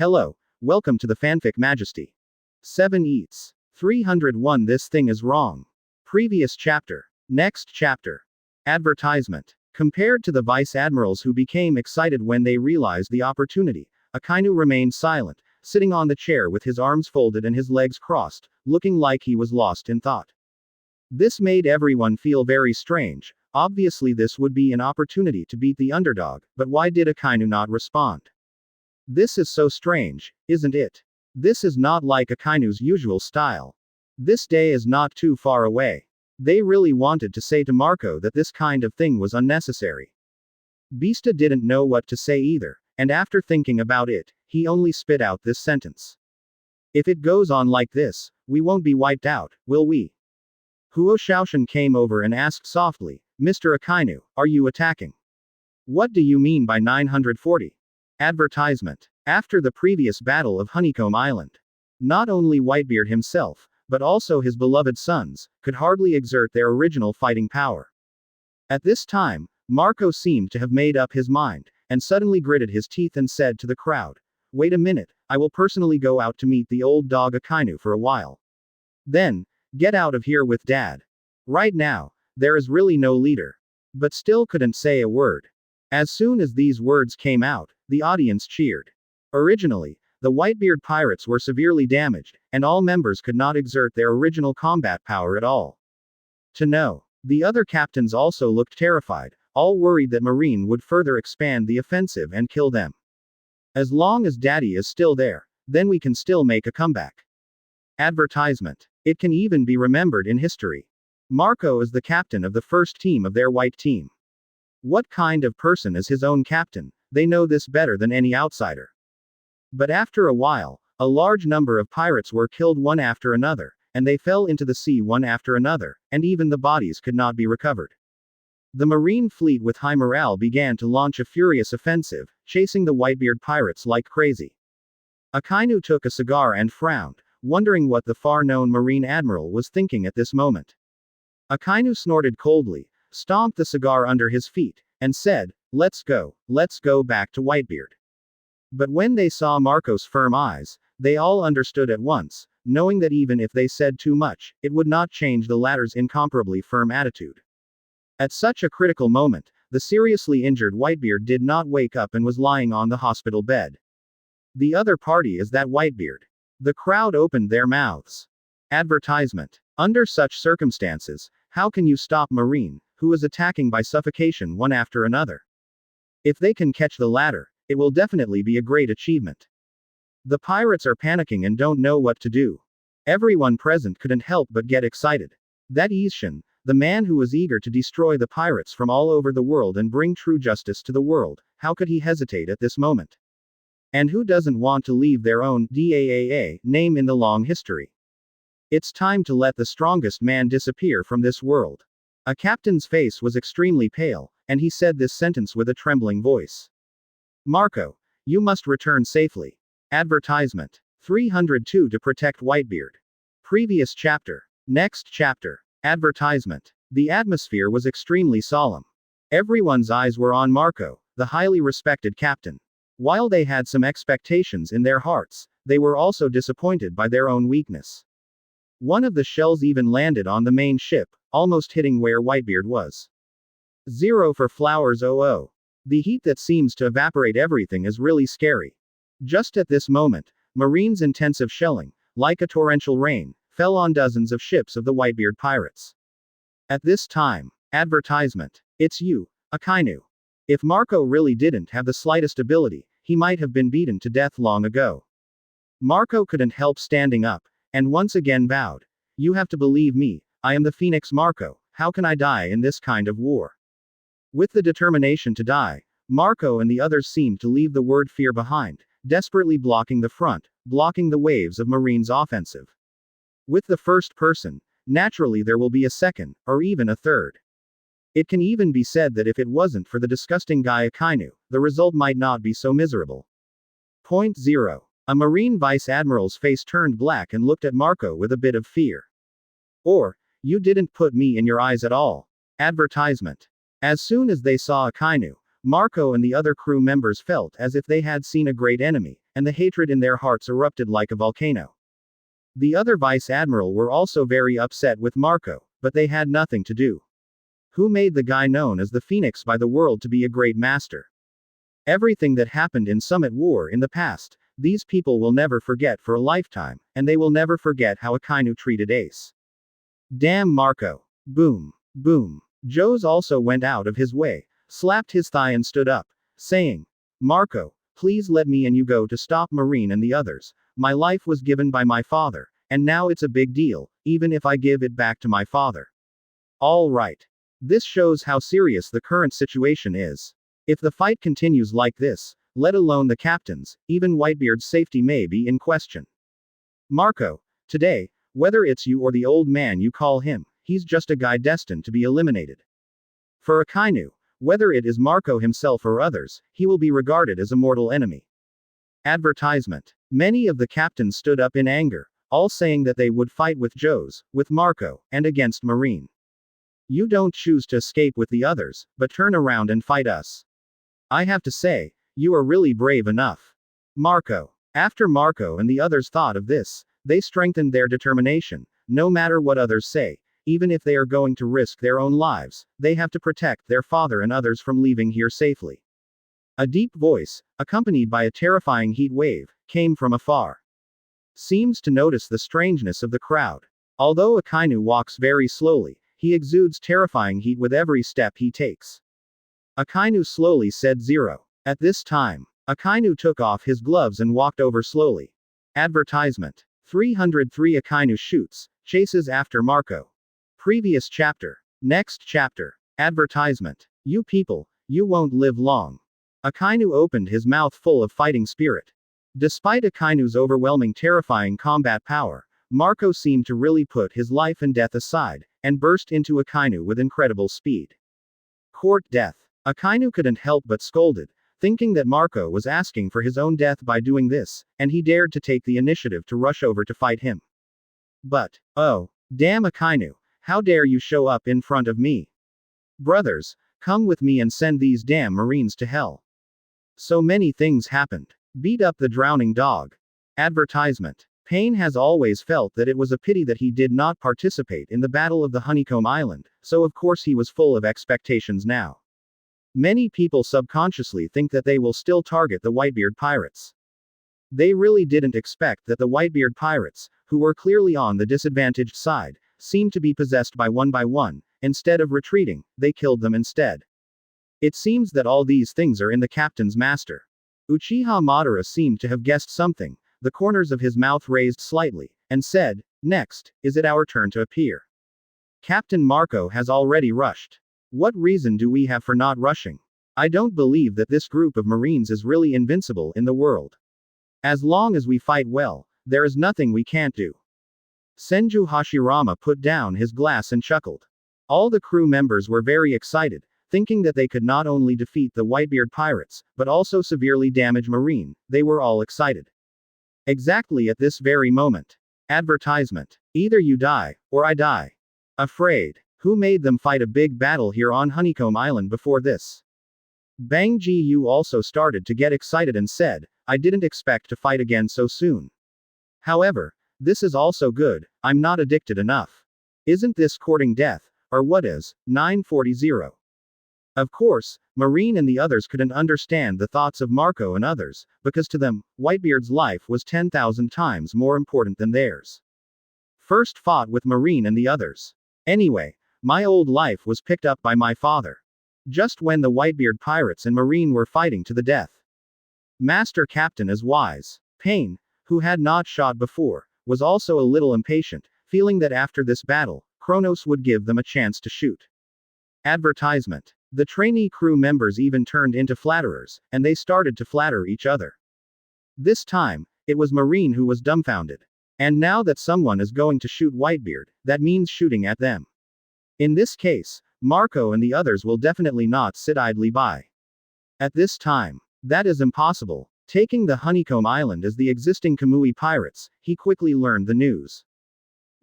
Hello, welcome to the Fanfic Majesty. 7 eats. 301 This thing is wrong. Previous chapter. Next chapter. Advertisement. Compared to the vice admirals who became excited when they realized the opportunity, Akainu remained silent, sitting on the chair with his arms folded and his legs crossed, looking like he was lost in thought. This made everyone feel very strange. Obviously this would be an opportunity to beat the underdog, but why did Akainu not respond? This is so strange, isn't it? This is not like Akainu's usual style. This day is not too far away. They really wanted to say to Marco that this kind of thing was unnecessary. Beasta didn't know what to say either, and after thinking about it, he only spit out this sentence. If it goes on like this, we won't be wiped out, will we? Huo Shaoshan came over and asked softly, Mr. Akainu, are you attacking? What do you mean by 940? Advertisement. After the previous battle of Honeycomb Island, not only Whitebeard himself, but also his beloved sons, could hardly exert their original fighting power. At this time, Marco seemed to have made up his mind, and suddenly gritted his teeth and said to the crowd, wait a minute, I will personally go out to meet the old dog Akainu for a while. Then, get out of here with Dad. Right now, there is really no leader. But still couldn't say a word. As soon as these words came out, the audience cheered. Originally, the Whitebeard pirates were severely damaged, and all members could not exert their original combat power at all. To know. The other captains also looked terrified, all worried that Marine would further expand the offensive and kill them. As long as Daddy is still there, then we can still make a comeback. Advertisement. It can even be remembered in history. Marco is the captain of the first team of their white team. What kind of person is his own captain? They know this better than any outsider. But after a while, a large number of pirates were killed one after another, and they fell into the sea one after another, and even the bodies could not be recovered. The Marine fleet with high morale began to launch a furious offensive, chasing the Whitebeard pirates like crazy. Akainu took a cigar and frowned, wondering what the far-known Marine admiral was thinking at this moment. Akainu snorted coldly, stomped the cigar under his feet, and said, let's go back to Whitebeard. But when they saw Marco's firm eyes, they all understood at once, knowing that even if they said too much, it would not change the latter's incomparably firm attitude. At such a critical moment, the seriously injured Whitebeard did not wake up and was lying on the hospital bed. The other party is that Whitebeard. The crowd opened their mouths. Advertisement. Under such circumstances, how can you stop Marine, who is attacking by suffocation one after another? If they can catch the latter, it will definitely be a great achievement. The pirates are panicking and don't know what to do. Everyone present couldn't help but get excited. That Ishan, the man who was eager to destroy the pirates from all over the world and bring true justice to the world, how could he hesitate at this moment? And who doesn't want to leave their own DAAA name in the long history? It's time to let the strongest man disappear from this world. A captain's face was extremely pale, and he said this sentence with a trembling voice. Marco, you must return safely. Advertisement. 302 To protect Whitebeard. Previous chapter. Next chapter. Advertisement. The atmosphere was extremely solemn. Everyone's eyes were on Marco, the highly respected captain. While they had some expectations in their hearts, they were also disappointed by their own weakness. One of the shells even landed on the main ship, almost hitting where Whitebeard was. 0 for flowers 00. The heat that seems to evaporate everything is really scary. Just at this moment, Marine's intensive shelling, like a torrential rain, fell on dozens of ships of the Whitebeard pirates. At this time, advertisement. It's you, Akainu. If Marco really didn't have the slightest ability, he might have been beaten to death long ago. Marco couldn't help standing up, and once again vowed, you have to believe me, I am the Phoenix Marco, how can I die in this kind of war? With the determination to die, Marco and the others seemed to leave the word fear behind, desperately blocking the front, blocking the waves of Marine's offensive. With the first person, naturally there will be a second, or even a third. It can even be said that if it wasn't for the disgusting guy Akainu, the result might not be so miserable. Point 0. A Marine Vice Admiral's face turned black and looked at Marco with a bit of fear. Or, you didn't put me in your eyes at all. Advertisement. As soon as they saw Akainu, Marco and the other crew members felt as if they had seen a great enemy, and the hatred in their hearts erupted like a volcano. The other vice admiral were also very upset with Marco, but they had nothing to do. Who made the guy known as the Phoenix by the world to be a great master? Everything that happened in Summit War in the past, these people will never forget for a lifetime, and they will never forget how Akainu treated Ace. Damn Marco. Boom. Boom. Joes also went out of his way, slapped his thigh and stood up, saying, Marco, please let me and you go to stop Marine and the others. My life was given by my father, and now it's a big deal, even if I give it back to my father. All right. This shows how serious the current situation is. If the fight continues like this, let alone the captains, even Whitebeard's safety may be in question. Marco, today, whether it's you or the old man you call him, he's just a guy destined to be eliminated. For Akainu, whether it is Marco himself or others, he will be regarded as a mortal enemy. Advertisement. Many of the captains stood up in anger, all saying that they would fight with Joes, with Marco, and against Marine. You don't choose to escape with the others, but turn around and fight us. I have to say, you are really brave enough. Marco. After Marco and the others thought of this, they strengthened their determination. No matter what others say, even if they are going to risk their own lives, they have to protect their father and others from leaving here safely. A deep voice, accompanied by a terrifying heat wave, came from afar. Seems to notice the strangeness of the crowd. Although Akainu walks very slowly, he exudes terrifying heat with every step he takes. Akainu slowly said 0. At this time, Akainu took off his gloves and walked over slowly. Advertisement. 303 Akainu shoots, chases after Marco. Previous chapter. Next chapter. Advertisement. You people, you won't live long. Akainu opened his mouth full of fighting spirit. Despite Akainu's overwhelming terrifying combat power, Marco seemed to really put his life and death aside, and burst into Akainu with incredible speed. Court death. Akainu couldn't help but scolded, thinking that Marco was asking for his own death by doing this, and he dared to take the initiative to rush over to fight him. But, oh, damn Akainu, how dare you show up in front of me? Brothers, come with me and send these damn Marines to hell. So many things happened. Beat up the drowning dog. Advertisement. Pain has always felt that it was a pity that he did not participate in the Battle of the Honeycomb Island, so of course he was full of expectations now. Many people subconsciously think that they will still target the Whitebeard pirates. They really didn't expect that the Whitebeard pirates, who were clearly on the disadvantaged side, seemed to be possessed by one. Instead of retreating, they killed them instead. It seems that all these things are in the captain's master. Uchiha Madara seemed to have guessed something, the corners of his mouth raised slightly, and said, Next, is it our turn to appear? Captain Marco has already rushed. What reason do we have for not rushing? I don't believe that this group of Marines is really invincible in the world. As long as we fight well, there is nothing we can't do. Senju Hashirama put down his glass and chuckled. All the crew members were very excited, thinking that they could not only defeat the Whitebeard pirates, but also severely damage Marine. They were all excited. Exactly at this very moment. Advertisement. Either you die, or I die. Afraid. Who made them fight a big battle here on Honeycomb Island before this? Bang Ji-yu also started to get excited and said, I didn't expect to fight again so soon. However, this is also good, I'm not addicted enough. Isn't this courting death, or what is, 940? Of course, Marine and the others couldn't understand the thoughts of Marco and others, because to them, Whitebeard's life was 10,000 times more important than theirs. First fought with Marine and the others. Anyway, my old life was picked up by my father. Just when the Whitebeard pirates and Marine were fighting to the death. Master Captain is wise. Pain, who had not shot before, was also a little impatient, feeling that after this battle, Kronos would give them a chance to shoot. Advertisement. The trainee crew members even turned into flatterers, and they started to flatter each other. This time, it was Marine who was dumbfounded. And now that someone is going to shoot Whitebeard, that means shooting at them. In this case, Marco and the others will definitely not sit idly by. At this time, that is impossible. Taking the Honeycomb Island as the existing Kamui pirates, he quickly learned the news.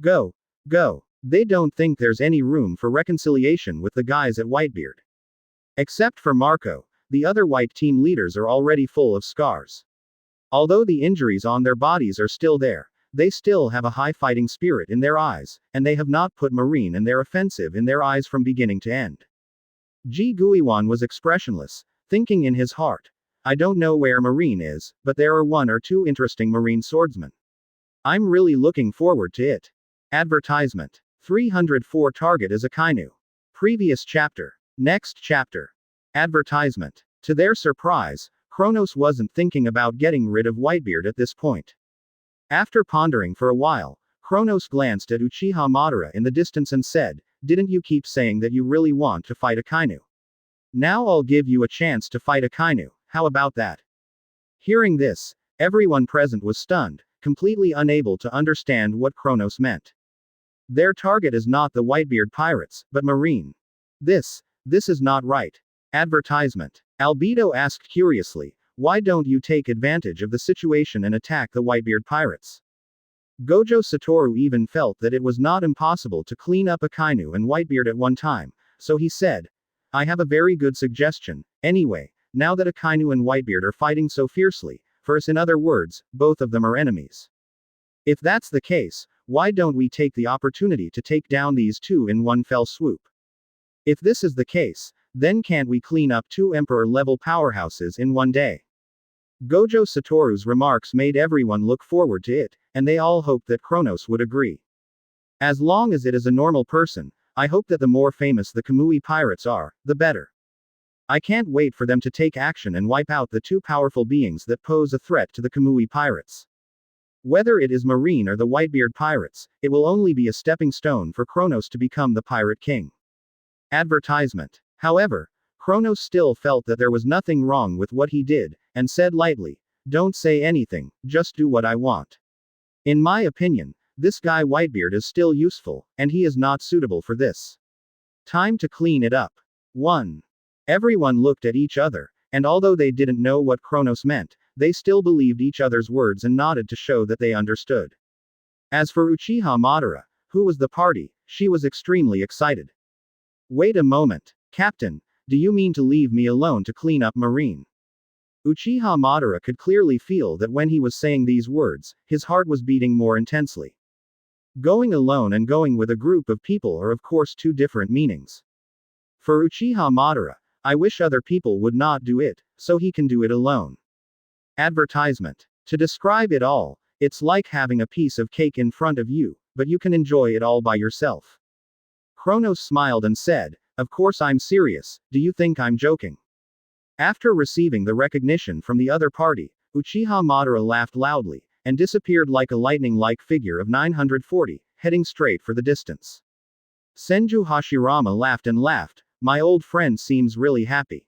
Go. They don't think there's any room for reconciliation with the guys at Whitebeard. Except for Marco, the other white team leaders are already full of scars. Although the injuries on their bodies are still there, they still have a high fighting spirit in their eyes, and they have not put marine and their offensive in their eyes from beginning to end. Ji Guiwan was expressionless, thinking in his heart, I don't know where marine is, but there are one or two interesting marine swordsmen. I'm really looking forward to it. Advertisement. 304 Target is Akainu. Previous chapter. Next chapter. Advertisement. To their surprise, Kronos wasn't thinking about getting rid of Whitebeard at this point. After pondering for a while, Kronos glanced at Uchiha Madara in the distance and said, didn't you keep saying that you really want to fight Akainu? Now I'll give you a chance to fight Akainu, how about that? Hearing this, everyone present was stunned, completely unable to understand what Kronos meant. Their target is not the Whitebeard pirates, but marine. This is not right. Advertisement. Albedo asked curiously, why don't you take advantage of the situation and attack the Whitebeard pirates? Gojo Satoru even felt that it was not impossible to clean up Akainu and Whitebeard at one time, so he said, I have a very good suggestion. Anyway, now that Akainu and Whitebeard are fighting so fiercely, in other words, both of them are enemies. If that's the case, why don't we take the opportunity to take down these two in one fell swoop? If this is the case, then can't we clean up two Emperor-level powerhouses in one day? Gojo Satoru's remarks made everyone look forward to it, and they all hoped that Kronos would agree. As long as it is a normal person, I hope that the more famous the Kamui pirates are, the better. I can't wait for them to take action and wipe out the two powerful beings that pose a threat to the Kamui pirates. Whether it is Marine or the Whitebeard pirates, it will only be a stepping stone for Kronos to become the Pirate King. Advertisement. However, Kronos still felt that there was nothing wrong with what he did, and said lightly, don't say anything, just do what I want. In my opinion, this guy Whitebeard is still useful, and he is not suitable for this. Time to clean it up. 1. Everyone looked at each other, and although they didn't know what Kronos meant, they still believed each other's words and nodded to show that they understood. As for Uchiha Madara, who was the party, she was extremely excited. Wait a moment, Captain, do you mean to leave me alone to clean up Marine? Uchiha Madara could clearly feel that when he was saying these words, his heart was beating more intensely. Going alone and going with a group of people are of course two different meanings. For Uchiha Madara, I wish other people would not do it, so he can do it alone. Advertisement. To describe it all, it's like having a piece of cake in front of you, but you can enjoy it all by yourself. Kronos smiled and said, of course I'm serious, do you think I'm joking? After receiving the recognition from the other party, Uchiha Madara laughed loudly, and disappeared like a lightning-like figure of 940, heading straight for the distance. Senju Hashirama laughed and laughed, my old friend seems really happy.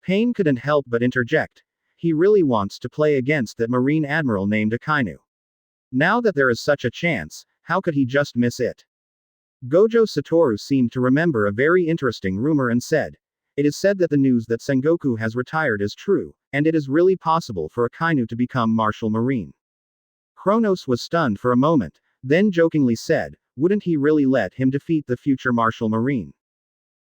Pain couldn't help but interject, he really wants to play against that Marine Admiral named Akainu. Now that there is such a chance, how could he just miss it? Gojo Satoru seemed to remember a very interesting rumor and said, it is said that the news that Sengoku has retired is true, and it is really possible for Akainu to become Martial Marine. Kronos was stunned for a moment, then jokingly said, wouldn't he really let him defeat the future Martial Marine?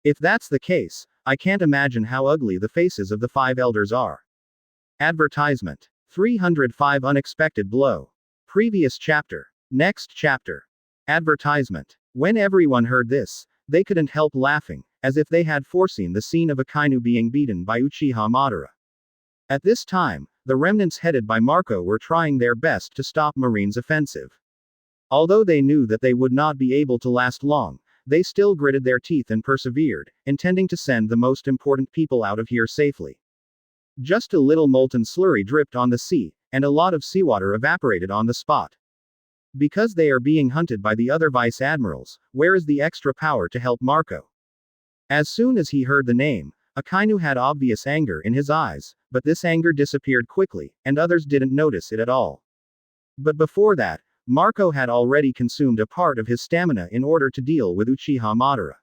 If that's the case, I can't imagine how ugly the faces of the five elders are. Advertisement. 305 Unexpected Blow. Previous chapter. Next chapter. Advertisement. When everyone heard this, they couldn't help laughing, as if they had foreseen the scene of Akainu being beaten by Uchiha Madara. At this time, the remnants headed by Marco were trying their best to stop Marine's offensive. Although they knew that they would not be able to last long, they still gritted their teeth and persevered, intending to send the most important people out of here safely. Just a little molten slurry dripped on the sea, and a lot of seawater evaporated on the spot. Because they are being hunted by the other vice admirals, where is the extra power to help Marco? As soon as he heard the name, Akainu had obvious anger in his eyes, but this anger disappeared quickly, and others didn't notice it at all. But before that, Marco had already consumed a part of his stamina in order to deal with Uchiha Madara.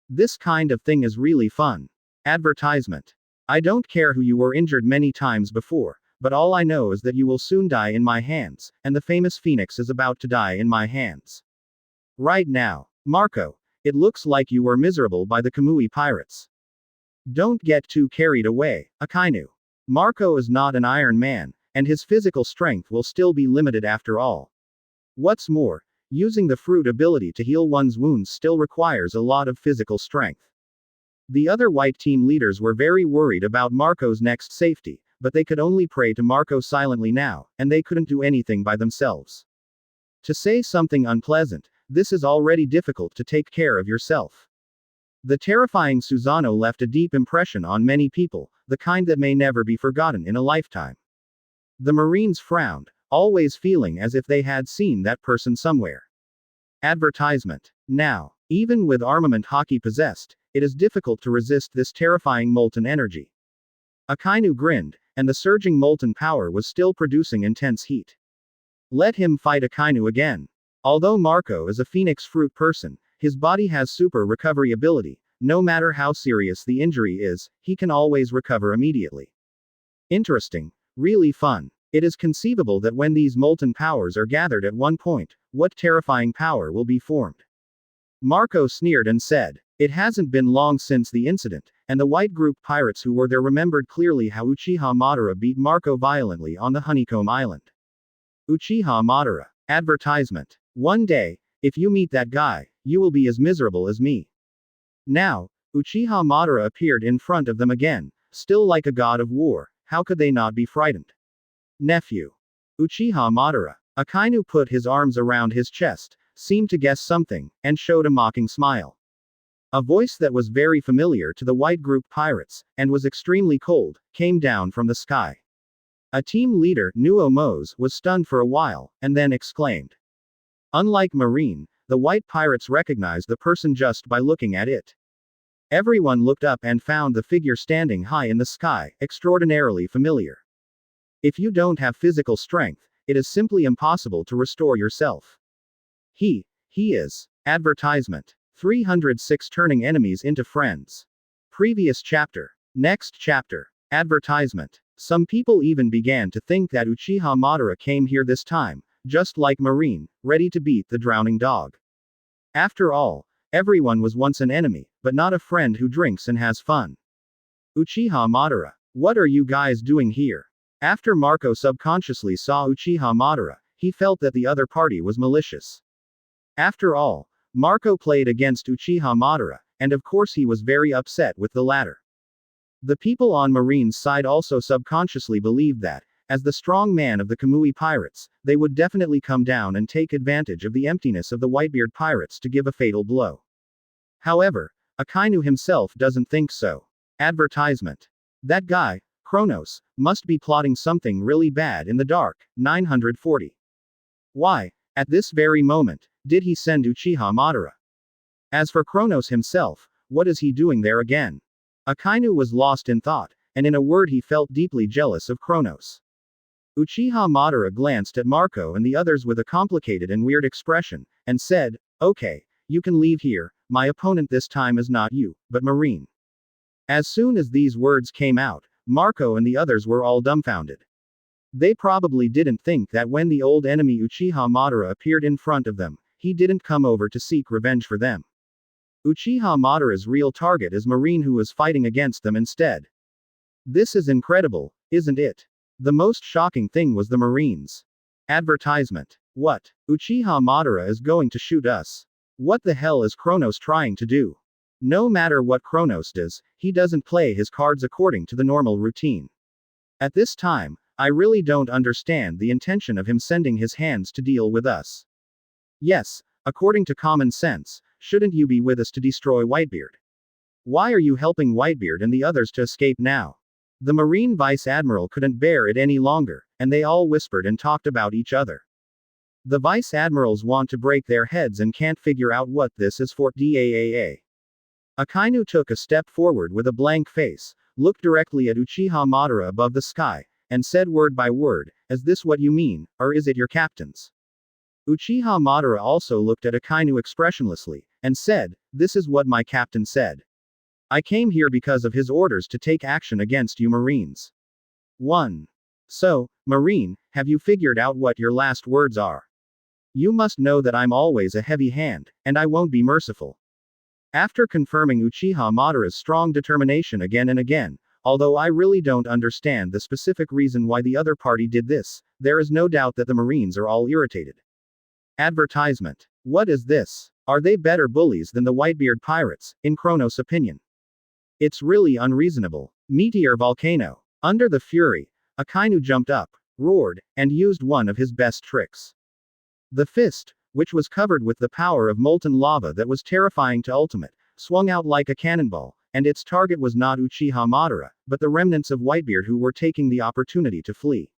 This kind of thing is really fun. Advertisement. I don't care who you were injured many times before, but all I know is that you will soon die in my hands, and the famous Phoenix is about to die in my hands. Right now, Marco, it looks like you were miserable by the Kamui pirates. Don't get too carried away, Akainu. Marco is not an Iron Man, and his physical strength will still be limited after all. What's more, using the fruit ability to heal one's wounds still requires a lot of physical strength. The other white team leaders were very worried about Marco's next safety, but they could only pray to Marco silently now, and they couldn't do anything by themselves. To say something unpleasant, this is already difficult to take care of yourself. The terrifying Susano left a deep impression on many people, the kind that may never be forgotten in a lifetime. The Marines frowned, always feeling as if they had seen that person somewhere. Advertisement. Now, even with armament Haki possessed, it is difficult to resist this terrifying molten energy. Akainu grinned, and the surging molten power was still producing intense heat. Let him fight Akainu again. Although Marco is a phoenix fruit person, his body has super recovery ability. No matter how serious the injury is, he can always recover immediately. Interesting. Really fun. It is conceivable that when these molten powers are gathered at one point, what terrifying power will be formed. Marco sneered and said, "It hasn't been long since the incident, and the white group pirates who were there remembered clearly how Uchiha Madara beat Marco violently on the Honeycomb Island." Uchiha Madara. Advertisement. One day, if you meet that guy, you will be as miserable as me. Now, Uchiha Madara appeared in front of them again, still like a god of war. How could they not be frightened? Nephew. Uchiha Madara. Akainu put his arms around his chest, seemed to guess something, and showed a mocking smile. A voice that was very familiar to the white group pirates, and was extremely cold, came down from the sky. A team leader, Nuo Mose, was stunned for a while, and then exclaimed. Unlike Marine, the white pirates recognized the person just by looking at it. Everyone looked up and found the figure standing high in the sky, extraordinarily familiar. If you don't have physical strength, it is simply impossible to restore yourself. He is. Advertisement. 306 Turning enemies into friends. Previous chapter. Next chapter. Advertisement. Some people even began to think that Uchiha Madara came here this time, just like Marine, ready to beat the drowning dog. After all, everyone was once an enemy, but not a friend who drinks and has fun. Uchiha Madara. What are you guys doing here? After Marco subconsciously saw Uchiha Madara, he felt that the other party was malicious. After all, Marco played against Uchiha Madara, and of course he was very upset with the latter. The people on Marine's side also subconsciously believed that, as the strong man of the Kamui pirates, they would definitely come down and take advantage of the emptiness of the Whitebeard pirates to give a fatal blow. However, Akainu himself doesn't think so. Advertisement. That guy, Kronos, must be plotting something really bad in the dark. 940. Why, at this very moment, did he send Uchiha Madara? As for Kronos himself, what is he doing there again? Akainu was lost in thought, and in a word he felt deeply jealous of Kronos. Uchiha Madara glanced at Marco and the others with a complicated and weird expression, and said, "Okay, you can leave here, my opponent this time is not you, but Marine." As soon as these words came out, Marco and the others were all dumbfounded. They probably didn't think that when the old enemy Uchiha Madara appeared in front of them, he didn't come over to seek revenge for them. Uchiha Madara's real target is Marine, who was fighting against them instead. This is incredible, isn't it? The most shocking thing was the Marines. Advertisement. What? Uchiha Madara is going to shoot us. What the hell is Kronos trying to do? No matter what Kronos does, he doesn't play his cards according to the normal routine. At this time, I really don't understand the intention of him sending his hands to deal with us. Yes, according to common sense, shouldn't you be with us to destroy Whitebeard? Why are you helping Whitebeard and the others to escape now? The Marine Vice Admiral couldn't bear it any longer, and they all whispered and talked about each other. The Vice Admirals want to break their heads and can't figure out what this is for. Daa. Akainu took a step forward with a blank face, looked directly at Uchiha Madara above the sky, and said word by word, "Is this what you mean, or is it your captain's?" Uchiha Madara also looked at Akainu expressionlessly, and said, "This is what my captain said. I came here because of his orders to take action against you Marines." 1. So, Marine, have you figured out what your last words are? You must know that I'm always a heavy hand, and I won't be merciful. After confirming Uchiha Madara's strong determination again and again, Although I really don't understand the specific reason why the other party did this, there is no doubt that the Marines are all irritated. Advertisement. What is this? Are they better bullies than the Whitebeard pirates, in Kronos' opinion? It's really unreasonable. Meteor volcano. Under the fury, Akainu jumped up, roared, and used one of his best tricks. The fist, which was covered with the power of molten lava that was terrifying to Ultimate, swung out like a cannonball, and its target was not Uchiha Madara, but the remnants of Whitebeard who were taking the opportunity to flee.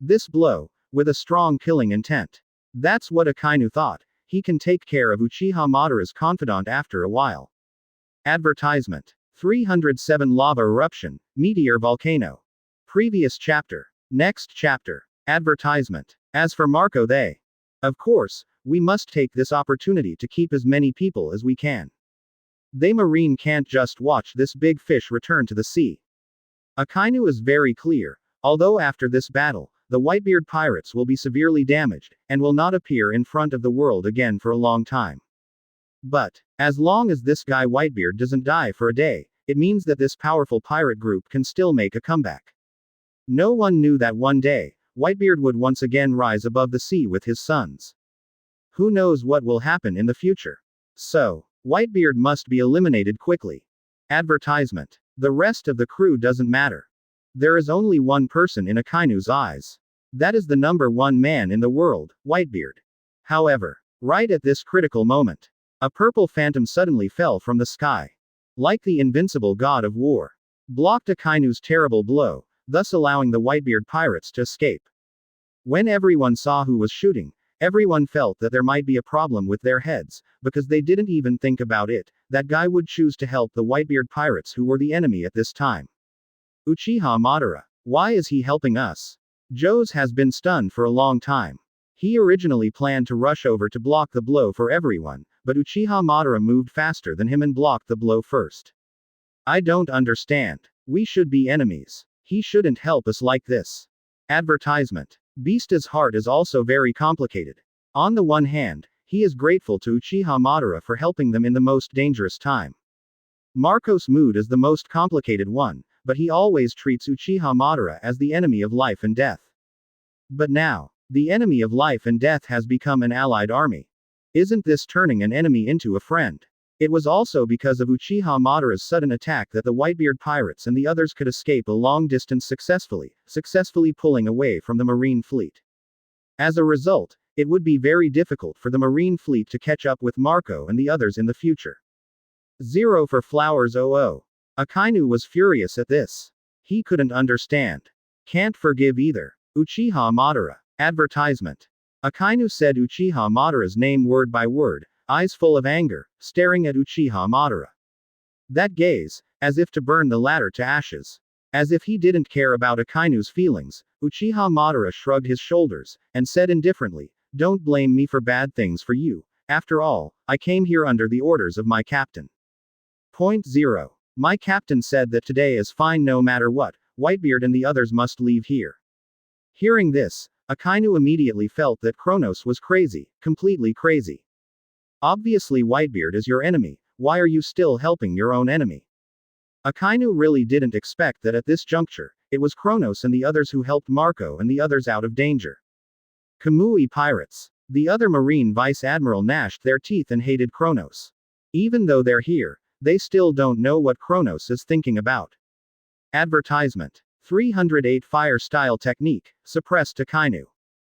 This blow, with a strong killing intent. That's what Akainu thought, he can take care of Uchiha Madara's confidant after a while. Advertisement. 307 Lava Eruption, Meteor Volcano. Previous chapter. Next chapter. Advertisement. As for Marco, of course, we must take this opportunity to keep as many people as we can. They Marine can't just watch this big fish return to the sea. Akainu is very clear, although after this battle, the Whitebeard pirates will be severely damaged, and will not appear in front of the world again for a long time. But, as long as this guy Whitebeard doesn't die for a day, it means that this powerful pirate group can still make a comeback. No one knew that one day, Whitebeard would once again rise above the sea with his sons. Who knows what will happen in the future? So, Whitebeard must be eliminated quickly. Advertisement. The rest of the crew doesn't matter. There is only one person in Akainu's eyes. That is the #1 man in the world, Whitebeard. However, right at this critical moment, a purple phantom suddenly fell from the sky. Like the invincible god of war. Blocked Akainu's terrible blow, thus allowing the Whitebeard pirates to escape. When everyone saw who was shooting, everyone felt that there might be a problem with their heads, because they didn't even think about it, that guy would choose to help the Whitebeard pirates who were the enemy at this time. Uchiha Madara. Why is he helping us? Joes has been stunned for a long time. He originally planned to rush over to block the blow for everyone, but Uchiha Madara moved faster than him and blocked the blow first. I don't understand. We should be enemies. He shouldn't help us like this. Advertisement. Beast's heart is also very complicated. On the one hand, he is grateful to Uchiha Madara for helping them in the most dangerous time. Marco's mood is the most complicated one, but he always treats Uchiha Madara as the enemy of life and death. But now, the enemy of life and death has become an allied army. Isn't this turning an enemy into a friend? It was also because of Uchiha Madara's sudden attack that the Whitebeard pirates and the others could escape a long distance successfully pulling away from the Marine fleet. As a result, it would be very difficult for the Marine fleet to catch up with Marco and the others in the future. 0 for flowers 00. Akainu was furious at this. He couldn't understand. Can't forgive either. Uchiha Madara. Advertisement. Akainu said Uchiha Madara's name word by word, eyes full of anger, staring at Uchiha Madara. That gaze, as if to burn the latter to ashes. As if he didn't care about Akainu's feelings, Uchiha Madara shrugged his shoulders, and said indifferently, "Don't blame me for bad things for you. After all, I came here under the orders of my captain." Point 0. My captain said that today is fine no matter what, Whitebeard and the others must leave here. Hearing this, Akainu immediately felt that Kronos was crazy, completely crazy. Obviously Whitebeard is your enemy, why are you still helping your own enemy? Akainu really didn't expect that at this juncture, it was Kronos and the others who helped Marco and the others out of danger. Kamui pirates. The other Marine Vice Admiral gnashed their teeth and hated Kronos. Even though they're here, they still don't know what Kronos is thinking about. Advertisement. 308 Fire Style Technique, suppressed Akainu.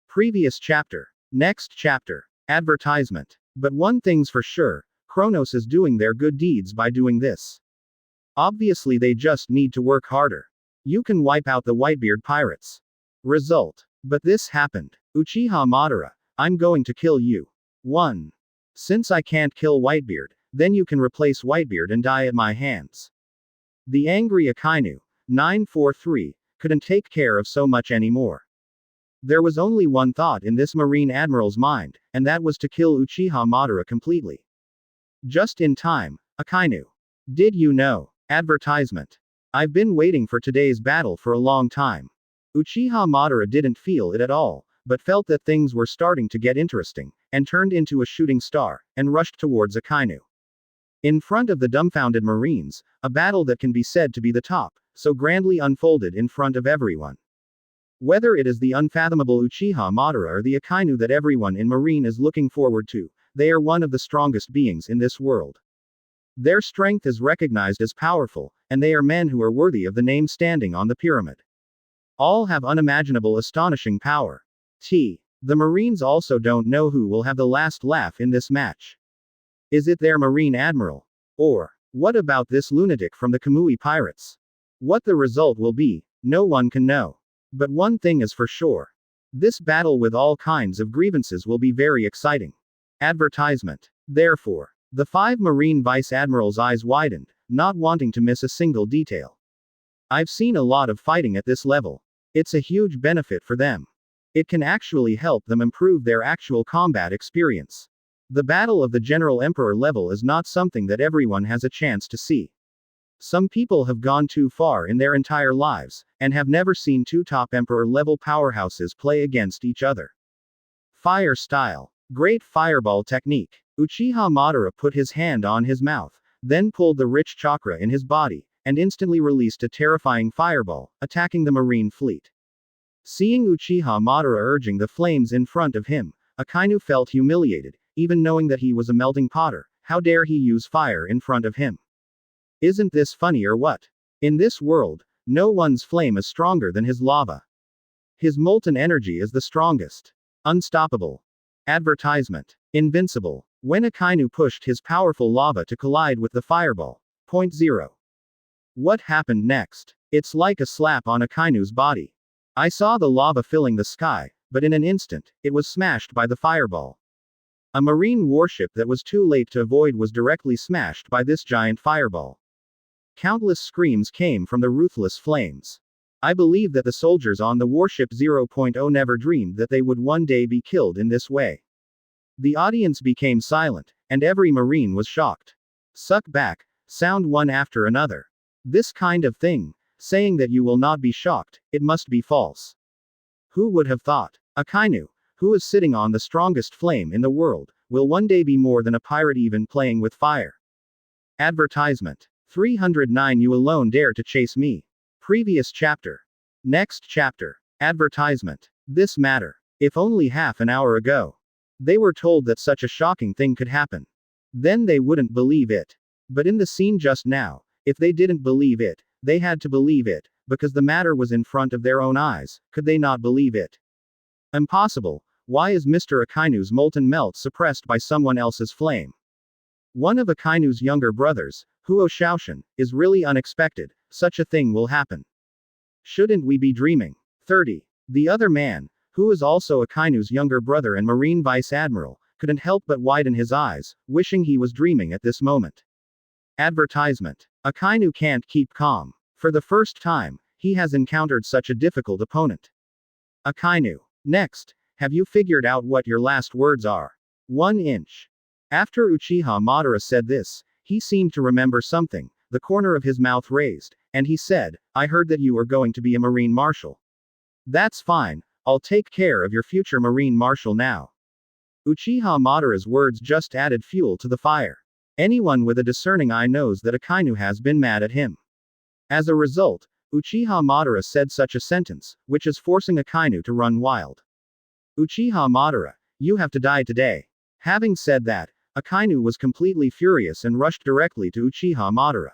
Previous chapter. Next chapter. Advertisement. But one thing's for sure, Kronos is doing their good deeds by doing this. Obviously they just need to work harder. You can wipe out the Whitebeard pirates. Result. But this happened. Uchiha Madara, I'm going to kill you. 1. Since I can't kill Whitebeard, then you can replace Whitebeard and die at my hands. The angry Akainu, 943, couldn't take care of so much anymore. There was only one thought in this Marine Admiral's mind, and that was to kill Uchiha Madara completely. Just in time, Akainu. Did you know? Advertisement. I've been waiting for today's battle for a long time. Uchiha Madara didn't feel it at all, but felt that things were starting to get interesting, and turned into a shooting star, and rushed towards Akainu. In front of the dumbfounded Marines, a battle that can be said to be the top, so grandly unfolded in front of everyone. Whether it is the unfathomable Uchiha Madara or the Akainu that everyone in Marine is looking forward to, they are one of the strongest beings in this world. Their strength is recognized as powerful, and they are men who are worthy of the name standing on the pyramid. All have unimaginable astonishing power. The Marines also don't know who will have the last laugh in this match. Is it their Marine Admiral? Or, what about this lunatic from the Kamui Pirates? What the result will be, no one can know. But one thing is for sure. This battle with all kinds of grievances will be very exciting. Advertisement. Therefore, the 5 Marine Vice Admirals' eyes widened, not wanting to miss a single detail. I've seen a lot of fighting at this level. It's a huge benefit for them. It can actually help them improve their actual combat experience. The Battle of the General Emperor level is not something that everyone has a chance to see. Some people have gone too far in their entire lives, and have never seen 2 top Emperor level powerhouses play against each other. Fire style. Great fireball technique. Uchiha Madara put his hand on his mouth, then pulled the rich chakra in his body, and instantly released a terrifying fireball, attacking the Marine fleet. Seeing Uchiha Madara urging the flames in front of him, Akainu felt humiliated, even knowing that he was a melting potter. How dare he use fire in front of him? Isn't this funny or what? In this world, no one's flame is stronger than his lava. His molten energy is the strongest. Unstoppable. Advertisement. Invincible. When Akainu pushed his powerful lava to collide with the fireball. 0. What happened next? It's like a slap on Akainu's body. I saw the lava filling the sky, but in an instant, it was smashed by the fireball. A Marine warship that was too late to avoid was directly smashed by this giant fireball. Countless screams came from the ruthless flames. I believe that the soldiers on the warship 0.0 never dreamed that they would one day be killed in this way. The audience became silent, and every Marine was shocked. Suck back, sound one after another. This kind of thing, saying that you will not be shocked, it must be false. Who would have thought? Akainu, who is sitting on the strongest flame in the world, will one day be more than a pirate even playing with fire. Advertisement. 309 You alone dare to chase me. Previous chapter. Next chapter. Advertisement. This matter. If only half an hour ago. They were told that such a shocking thing could happen. Then they wouldn't believe it. But in the scene just now, if they didn't believe it, they had to believe it, because the matter was in front of their own eyes. Could they not believe it? Impossible. Why is Mr. Akainu's molten melt suppressed by someone else's flame? One of Akainu's younger brothers, Huo Shaoshan, is really unexpected. Such a thing will happen. Shouldn't we be dreaming? 30. The other man, who is also Akainu's younger brother and Marine Vice Admiral, couldn't help but widen his eyes, wishing he was dreaming at this moment. Advertisement. Akainu can't keep calm. For the first time, he has encountered such a difficult opponent. Akainu. Next, have you figured out what your last words are? 1 inch. After Uchiha Madara said this, he seemed to remember something, the corner of his mouth raised, and he said, I heard that you are going to be a Marine Marshal. That's fine, I'll take care of your future Marine Marshal now. Uchiha Madara's words just added fuel to the fire. Anyone with a discerning eye knows that Akainu has been mad at him. As a result, Uchiha Madara said such a sentence, which is forcing Akainu to run wild. Uchiha Madara, you have to die today. Having said that, Akainu was completely furious and rushed directly to Uchiha Madara.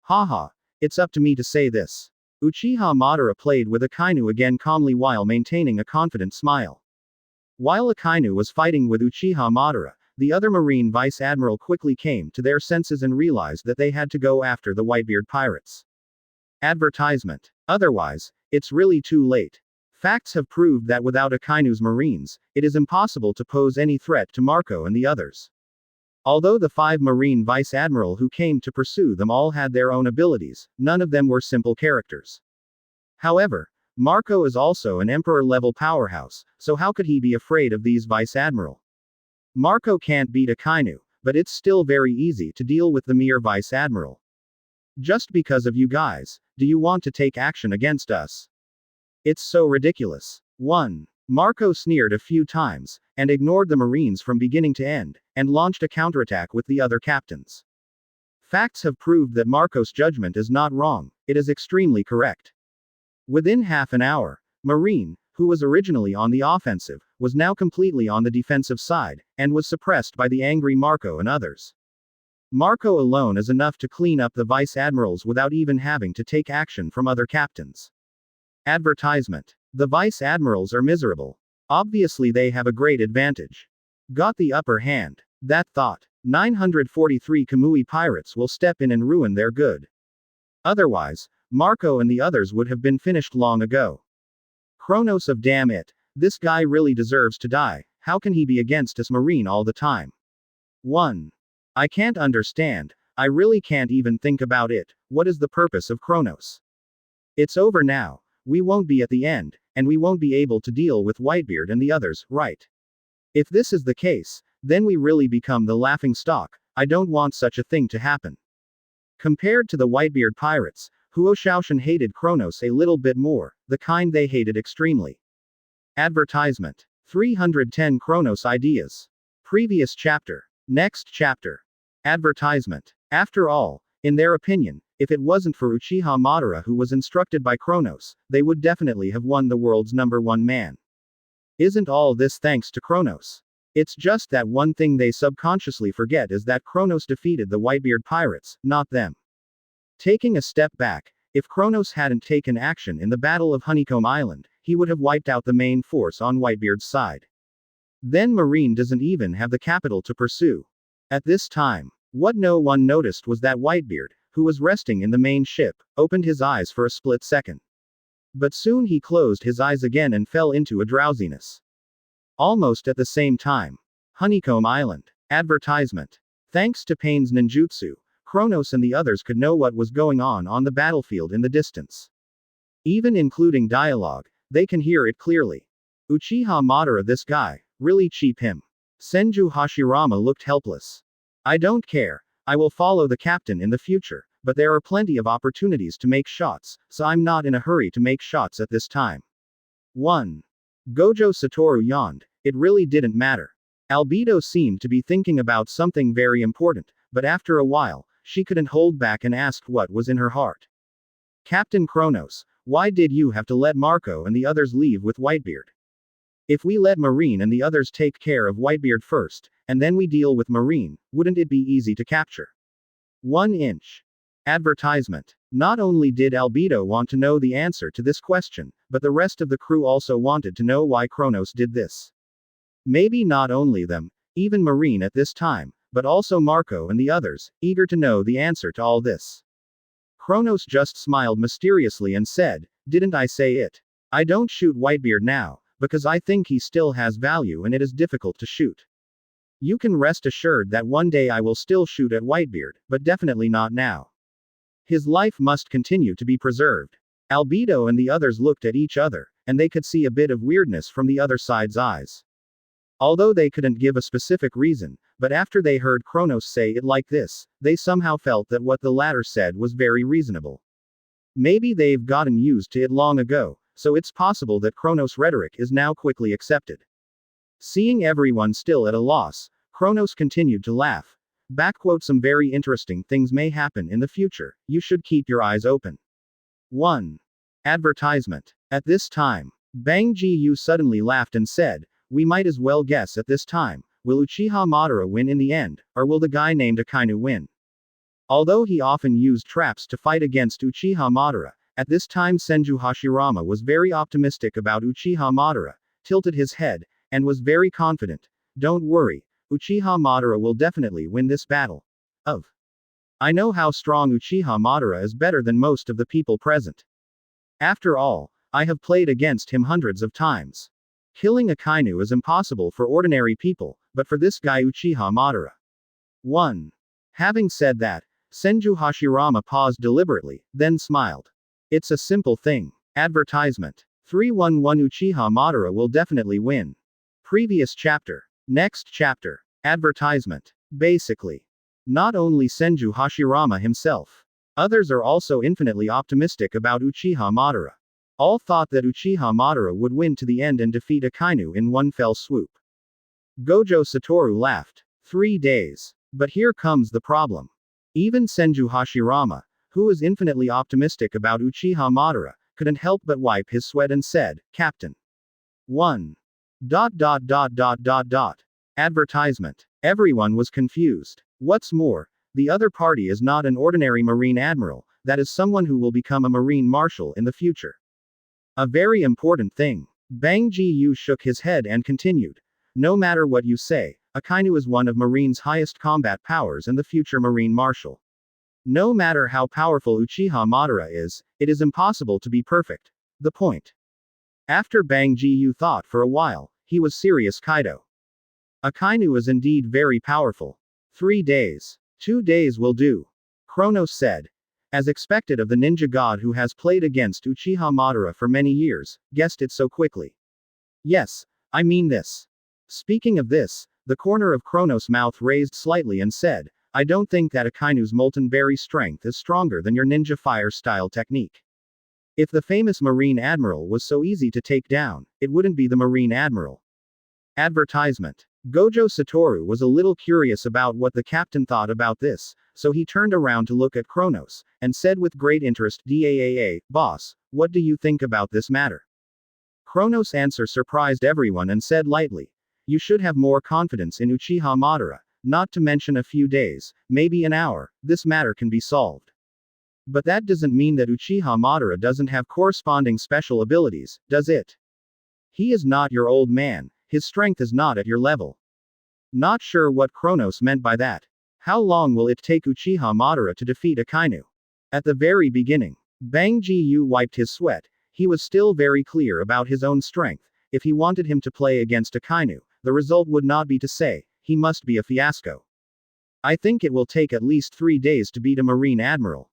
Haha, it's up to me to say this. Uchiha Madara played with Akainu again calmly while maintaining a confident smile. While Akainu was fighting with Uchiha Madara, the other Marine Vice Admiral quickly came to their senses and realized that they had to go after the Whitebeard pirates. Advertisement. Otherwise, it's really too late. Facts have proved that without Akainu's Marines, it is impossible to pose any threat to Marco and the others. Although the 5 Marine Vice Admiral who came to pursue them all had their own abilities, none of them were simple characters. However, Marco is also an Emperor-level powerhouse, so how could he be afraid of these Vice Admiral? Marco can't beat Akainu, but it's still very easy to deal with the mere Vice Admiral. Just because of you guys, do you want to take action against us? It's so ridiculous. 1. Marco sneered a few times, and ignored the Marines from beginning to end, and launched a counterattack with the other captains. Facts have proved that Marco's judgment is not wrong, it is extremely correct. Within half an hour, Marine, who was originally on the offensive, was now completely on the defensive side, and was suppressed by the angry Marco and others. Marco alone is enough to clean up the vice admirals without even having to take action from other captains. Advertisement. The vice admirals are miserable. Obviously they have a great advantage. Got the upper hand. That thought. 943 Kamui pirates will step in and ruin their good. Otherwise, Marco and the others would have been finished long ago. Kronos of damn it. This guy really deserves to die. How can he be against us Marine all the time? 1. I can't understand. I really can't even think about it. What is the purpose of Kronos? It's over now. We won't be at the end, and we won't be able to deal with Whitebeard and the others, right? If this is the case, then we really become the laughing stock. I don't want such a thing to happen. Compared to the Whitebeard pirates, Huoshaoshan hated Kronos a little bit more, the kind they hated extremely. Advertisement. 310 Kronos ideas. Previous chapter. Next chapter. Advertisement. After all, in their opinion, if it wasn't for Uchiha Madara who was instructed by Kronos, they would definitely have won the world's #1 man. Isn't all this thanks to Kronos? It's just that one thing they subconsciously forget is that Kronos defeated the Whitebeard pirates, not them. Taking a step back, if Kronos hadn't taken action in the Battle of Honeycomb Island, he would have wiped out the main force on Whitebeard's side. Then Marine doesn't even have the capital to pursue. At this time, what no one noticed was that Whitebeard, who was resting in the main ship, opened his eyes for a split second. But soon he closed his eyes again and fell into a drowsiness. Almost at the same time. Honeycomb Island. Advertisement. Thanks to Pain's ninjutsu, Kronos and the others could know what was going on the battlefield in the distance. Even including dialogue, they can hear it clearly. Uchiha Madara, this guy, really cheap him. Senju Hashirama looked helpless. I don't care, I will follow the captain in the future, but there are plenty of opportunities to make shots, so I'm not in a hurry to make shots at this time. 1. Gojo Satoru yawned. It really didn't matter. Albedo seemed to be thinking about something very important, but after a while, she couldn't hold back and asked what was in her heart. Captain Kronos, why did you have to let Marco and the others leave with Whitebeard? If we let Marine and the others take care of Whitebeard first, and then we deal with Marine, wouldn't it be easy to capture? 1 inch. Advertisement. Not only did Albedo want to know the answer to this question, but the rest of the crew also wanted to know why Kronos did this. Maybe not only them, even Marine at this time, but also Marco and the others, eager to know the answer to all this. Kronos just smiled mysteriously and said, "Didn't I say it? I don't shoot Whitebeard now, because I think he still has value and it is difficult to shoot. You can rest assured that one day I will still shoot at Whitebeard, but definitely not now. His life must continue to be preserved." Albedo and the others looked at each other, and they could see a bit of weirdness from the other side's eyes. Although they couldn't give a specific reason, but after they heard Kronos say it like this, they somehow felt that what the latter said was very reasonable. Maybe they've gotten used to it long ago, so it's possible that Kronos' rhetoric is now quickly accepted. Seeing everyone still at a loss, Kronos continued to laugh. Some very interesting things may happen in the future, you should keep your eyes open. 1. Advertisement. At this time, Bang Ji-yu suddenly laughed and said, "We might as well guess at this time, will Uchiha Madara win in the end, or will the guy named Akainu win?" Although he often used traps to fight against Uchiha Madara, at this time Senju Hashirama was very optimistic about Uchiha Madara, tilted his head, and was very confident. "Don't worry, Uchiha Madara will definitely win this battle. I know how strong Uchiha Madara is, better than most of the people present. After all, I have played against him hundreds of times. Killing Akainu is impossible for ordinary people, but for this guy Uchiha Madara." 1. Having said that, Senju Hashirama paused deliberately, then smiled. "It's a simple thing. Advertisement. 311 Uchiha Madara will definitely win." Previous chapter. Next chapter. Advertisement. Basically. Not only Senju Hashirama himself. Others are also infinitely optimistic about Uchiha Madara. All thought that Uchiha Madara would win to the end and defeat Akainu in one fell swoop. Gojo Satoru laughed. 3 days. But here comes the problem. Even Senju Hashirama, who was infinitely optimistic about Uchiha Madara, couldn't help but wipe his sweat and said, Captain. 1. Advertisement. Everyone was confused. What's more, the other party is not an ordinary Marine Admiral, that is someone who will become a Marine Marshal in the future. A very important thing. Bang Ji-yu shook his head and continued. No matter what you say, Akainu is one of Marine's highest combat powers and the future Marine Marshal. No matter how powerful Uchiha Madara is, it is impossible to be perfect. The point. After Bang Ji-yu thought for a while, he was serious. Kaido. Akainu is indeed very powerful. 3 days. 2 days will do. Kronos said. As expected of the ninja god who has played against Uchiha Madara for many years, guessed it so quickly. Yes, I mean this. Speaking of this, the corner of Kronos' mouth raised slightly and said, I don't think that Akainu's molten berry strength is stronger than your ninja fire style technique. If the famous Marine Admiral was so easy to take down, it wouldn't be the Marine Admiral. Advertisement. Gojo Satoru was a little curious about what the captain thought about this, so he turned around to look at Kronos, and said with great interest, Daa, boss, what do you think about this matter? Kronos' answer surprised everyone and said lightly, you should have more confidence in Uchiha Madara, not to mention a few days, maybe an hour, this matter can be solved. But that doesn't mean that Uchiha Madara doesn't have corresponding special abilities, does it? He is not your old man, his strength is not at your level. Not sure what Kronos meant by that. How long will it take Uchiha Madara to defeat Akainu? At the very beginning, Bang Ji-yu wiped his sweat, he was still very clear about his own strength. If he wanted him to play against Akainu, the result would not be to say, he must be a fiasco. I think it will take at least 3 days to beat a Marine Admiral.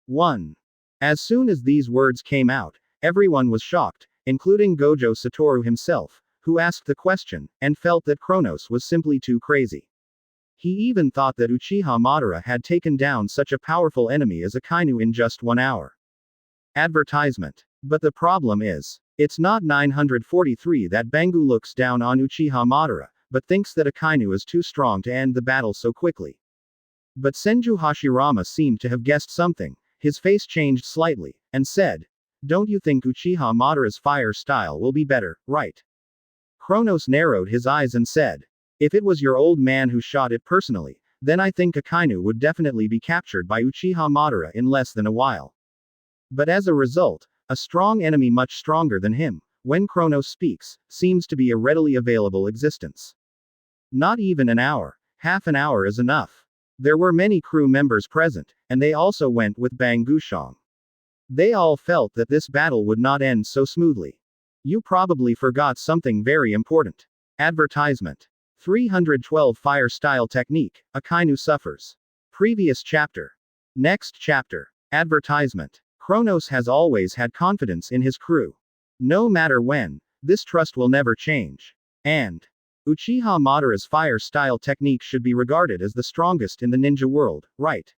1. As soon as these words came out, everyone was shocked, including Gojo Satoru himself, who asked the question, and felt that Kronos was simply too crazy. He even thought that Uchiha Madara had taken down such a powerful enemy as Akainu in just 1 hour. Advertisement. But the problem is, it's not 943 that Bangu looks down on Uchiha Madara, but thinks that Akainu is too strong to end the battle so quickly. But Senju Hashirama seemed to have guessed something, his face changed slightly, and said, don't you think Uchiha Madara's fire style will be better, right? Kronos narrowed his eyes and said, if it was your old man who shot it personally, then I think Akainu would definitely be captured by Uchiha Madara in less than a while. But as a result, a strong enemy much stronger than him, when Kronos speaks, seems to be a readily available existence. Not even an hour, half an hour is enough. There were many crew members present, and they also went with Bang Gushong. They all felt that this battle would not end so smoothly. You probably forgot something very important. Advertisement. 312 Fire Style Technique, Akainu suffers. Previous chapter. Next chapter. Advertisement. Kronos has always had confidence in his crew. No matter when, this trust will never change. And Uchiha Madara's fire style technique should be regarded as the strongest in the ninja world, right?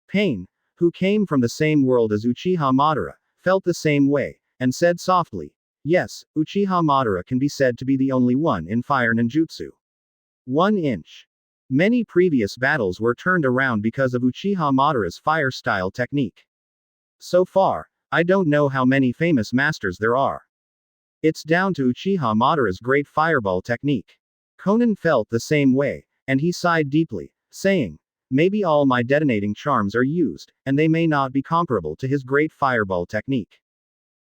Pain, who came from the same world as Uchiha Madara, felt the same way, and said softly, yes, Uchiha Madara can be said to be the only one in fire ninjutsu. 1 inch. Many previous battles were turned around because of Uchiha Madara's fire style technique. So far, I don't know how many famous masters there are. It's down to Uchiha Madara's great fireball technique. Conan felt the same way, and he sighed deeply, saying, maybe all my detonating charms are used, and they may not be comparable to his great fireball technique.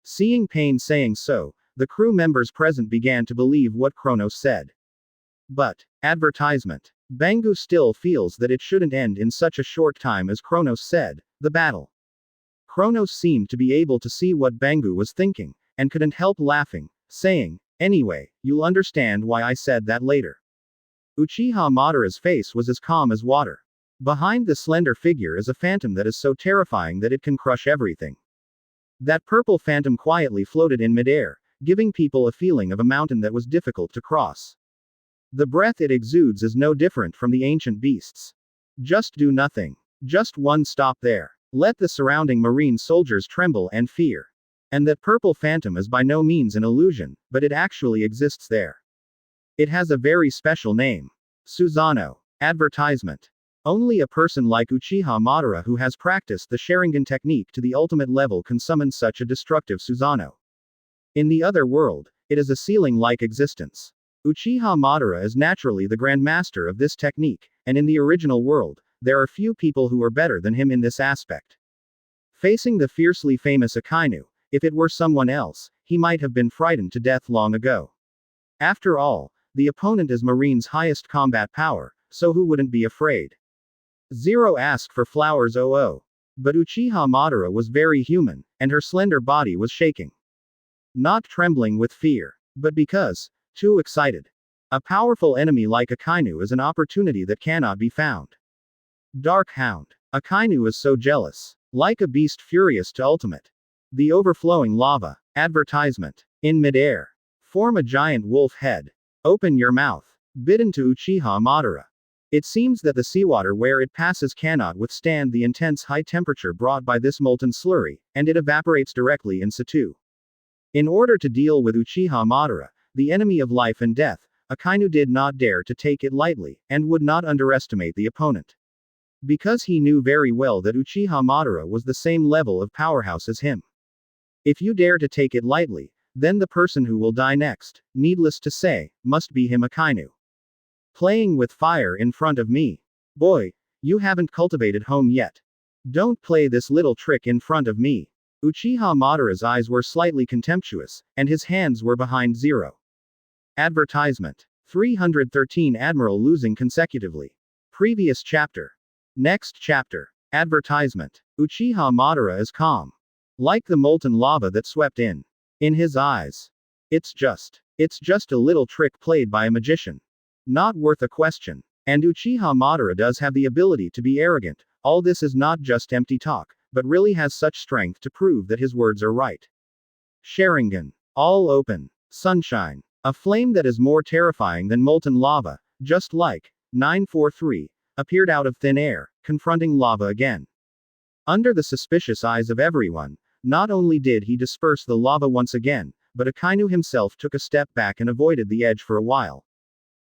Seeing Pain saying so, the crew members present began to believe what Kronos said. But, advertisement. Bangu still feels that it shouldn't end in such a short time as Kronos said, the battle. Kronos seemed to be able to see what Bangu was thinking, and couldn't help laughing, saying, anyway, you'll understand why I said that later. Uchiha Madara's face was as calm as water. Behind the slender figure is a phantom that is so terrifying that it can crush everything. That purple phantom quietly floated in midair, giving people a feeling of a mountain that was difficult to cross. The breath it exudes is no different from the ancient beasts. Just do nothing. Just one stop there. Let the surrounding marine soldiers tremble and fear. And that purple phantom is by no means an illusion, but it actually exists there. It has a very special name. Susano. Advertisement. Only a person like Uchiha Madara who has practiced the Sharingan technique to the ultimate level can summon such a destructive Susanoo. In the other world, it is a ceiling-like existence. Uchiha Madara is naturally the grandmaster of this technique, and in the original world, there are few people who are better than him in this aspect. Facing the fiercely famous Akainu, if it were someone else, he might have been frightened to death long ago. After all, the opponent is Marine's highest combat power, so who wouldn't be afraid? Zero asked for flowers. But Uchiha Madara was very human, and her slender body was shaking. Not trembling with fear, but because, too excited. A powerful enemy like Akainu is an opportunity that cannot be found. Dark Hound. Akainu is so jealous. Like a beast furious to ultimate. The overflowing lava. Advertisement. In midair. Form a giant wolf head. Open your mouth. Bidden to Uchiha Madara. It seems that the seawater where it passes cannot withstand the intense high temperature brought by this molten slurry, and it evaporates directly in situ. In order to deal with Uchiha Madara, the enemy of life and death, Akainu did not dare to take it lightly, and would not underestimate the opponent. Because he knew very well that Uchiha Madara was the same level of powerhouse as him. If you dare to take it lightly, then the person who will die next, needless to say, must be him Akainu. Playing with fire in front of me. Boy, you haven't cultivated home yet. Don't play this little trick in front of me. Uchiha Madara's eyes were slightly contemptuous, and his hands were behind zero. Advertisement. 313 Admiral losing consecutively. Previous chapter. Next chapter. Advertisement. Uchiha Madara is calm. Like the molten lava that swept in. In his eyes. It's just a little trick played by a magician. Not worth a question. And Uchiha Madara does have the ability to be arrogant. All this is not just empty talk, but really has such strength to prove that his words are right. Sharingan. All open. Sunshine. A flame that is more terrifying than molten lava, just like 943, appeared out of thin air, confronting lava again. Under the suspicious eyes of everyone, not only did he disperse the lava once again, but Akainu himself took a step back and avoided the edge for a while.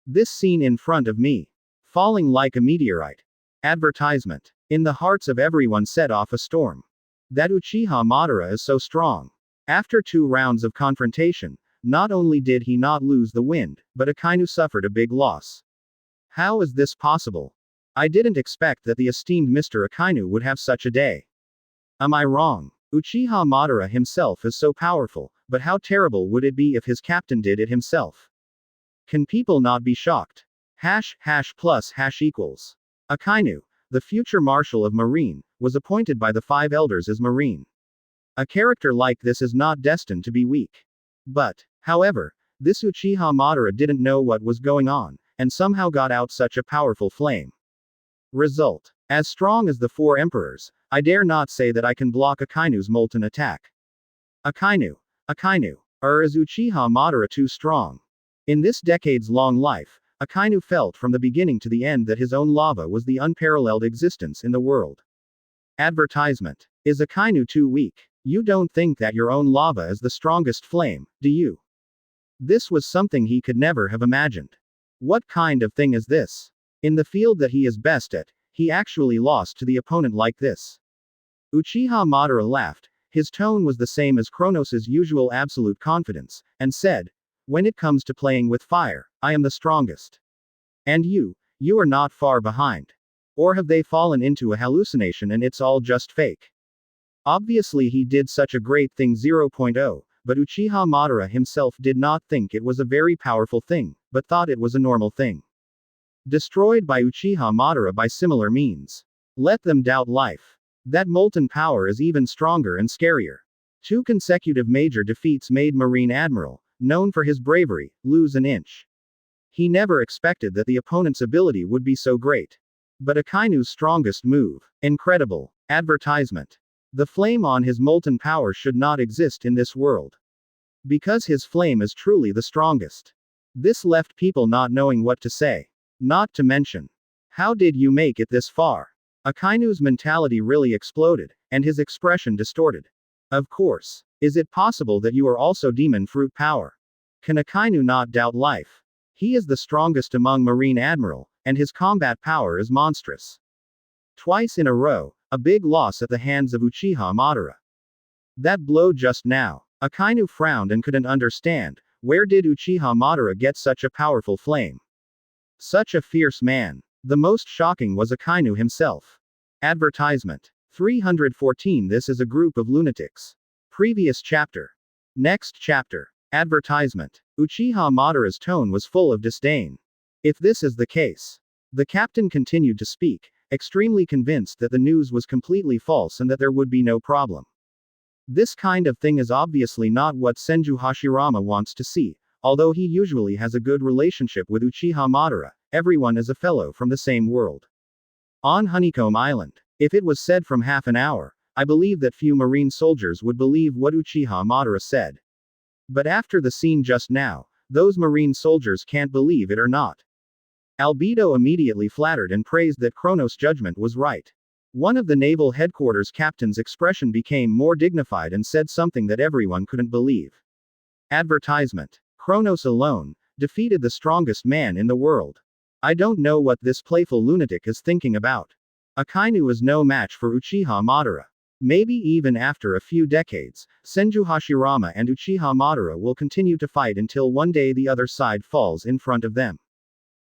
This scene in front of me. Falling like a meteorite. Advertisement. In the hearts of everyone set off a storm. That Uchiha Madara is so strong. After 2 rounds of confrontation, not only did he not lose the wind, but Akainu suffered a big loss. How is this possible? I didn't expect that the esteemed Mr. Akainu would have such a day. Am I wrong? Uchiha Madara himself is so powerful, but how terrible would it be if his captain did it himself? Can people not be shocked? #+# equals. Akainu, the future Marshal of Marine, was appointed by the 5 elders as Marine. A character like this is not destined to be weak. But, however, this Uchiha Madara didn't know what was going on, and somehow got out such a powerful flame. Result. As strong as the 4 emperors, I dare not say that I can block Akainu's molten attack. Akainu. Is Uchiha Madara too strong? In this decades-long life, Akainu felt from the beginning to the end that his own lava was the unparalleled existence in the world. Advertisement. Is Akainu too weak? You don't think that your own lava is the strongest flame, do you? This was something he could never have imagined. What kind of thing is this? In the field that he is best at, he actually lost to the opponent like this. Uchiha Madara laughed. His tone was the same as Kronos' usual absolute confidence, and said, "When it comes to playing with fire, I am the strongest. And you are not far behind. Or have they fallen into a hallucination and it's all just fake?" Obviously he did such a great thing 0.0, but Uchiha Madara himself did not think it was a very powerful thing, but thought it was a normal thing. Destroyed by Uchiha Madara by similar means. Let them doubt life. That molten power is even stronger and scarier. 2 consecutive major defeats made Marine Admiral, known for his bravery, lose an inch. He never expected that the opponent's ability would be so great. But Akainu's strongest move. Incredible. Advertisement. The flame on his molten power should not exist in this world. Because his flame is truly the strongest. This left people not knowing what to say. Not to mention. How did you make it this far? Akainu's mentality really exploded, and his expression distorted. Of course. Is it possible that you are also demon fruit power? Can Akainu not doubt life? He is the strongest among Marine Admiral, and his combat power is monstrous. Twice in a row, a big loss at the hands of Uchiha Madara. That blow just now. Akainu frowned and couldn't understand, where did Uchiha Madara get such a powerful flame? Such a fierce man. The most shocking was Akainu himself. Advertisement. 314 This is a group of lunatics. Previous chapter. Next chapter. Advertisement. Uchiha Madara's tone was full of disdain. If this is the case. The captain continued to speak, extremely convinced that the news was completely false and that there would be no problem. This kind of thing is obviously not what Senju Hashirama wants to see. Although he usually has a good relationship with Uchiha Madara, everyone is a fellow from the same world. On Honeycomb Island. If it was said from half an hour, I believe that few marine soldiers would believe what Uchiha Madara said. But after the scene just now, those marine soldiers can't believe it or not. Albedo immediately flattered and praised that Kronos' judgment was right. One of the naval headquarters captain's expression became more dignified and said something that everyone couldn't believe. Advertisement. Kronos alone defeated the strongest man in the world. I don't know what this playful lunatic is thinking about. Akainu is no match for Uchiha Madara. Maybe even after a few decades, Senju Hashirama and Uchiha Madara will continue to fight until one day the other side falls in front of them.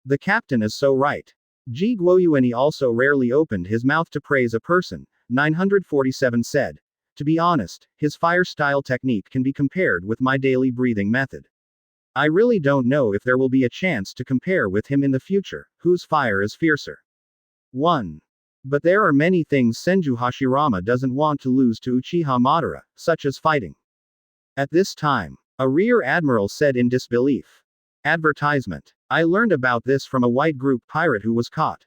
The captain is so right. Ji Guoyuani also rarely opened his mouth to praise a person. 947 said. To be honest, his fire style technique can be compared with my daily breathing method. I really don't know if there will be a chance to compare with him in the future, whose fire is fiercer. 1. But there are many things Senju Hashirama doesn't want to lose to Uchiha Madara, such as fighting. At this time, a rear admiral said in disbelief. Advertisement. I learned about this from a white group pirate who was caught.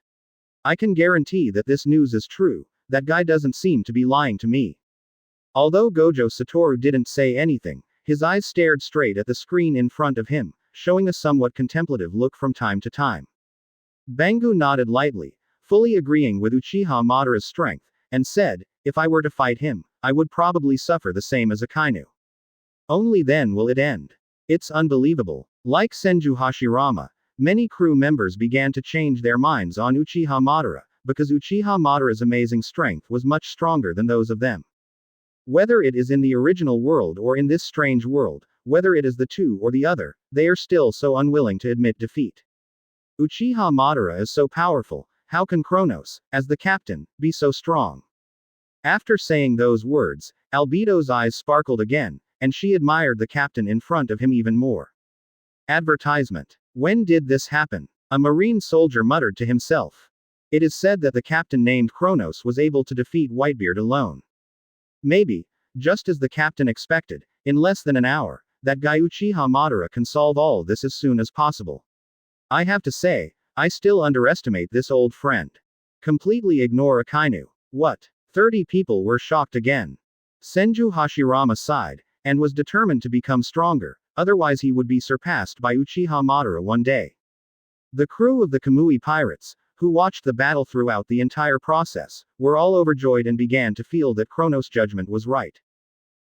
I can guarantee that this news is true, that guy doesn't seem to be lying to me. Although Gojo Satoru didn't say anything, his eyes stared straight at the screen in front of him, showing a somewhat contemplative look from time to time. Bangu nodded lightly, fully agreeing with Uchiha Madara's strength, and said, if I were to fight him, I would probably suffer the same as Akainu. Only then will it end. It's unbelievable. Like Senju Hashirama, many crew members began to change their minds on Uchiha Madara, because Uchiha Madara's amazing strength was much stronger than those of them. Whether it is in the original world or in this strange world, whether it is the two or the other, they are still so unwilling to admit defeat. Uchiha Madara is so powerful, how can Kronos, as the captain, be so strong? After saying those words, Albedo's eyes sparkled again, and she admired the captain in front of him even more. Advertisement. When did this happen? A marine soldier muttered to himself. It is said that the captain named Kronos was able to defeat Whitebeard alone. Maybe, just as the captain expected, in less than an hour, that guy Uchiha Madara can solve all this as soon as possible. I have to say, I still underestimate this old friend. Completely ignore Akainu. What? 30 people were shocked again. Senju Hashirama sighed, and was determined to become stronger, otherwise he would be surpassed by Uchiha Madara one day. The crew of the Kamui pirates, who watched the battle throughout the entire process, were all overjoyed and began to feel that Kronos' judgment was right.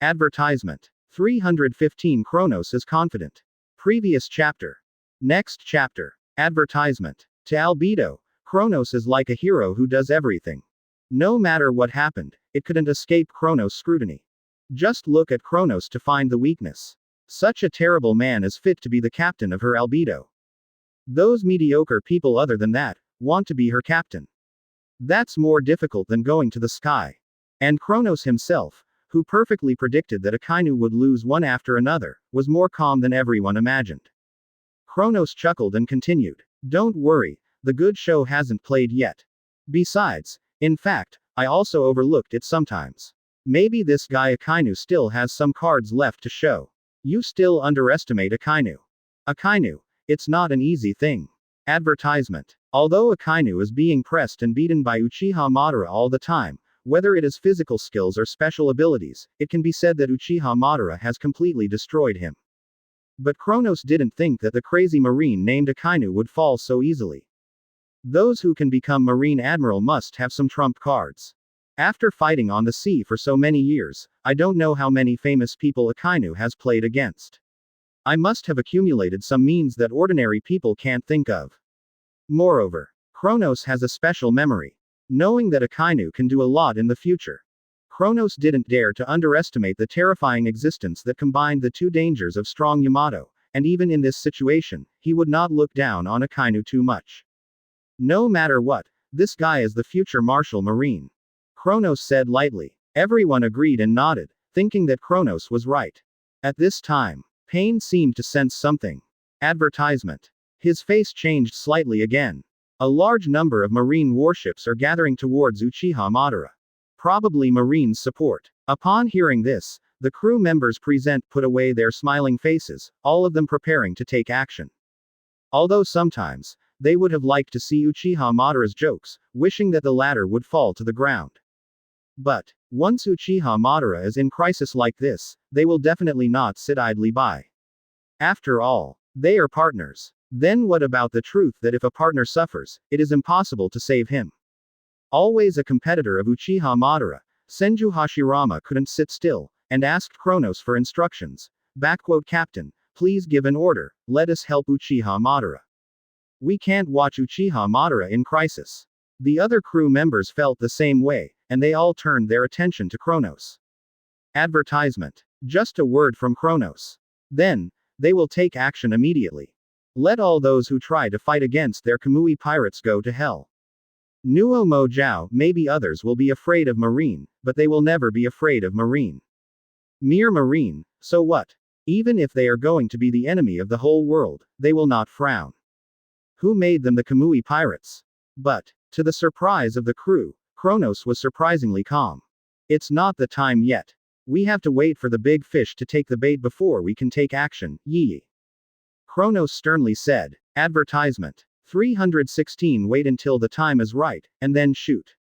Advertisement. 315 Kronos is confident. Previous chapter. Next chapter. Advertisement. To Albedo, Kronos is like a hero who does everything. No matter what happened, it couldn't escape Kronos' scrutiny. Just look at Kronos to find the weakness. Such a terrible man is fit to be the captain of her Albedo. Those mediocre people other than that, want to be her captain. That's more difficult than going to the sky. And Kronos himself, who perfectly predicted that Akainu would lose one after another, was more calm than everyone imagined. Kronos chuckled and continued. Don't worry, the good show hasn't played yet. Besides, in fact, I also overlooked it sometimes. Maybe this guy Akainu still has some cards left to show. You still underestimate Akainu. Akainu, it's not an easy thing. Advertisement. Although Akainu is being pressed and beaten by Uchiha Madara all the time, whether it is physical skills or special abilities, it can be said that Uchiha Madara has completely destroyed him. But Kronos didn't think that the crazy marine named Akainu would fall so easily. Those who can become Marine Admiral must have some trump cards. After fighting on the sea for so many years, I don't know how many famous people Akainu has played against. I must have accumulated some means that ordinary people can't think of. Moreover, Kronos has a special memory. Knowing that Akainu can do a lot in the future, Kronos didn't dare to underestimate the terrifying existence that combined the two dangers of strong Yamato, and even in this situation, he would not look down on Akainu too much. No matter what, this guy is the future Marshal Marine. Kronos said lightly. Everyone agreed and nodded, thinking that Kronos was right. At this time, Pain seemed to sense something. Advertisement. His face changed slightly again. A large number of marine warships are gathering towards Uchiha Madara. Probably Marines' support. Upon hearing this, the crew members present put away their smiling faces, all of them preparing to take action. Although sometimes, they would have liked to see Uchiha Madara's jokes, wishing that the latter would fall to the ground. But, once Uchiha Madara is in crisis like this, they will definitely not sit idly by. After all, they are partners. Then what about the truth that if a partner suffers, it is impossible to save him? Always a competitor of Uchiha Madara, Senju Hashirama couldn't sit still, and asked Kronos for instructions. Captain, please give an order, let us help Uchiha Madara. We can't watch Uchiha Madara in crisis. The other crew members felt the same way, and they all turned their attention to Kronos. Advertisement. Just a word from Kronos. Then, they will take action immediately. Let all those who try to fight against their Kamui pirates go to hell. Nuo Mojao, maybe others will be afraid of Marine, but they will never be afraid of Marine. Mere Marine, so what? Even if they are going to be the enemy of the whole world, they will not frown. Who made them the Kamui pirates? But, to the surprise of the crew, Kronos was surprisingly calm. It's not the time yet. We have to wait for the big fish to take the bait before we can take action, Yi. Kronos sternly said. Advertisement. 316 Wait until the time is right, and then shoot.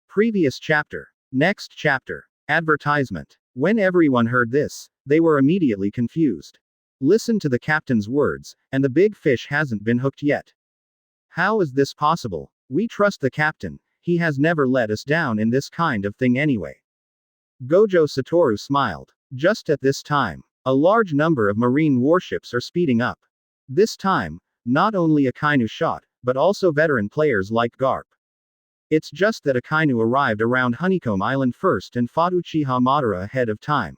Previous chapter. Next chapter. Advertisement. When everyone heard this, they were immediately confused. Listen to the captain's words, and the big fish hasn't been hooked yet. How is this possible? We trust the captain, he has never let us down in this kind of thing anyway. Gojo Satoru smiled. Just at this time, a large number of marine warships are speeding up. This time, not only Akainu shot, but also veteran players like Garp. It's just that Akainu arrived around Honeycomb Island first and fought Uchiha Madara ahead of time.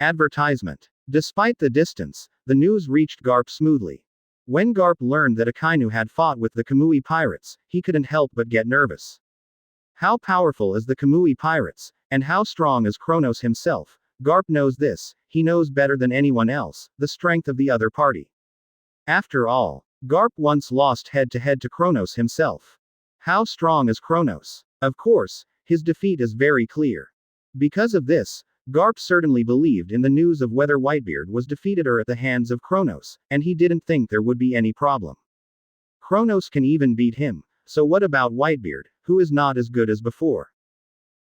Advertisement. Despite the distance, the news reached Garp smoothly. When Garp learned that Akainu had fought with the Kamui pirates, he couldn't help but get nervous. How powerful is the Kamui pirates, and how strong is Kronos himself? Garp knows this, he knows better than anyone else, the strength of the other party. After all, Garp once lost head-to-head to Kronos himself. How strong is Kronos? Of course, his defeat is very clear. Because of this, Garp certainly believed in the news of whether Whitebeard was defeated or at the hands of Kronos, and he didn't think there would be any problem. Kronos can even beat him, so what about Whitebeard, who is not as good as before?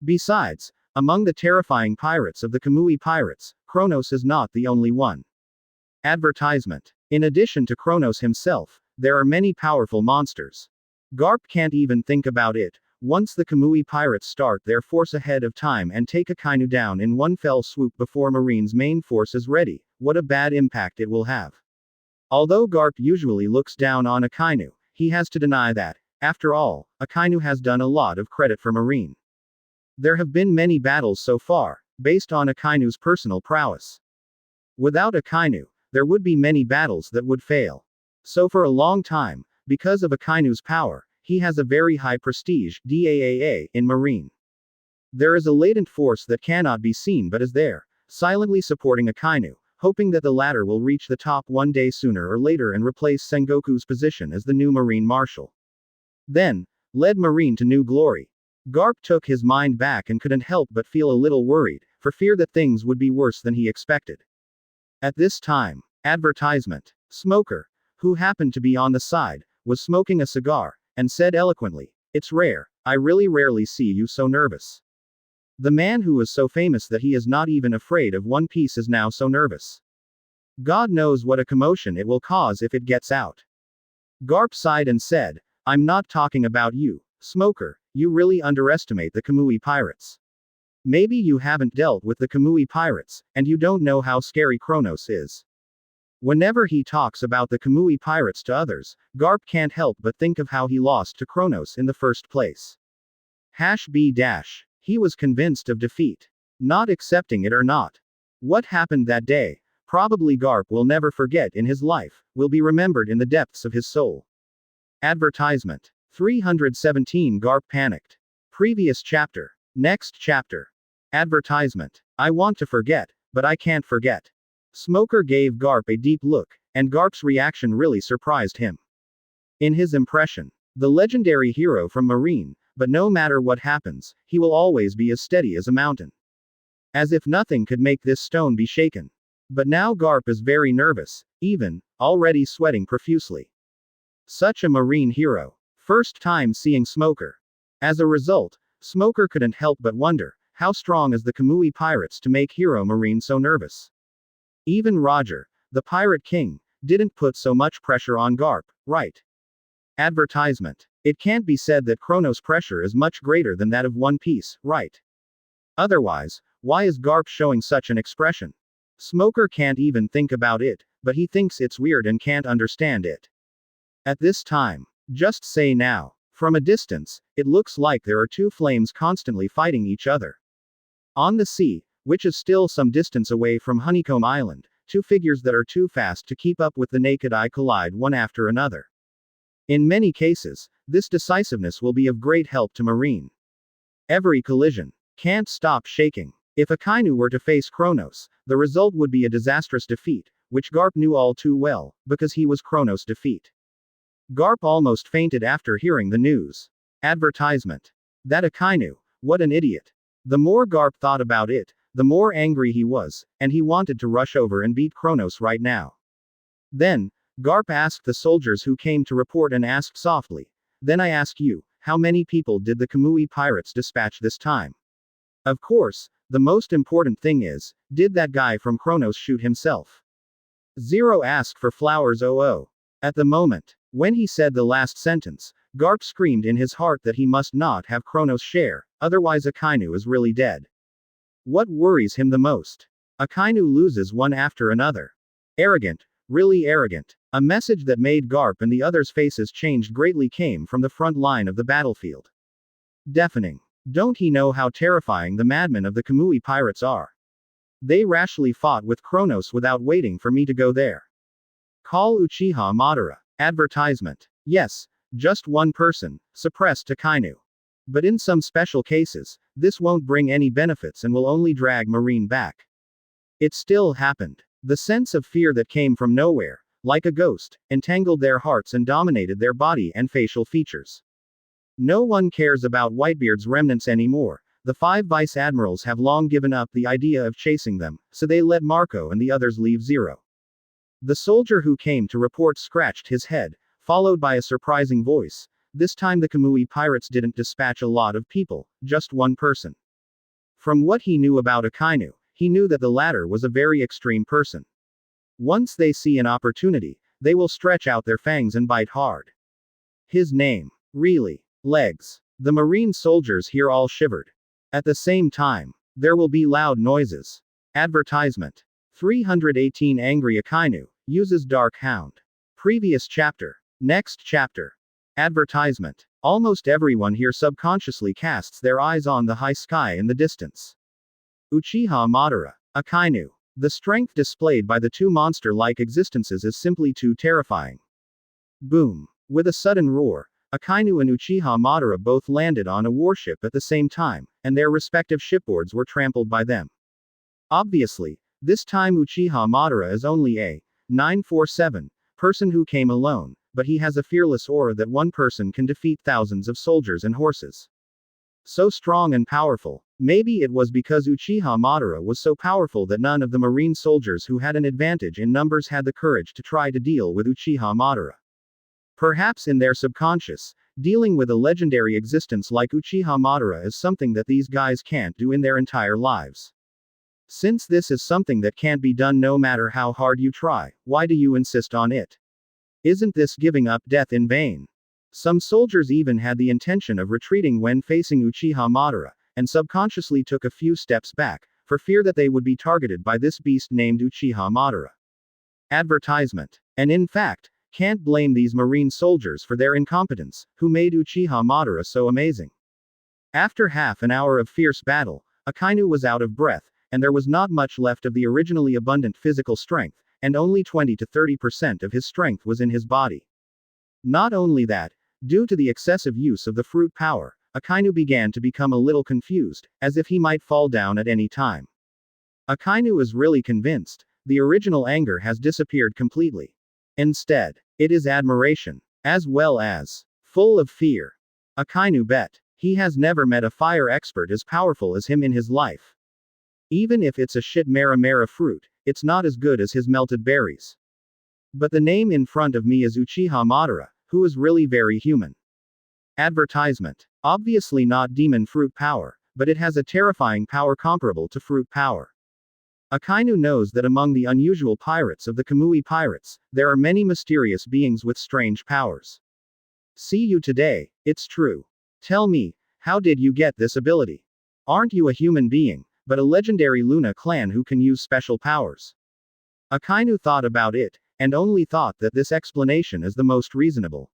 Besides, among the terrifying pirates of the Kamui pirates, Kronos is not the only one. Advertisement. In addition to Kronos himself, there are many powerful monsters. Garp can't even think about it. Once the Kamui pirates start their force ahead of time and take Akainu down in one fell swoop before Marine's main force is ready, what a bad impact it will have. Although Garp usually looks down on Akainu, he has to deny that. After all, Akainu has done a lot of credit for Marine. There have been many battles so far, based on Akainu's personal prowess. Without Akainu, there would be many battles that would fail. So for a long time, because of Akainu's power, he has a very high prestige, DAAA, in Marine. There is a latent force that cannot be seen but is there, silently supporting Akainu, hoping that the latter will reach the top one day sooner or later and replace Sengoku's position as the new Marine Marshal. Then, led Marine to new glory. Garp took his mind back and couldn't help but feel a little worried, for fear that things would be worse than he expected. At this time, advertisement. Smoker, who happened to be on the side, was smoking a cigar, and said eloquently, "It's rare, I really rarely see you so nervous." The man who was so famous that he is not even afraid of One Piece is now so nervous. God knows what a commotion it will cause if it gets out. Garp sighed and said, "I'm not talking about you, Smoker, you really underestimate the Kamui pirates. Maybe you haven't dealt with the Kamui pirates, and you don't know how scary Kronos is. Whenever he talks about the Kamui pirates to others, Garp can't help but think of how he lost to Kronos in the first place. B dash. He was convinced of defeat. Not accepting it or not. What happened that day, probably Garp will never forget in his life, will be remembered in the depths of his soul. Advertisement. 317 Garp panicked. Previous chapter. Next chapter. Advertisement. I want to forget, but I can't forget. Smoker gave Garp a deep look, and Garp's reaction really surprised him. In his impression, the legendary hero from Marine, but no matter what happens, he will always be as steady as a mountain. As if nothing could make this stone be shaken. But now Garp is very nervous, even, already sweating profusely. Such a Marine hero. First time seeing Smoker. As a result, Smoker couldn't help but wonder, how strong is the Kamui pirates to make Hero Marine so nervous? Even Roger, the Pirate King, didn't put so much pressure on Garp, right? Advertisement. It can't be said that Kronos' pressure is much greater than that of One Piece, right? Otherwise, why is Garp showing such an expression? Smoker can't even think about it, but he thinks it's weird and can't understand it. At this time, just say now. From a distance, it looks like there are two flames constantly fighting each other. On the sea, which is still some distance away from Honeycomb Island, two figures that are too fast to keep up with the naked eye collide one after another. In many cases, this decisiveness will be of great help to Marine. Every collision can't stop shaking. If Akainu were to face Kronos, the result would be a disastrous defeat, which Garp knew all too well, because he was Kronos' defeat. Garp almost fainted after hearing the news. Advertisement. That Akainu, what an idiot. The more Garp thought about it, the more angry he was, and he wanted to rush over and beat Kronos right now. Then, Garp asked the soldiers who came to report and asked softly, "Then I ask you, how many people did the Kamui pirates dispatch this time?" Of course, the most important thing is, did that guy from Kronos shoot himself? Zero asked for flowers. At the moment, when he said the last sentence, Garp screamed in his heart that he must not have Kronos' share, otherwise Akainu is really dead. What worries him the most? Akainu loses one after another. Arrogant, really arrogant. A message that made Garp and the others' faces changed greatly came from the front line of the battlefield. Deafening. Don't he know how terrifying the madmen of the Kamui pirates are? They rashly fought with Kronos without waiting for me to go there. Call Uchiha Madara. Advertisement. Yes, just one person, suppressed Akainu. But in some special cases, this won't bring any benefits and will only drag Marine back. It still happened. The sense of fear that came from nowhere, like a ghost, entangled their hearts and dominated their body and facial features. No one cares about Whitebeard's remnants anymore. The 5 vice admirals have long given up the idea of chasing them, so they let Marco and the others leave Zero. The soldier who came to report scratched his head, followed by a surprising voice. This time the Kamui pirates didn't dispatch a lot of people, just one person. From what he knew about Akainu, he knew that the latter was a very extreme person. Once they see an opportunity, they will stretch out their fangs and bite hard. His name. Really. Legs. The Marine soldiers here all shivered. At the same time, there will be loud noises. Advertisement. 318 Angry Akainu uses Dark Hound. Previous chapter. Next chapter. Advertisement. Almost everyone here subconsciously casts their eyes on the high sky in the distance. Uchiha Madara. Akainu. The strength displayed by the two monster-like existences is simply too terrifying. Boom. With a sudden roar, Akainu and Uchiha Madara both landed on a warship at the same time, and their respective shipboards were trampled by them. Obviously, this time Uchiha Madara is only a 947 person who came alone, but he has a fearless aura that one person can defeat thousands of soldiers and horses. So strong and powerful. Maybe it was because Uchiha Madara was so powerful that none of the Marine soldiers who had an advantage in numbers had the courage to try to deal with Uchiha Madara. Perhaps in their subconscious, dealing with a legendary existence like Uchiha Madara is something that these guys can't do in their entire lives. Since this is something that can't be done no matter how hard you try, why do you insist on it? Isn't this giving up death in vain? Some soldiers even had the intention of retreating when facing Uchiha Madara, and subconsciously took a few steps back, for fear that they would be targeted by this beast named Uchiha Madara. Advertisement. And in fact, can't blame these Marine soldiers for their incompetence, who made Uchiha Madara so amazing. After half an hour of fierce battle, Akainu was out of breath, and there was not much left of the originally abundant physical strength, and only 20 to 30% of his strength was in his body. Not only that, due to the excessive use of the fruit power, Akainu began to become a little confused, as if he might fall down at any time. Akainu is really convinced, the original anger has disappeared completely. Instead, it is admiration, as well as full of fear. Akainu bet he has never met a fire expert as powerful as him in his life. Even if it's a shit Mara fruit, it's not as good as his melted berries. But the name in front of me is Uchiha Madara, who is really very human. Advertisement. Obviously not demon fruit power, but it has a terrifying power comparable to fruit power. Akainu knows that among the unusual pirates of the Kamui pirates, there are many mysterious beings with strange powers. See you today, it's true. Tell me, how did you get this ability? Aren't you a human being, but a legendary Luna clan who can use special powers? Akainu thought about it, and only thought that this explanation is the most reasonable.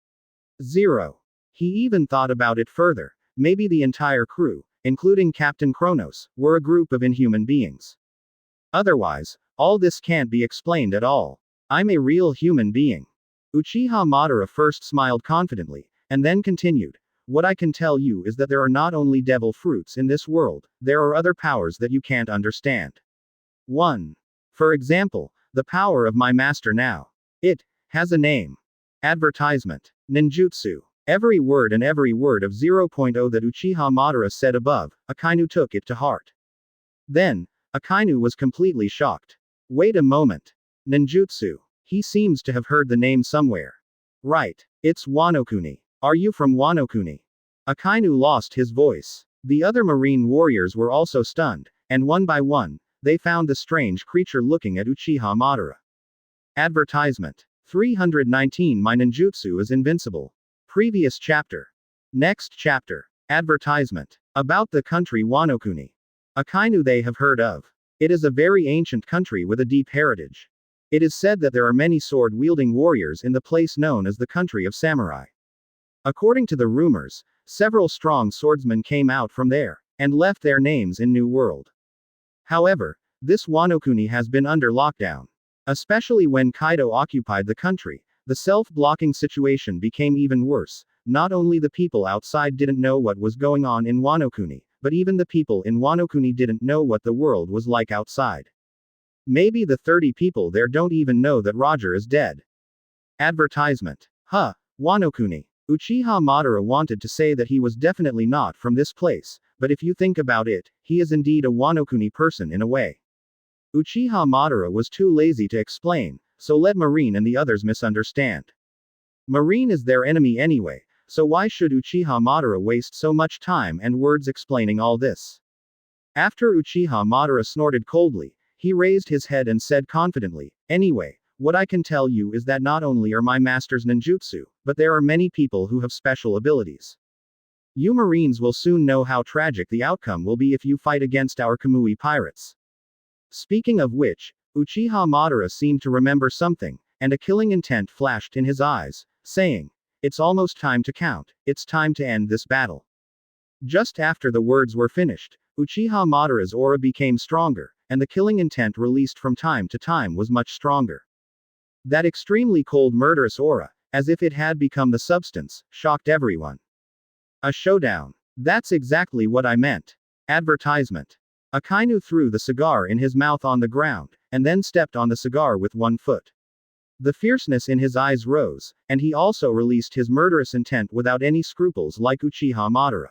0. He even thought about it further, maybe the entire crew, including Captain Kronos, were a group of inhuman beings. Otherwise, all this can't be explained at all. I'm a real human being. Uchiha Madara first smiled confidently, and then continued. What I can tell you is that there are not only devil fruits in this world, there are other powers that you can't understand. 1. For example, the power of my master now. It has a name. Advertisement. Ninjutsu. Every word and every word of 0.0 that Uchiha Madara said above, Akainu took it to heart. Then, Akainu was completely shocked. Wait a moment. Ninjutsu. He seems to have heard the name somewhere. Right. It's Wano-kuni. Are you from Wano-kuni? Akainu lost his voice. The other marine warriors were also stunned, and one by one, they found the strange creature looking at Uchiha Madara. Advertisement. 319 My ninjutsu is invincible. Previous chapter. Next chapter. Advertisement. About the country Wano-kuni. Akainu they have heard of. It is a very ancient country with a deep heritage. It is said that there are many sword-wielding warriors in the place known as the country of samurai. According to the rumors, several strong swordsmen came out from there, and left their names in New World. However, this Wano-kuni has been under lockdown. Especially when Kaido occupied the country, the self-blocking situation became even worse. Not only the people outside didn't know what was going on in Wano-kuni, but even the people in Wano-kuni didn't know what the world was like outside. Maybe the 30 people there don't even know that Roger is dead. Advertisement. Wano-kuni. Uchiha Madara wanted to say that he was definitely not from this place, but if you think about it, he is indeed a Wano-kuni person in a way. Uchiha Madara was too lazy to explain, so let Marine and the others misunderstand. Marine is their enemy anyway, so why should Uchiha Madara waste so much time and words explaining all this? After Uchiha Madara snorted coldly, he raised his head and said confidently, anyway, what I can tell you is that not only are my masters ninjutsu, but there are many people who have special abilities. You Marines will soon know how tragic the outcome will be if you fight against our Kamui pirates. Speaking of which, Uchiha Madara seemed to remember something, and a killing intent flashed in his eyes, saying, it's almost time to count, it's time to end this battle. Just after the words were finished, Uchiha Madara's aura became stronger, and the killing intent released from time to time was much stronger. That extremely cold murderous aura, as if it had become the substance, shocked everyone. A showdown. That's exactly what I meant. Advertisement. Akainu threw the cigar in his mouth on the ground, and then stepped on the cigar with one foot. The fierceness in his eyes rose, and he also released his murderous intent without any scruples like Uchiha Madara.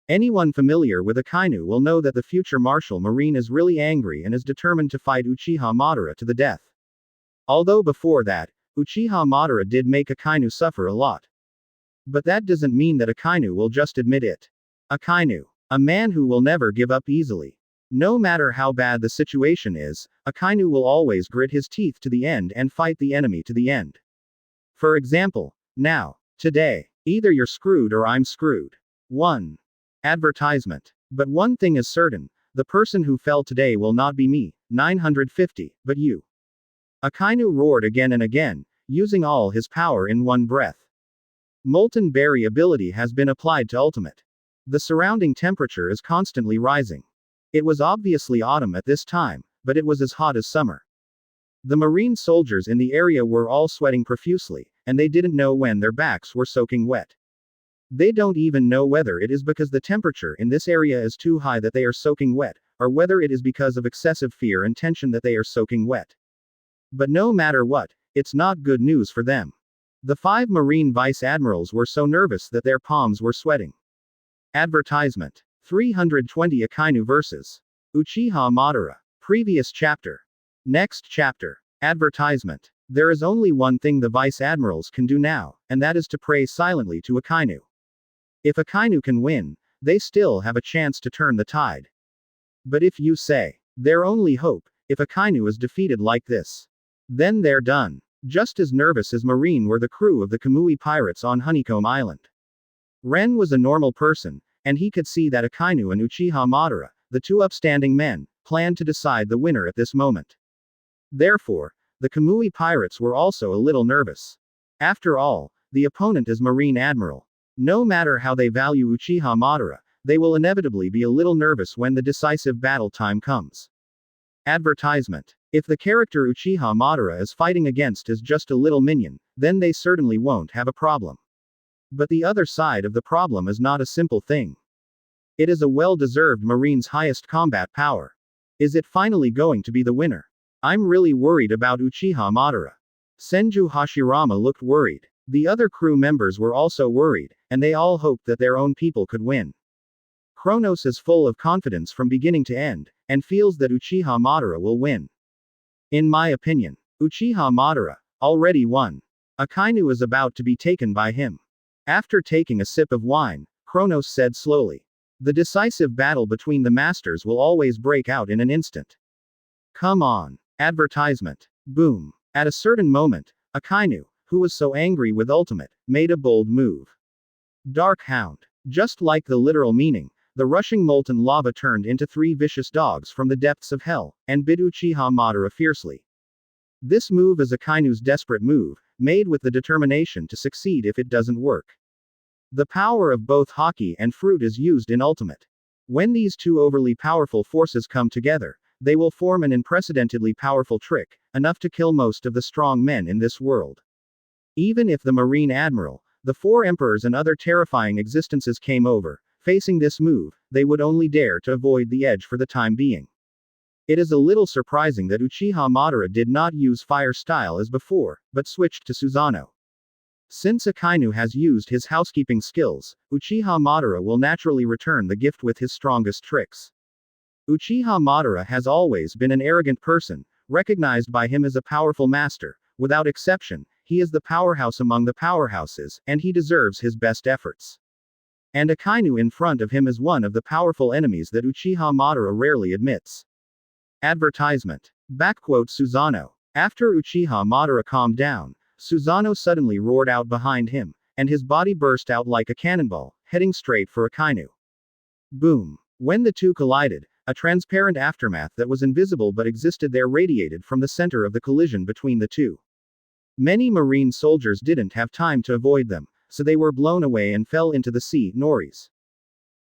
Anyone familiar with Akainu will know that the future Martial Marine is really angry and is determined to fight Uchiha Madara to the death. Although before that, Uchiha Madara did make Akainu suffer a lot. But that doesn't mean that Akainu will just admit it. Akainu. A man who will never give up easily. No matter how bad the situation is, Akainu will always grit his teeth to the end and fight the enemy to the end. For example, now, today, either you're screwed or I'm screwed. 1. Advertisement. But one thing is certain, the person who fell today will not be me, 950, but you. Akainu roared again and again, using all his power in one breath. Molten Berry ability has been applied to ultimate. The surrounding temperature is constantly rising. It was obviously autumn at this time, but it was as hot as summer. The marine soldiers in the area were all sweating profusely, and they didn't know when their backs were soaking wet. They don't even know whether it is because the temperature in this area is too high that they are soaking wet, or whether it is because of excessive fear and tension that they are soaking wet. But no matter what, it's not good news for them. The 5 Marine Vice Admirals were so nervous that their palms were sweating. Advertisement. 320 Akainu vs. Uchiha Madara. Previous chapter. Next chapter. Advertisement. There is only one thing the Vice Admirals can do now, and that is to pray silently to Akainu. If Akainu can win, they still have a chance to turn the tide. But if you say, their only hope, if Akainu is defeated like this, then they're done. Just as nervous as Marine were the crew of the Kamui pirates on Honeycomb Island. Ren was a normal person, and he could see that Akainu and Uchiha Madara, the 2 upstanding men, planned to decide the winner at this moment. Therefore, the Kamui pirates were also a little nervous. After all, the opponent is Marine Admiral. No matter how they value Uchiha Madara, they will inevitably be a little nervous when the decisive battle time comes. Advertisement. If the character Uchiha Madara is fighting against is just a little minion, then they certainly won't have a problem. But the other side of the problem is not a simple thing. It is a well-deserved Marine's highest combat power. Is it finally going to be the winner? I'm really worried about Uchiha Madara. Senju Hashirama looked worried. The other crew members were also worried, and they all hoped that their own people could win. Kronos is full of confidence from beginning to end, and feels that Uchiha Madara will win. In my opinion, Uchiha Madara already won. Akainu is about to be taken by him. After taking a sip of wine, Kronos said slowly, the decisive battle between the masters will always break out in an instant. Come on. Advertisement. Boom. At a certain moment, Akainu, who was so angry with Ultimate, made a bold move. Dark Hound. Just like the literal meaning, the rushing molten lava turned into 3 vicious dogs from the depths of hell, and bit Uchiha Madara fiercely. This move is Akainu's desperate move, made with the determination to succeed if it doesn't work. The power of both Haki and Fruit is used in Ultimate. When these 2 overly powerful forces come together, they will form an unprecedentedly powerful trick, enough to kill most of the strong men in this world. Even if the Marine Admiral, the 4 Emperors and other terrifying existences came over, facing this move, they would only dare to avoid the edge for the time being. It is a little surprising that Uchiha Madara did not use fire style as before, but switched to Susanoo. Since Akainu has used his housekeeping skills, Uchiha Madara will naturally return the gift with his strongest tricks. Uchiha Madara has always been an arrogant person, recognized by him as a powerful master. Without exception, he is the powerhouse among the powerhouses, and he deserves his best efforts. And Akainu in front of him is one of the powerful enemies that Uchiha Madara rarely admits. Advertisement. Susanoo. After Uchiha Madara calmed down, Susanoo suddenly roared out behind him, and his body burst out like a cannonball, heading straight for Akainu. Boom. When the 2 collided, a transparent aftermath that was invisible but existed there radiated from the center of the collision between the 2. Many Marine soldiers didn't have time to avoid them, so they were blown away and fell into the sea Noris.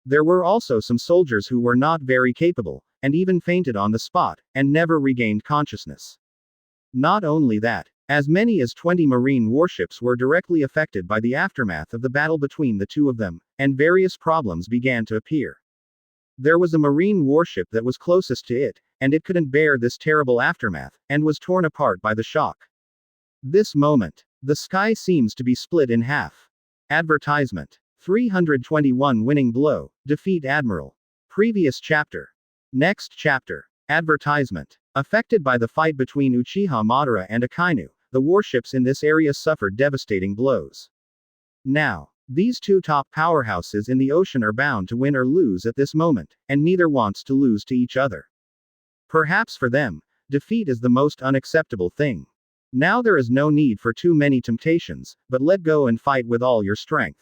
There were also some soldiers who were not very capable, and even fainted on the spot, and never regained consciousness. Not only that, as many as 20 Marine warships were directly affected by the aftermath of the battle between the 2 of them, and various problems began to appear. There was a Marine warship that was closest to it, and it couldn't bear this terrible aftermath, and was torn apart by the shock. This moment, the sky seems to be split in half. Advertisement. 321 Winning Blow, Defeat Admiral. Previous chapter. Next chapter. Advertisement. Affected by the fight between Uchiha Madara and Akainu, the warships in this area suffered devastating blows. Now, these 2 top powerhouses in the ocean are bound to win or lose at this moment, and neither wants to lose to each other. Perhaps for them, defeat is the most unacceptable thing. Now there is no need for too many temptations, but let go and fight with all your strength.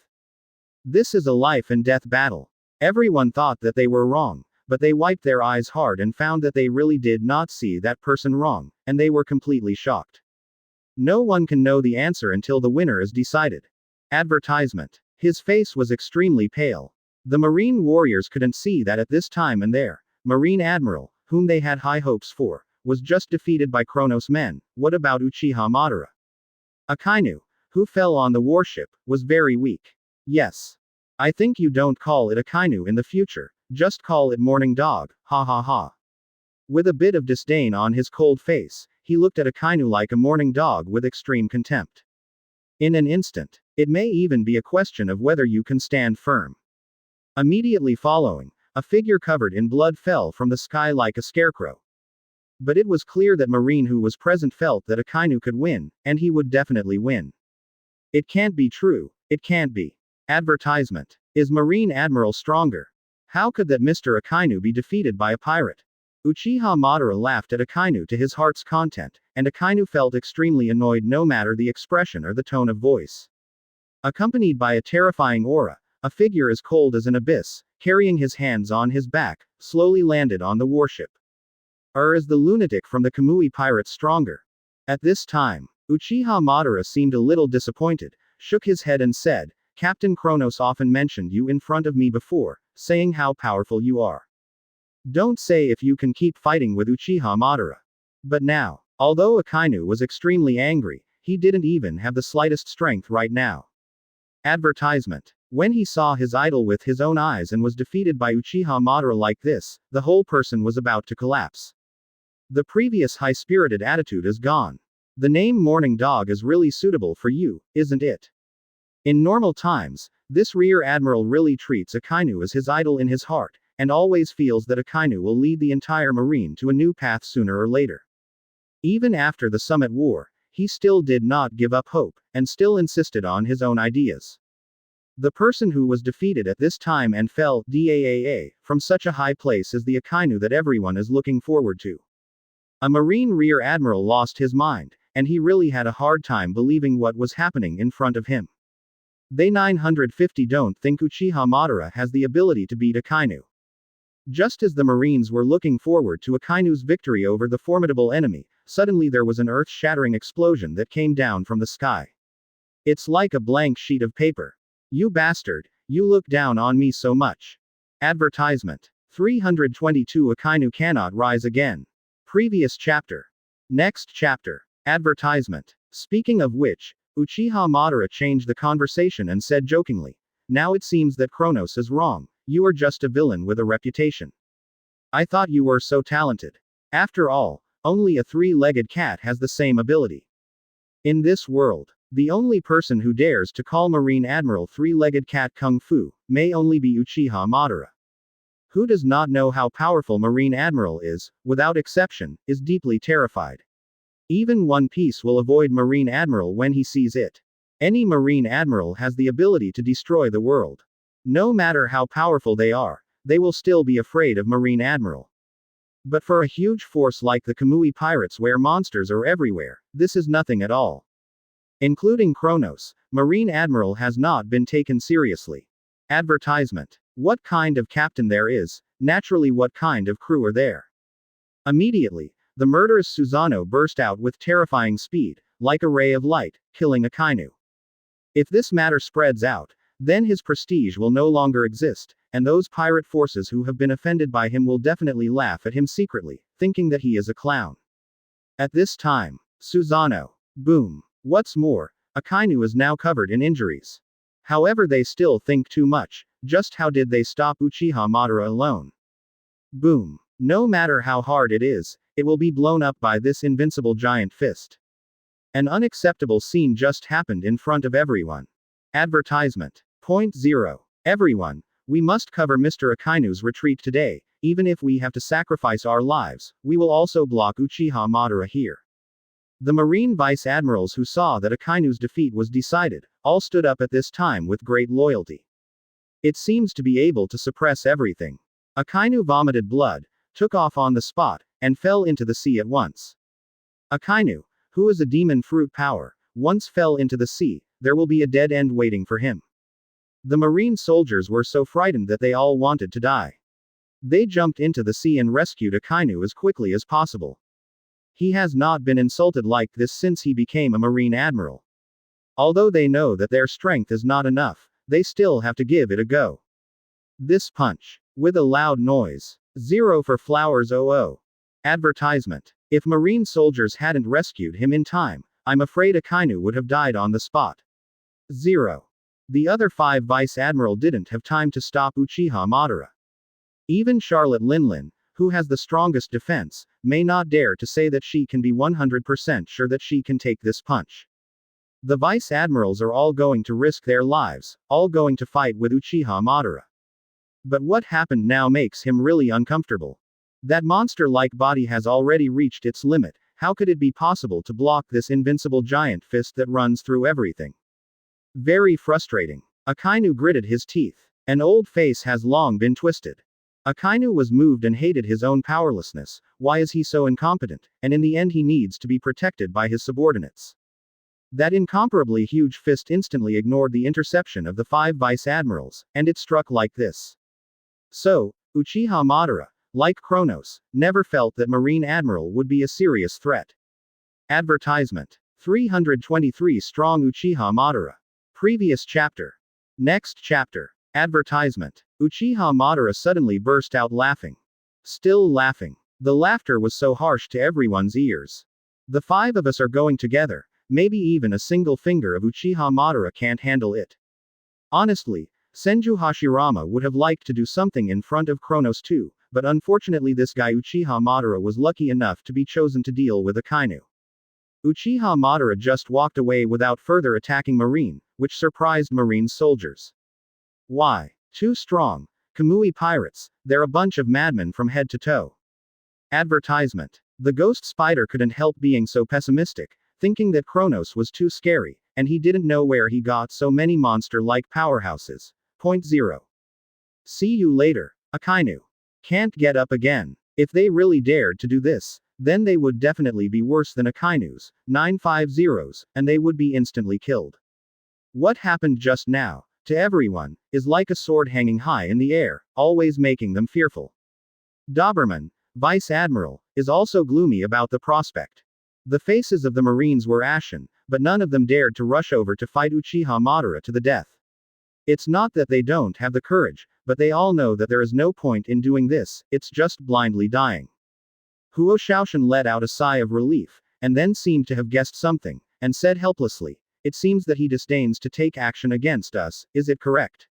This is a life and death battle. Everyone thought that they were wrong, but they wiped their eyes hard and found that they really did not see that person wrong, and they were completely shocked. No one can know the answer until the winner is decided. Advertisement. His face was extremely pale. The Marine warriors couldn't see that at this time, and their Marine Admiral, whom they had high hopes for, was just defeated by Kronos' men. What about Uchiha Madara? Akainu, who fell on the warship, was very weak. Yes. I think you don't call it Akainu in the future, just call it Morning Dog, ha ha ha. With a bit of disdain on his cold face, he looked at Akainu like a morning dog with extreme contempt. In an instant, it may even be a question of whether you can stand firm. Immediately following, a figure covered in blood fell from the sky like a scarecrow. But it was clear that Marine who was present felt that Akainu could win, and he would definitely win. It can't be true, it can't be. Advertisement. Is Marine Admiral stronger? How could that Mr. Akainu be defeated by a pirate? Uchiha Madara laughed at Akainu to his heart's content, and Akainu felt extremely annoyed no matter the expression or the tone of voice. Accompanied by a terrifying aura, a figure as cold as an abyss, carrying his hands on his back, slowly landed on the warship. Is the lunatic from the Kamui pirates stronger? At this time, Uchiha Madara seemed a little disappointed, shook his head and said, Captain Kronos often mentioned you in front of me before, saying how powerful you are. Don't say if you can keep fighting with Uchiha Madara. But now, although Akainu was extremely angry, he didn't even have the slightest strength right now. Advertisement. When he saw his idol with his own eyes and was defeated by Uchiha Madara like this, the whole person was about to collapse. The previous high-spirited attitude is gone. The name Morning Dog is really suitable for you, isn't it? In normal times, this Rear Admiral really treats Akainu as his idol in his heart, and always feels that Akainu will lead the entire Marine to a new path sooner or later. Even after the Summit War, he still did not give up hope, and still insisted on his own ideas. The person who was defeated at this time and fell, from such a high place is the Akainu that everyone is looking forward to. A Marine Rear Admiral lost his mind, and he really had a hard time believing what was happening in front of him. They 950 don't think Uchiha Madara has the ability to beat Akainu. Just as the Marines were looking forward to Akainu's victory over the formidable enemy, suddenly there was an earth-shattering explosion that came down from the sky. It's like a blank sheet of paper. You bastard, you look down on me so much. Advertisement. 322 Akainu cannot rise again. Previous chapter. Next chapter. Advertisement. Speaking of which, Uchiha Madara changed the conversation and said jokingly, now it seems that Kronos is wrong, you are just a villain with a reputation. I thought you were so talented. After all, only a three-legged cat has the same ability. In this world, the only person who dares to call Marine Admiral three-legged cat kung fu, may only be Uchiha Madara. Who does not know how powerful Marine Admiral is, without exception, is deeply terrified. Even One Piece will avoid Marine Admiral when he sees it. Any Marine Admiral has the ability to destroy the world. No matter how powerful they are, they will still be afraid of Marine Admiral. But for a huge force like the Kamui pirates where monsters are everywhere, this is nothing at all. Including Kronos, Marine Admiral has not been taken seriously. Advertisement. What kind of captain there is, naturally what kind of crew are there. Immediately, the murderous Susanoo burst out with terrifying speed, like a ray of light, killing Akainu. If this matter spreads out, then his prestige will no longer exist, and those pirate forces who have been offended by him will definitely laugh at him secretly, thinking that he is a clown. At this time, Susanoo. Boom. What's more, Akainu is now covered in injuries. However, they still think too much. Just how did they stop Uchiha Madara alone? Boom. No matter how hard it is, it will be blown up by this invincible giant fist. An unacceptable scene just happened in front of everyone. Advertisement. Point 0. Everyone, we must cover Mr. Akainu's retreat today, even if we have to sacrifice our lives, we will also block Uchiha Madara here. The Marine Vice Admirals who saw that Akainu's defeat was decided, all stood up at this time with great loyalty. It seems to be able to suppress everything. Akainu vomited blood, took off on the spot, and fell into the sea at once. Akainu, who is a demon fruit power, once fell into the sea, there will be a dead end waiting for him. The Marine soldiers were so frightened that they all wanted to die. They jumped into the sea and rescued Akainu as quickly as possible. He has not been insulted like this since he became a Marine Admiral. Although they know that their strength is not enough, they still have to give it a go. This punch. With a loud noise. 0 for flowers 00. Advertisement. If Marine soldiers hadn't rescued him in time, I'm afraid Akainu would have died on the spot. 0. The other 5 Vice Admiral didn't have time to stop Uchiha Madara. Even Charlotte Linlin, who has the strongest defense, may not dare to say that she can be 100% sure that she can take this punch. The Vice Admirals are all going to risk their lives, all going to fight with Uchiha Madara. But what happened now makes him really uncomfortable. That monster-like body has already reached its limit. How could it be possible to block this invincible giant fist that runs through everything? Very frustrating. Akainu gritted his teeth. An old face has long been twisted. Akainu was moved and hated his own powerlessness. Why is he so incompetent? And in the end he needs to be protected by his subordinates. That incomparably huge fist instantly ignored the interception of the 5 Vice Admirals, and it struck like this. So, Uchiha Madara, like Kronos, never felt that Marine Admiral would be a serious threat. Advertisement. 323 Strong Uchiha Madara. Previous chapter. Next chapter. Advertisement. Uchiha Madara suddenly burst out laughing. Still laughing. The laughter was so harsh to everyone's ears. The 5 of us are going together, maybe even a single finger of Uchiha Madara can't handle it. Honestly, Senju Hashirama would have liked to do something in front of Kronos too, but unfortunately this guy Uchiha Madara was lucky enough to be chosen to deal with Akainu. Uchiha Madara just walked away without further attacking Marine, which surprised Marine soldiers. Why? Too strong. Kamui pirates, they're a bunch of madmen from head to toe. Advertisement. The ghost spider couldn't help being so pessimistic, thinking that Kronos was too scary, and he didn't know where he got so many monster-like powerhouses. Point 0. See you later, Akainu. Can't get up again. If they really dared to do this, then they would definitely be worse than Akainu's 950s, and they would be instantly killed. What happened just now, to everyone, is like a sword hanging high in the air, always making them fearful. Doberman, Vice Admiral, is also gloomy about the prospect. The faces of the Marines were ashen, but none of them dared to rush over to fight Uchiha Madara to the death. It's not that they don't have the courage, but they all know that there is no point in doing this, it's just blindly dying. Huo Shaoshan let out a sigh of relief, and then seemed to have guessed something, and said helplessly, "It seems that he disdains to take action against us, is it correct?"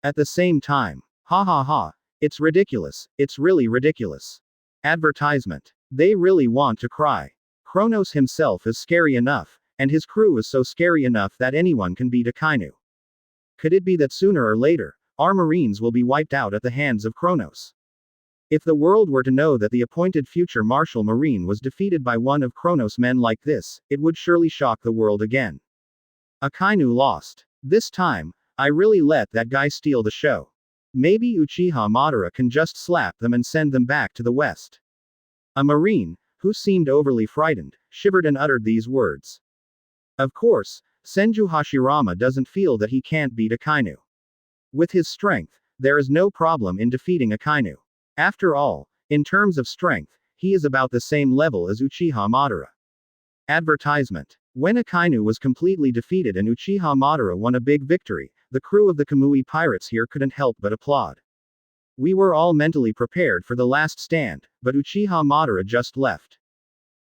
At the same time, ha ha ha, it's ridiculous, it's really ridiculous. Advertisement. They really want to cry. Kronos himself is scary enough, and his crew is so scary enough that anyone can beat Akainu. Could it be that sooner or later, our Marines will be wiped out at the hands of Kronos? If the world were to know that the appointed future Marshal Marine was defeated by one of Kronos' men like this, it would surely shock the world again. Akainu lost. This time, I really let that guy steal the show. Maybe Uchiha Madara can just slap them and send them back to the west. A Marine, who seemed overly frightened, shivered and uttered these words. Of course, Senju Hashirama doesn't feel that he can't beat Akainu. With his strength, there is no problem in defeating Akainu. After all, in terms of strength, he is about the same level as Uchiha Madara. Advertisement. When Akainu was completely defeated and Uchiha Madara won a big victory, the crew of the Kamui pirates here couldn't help but applaud. We were all mentally prepared for the last stand, but Uchiha Madara just left.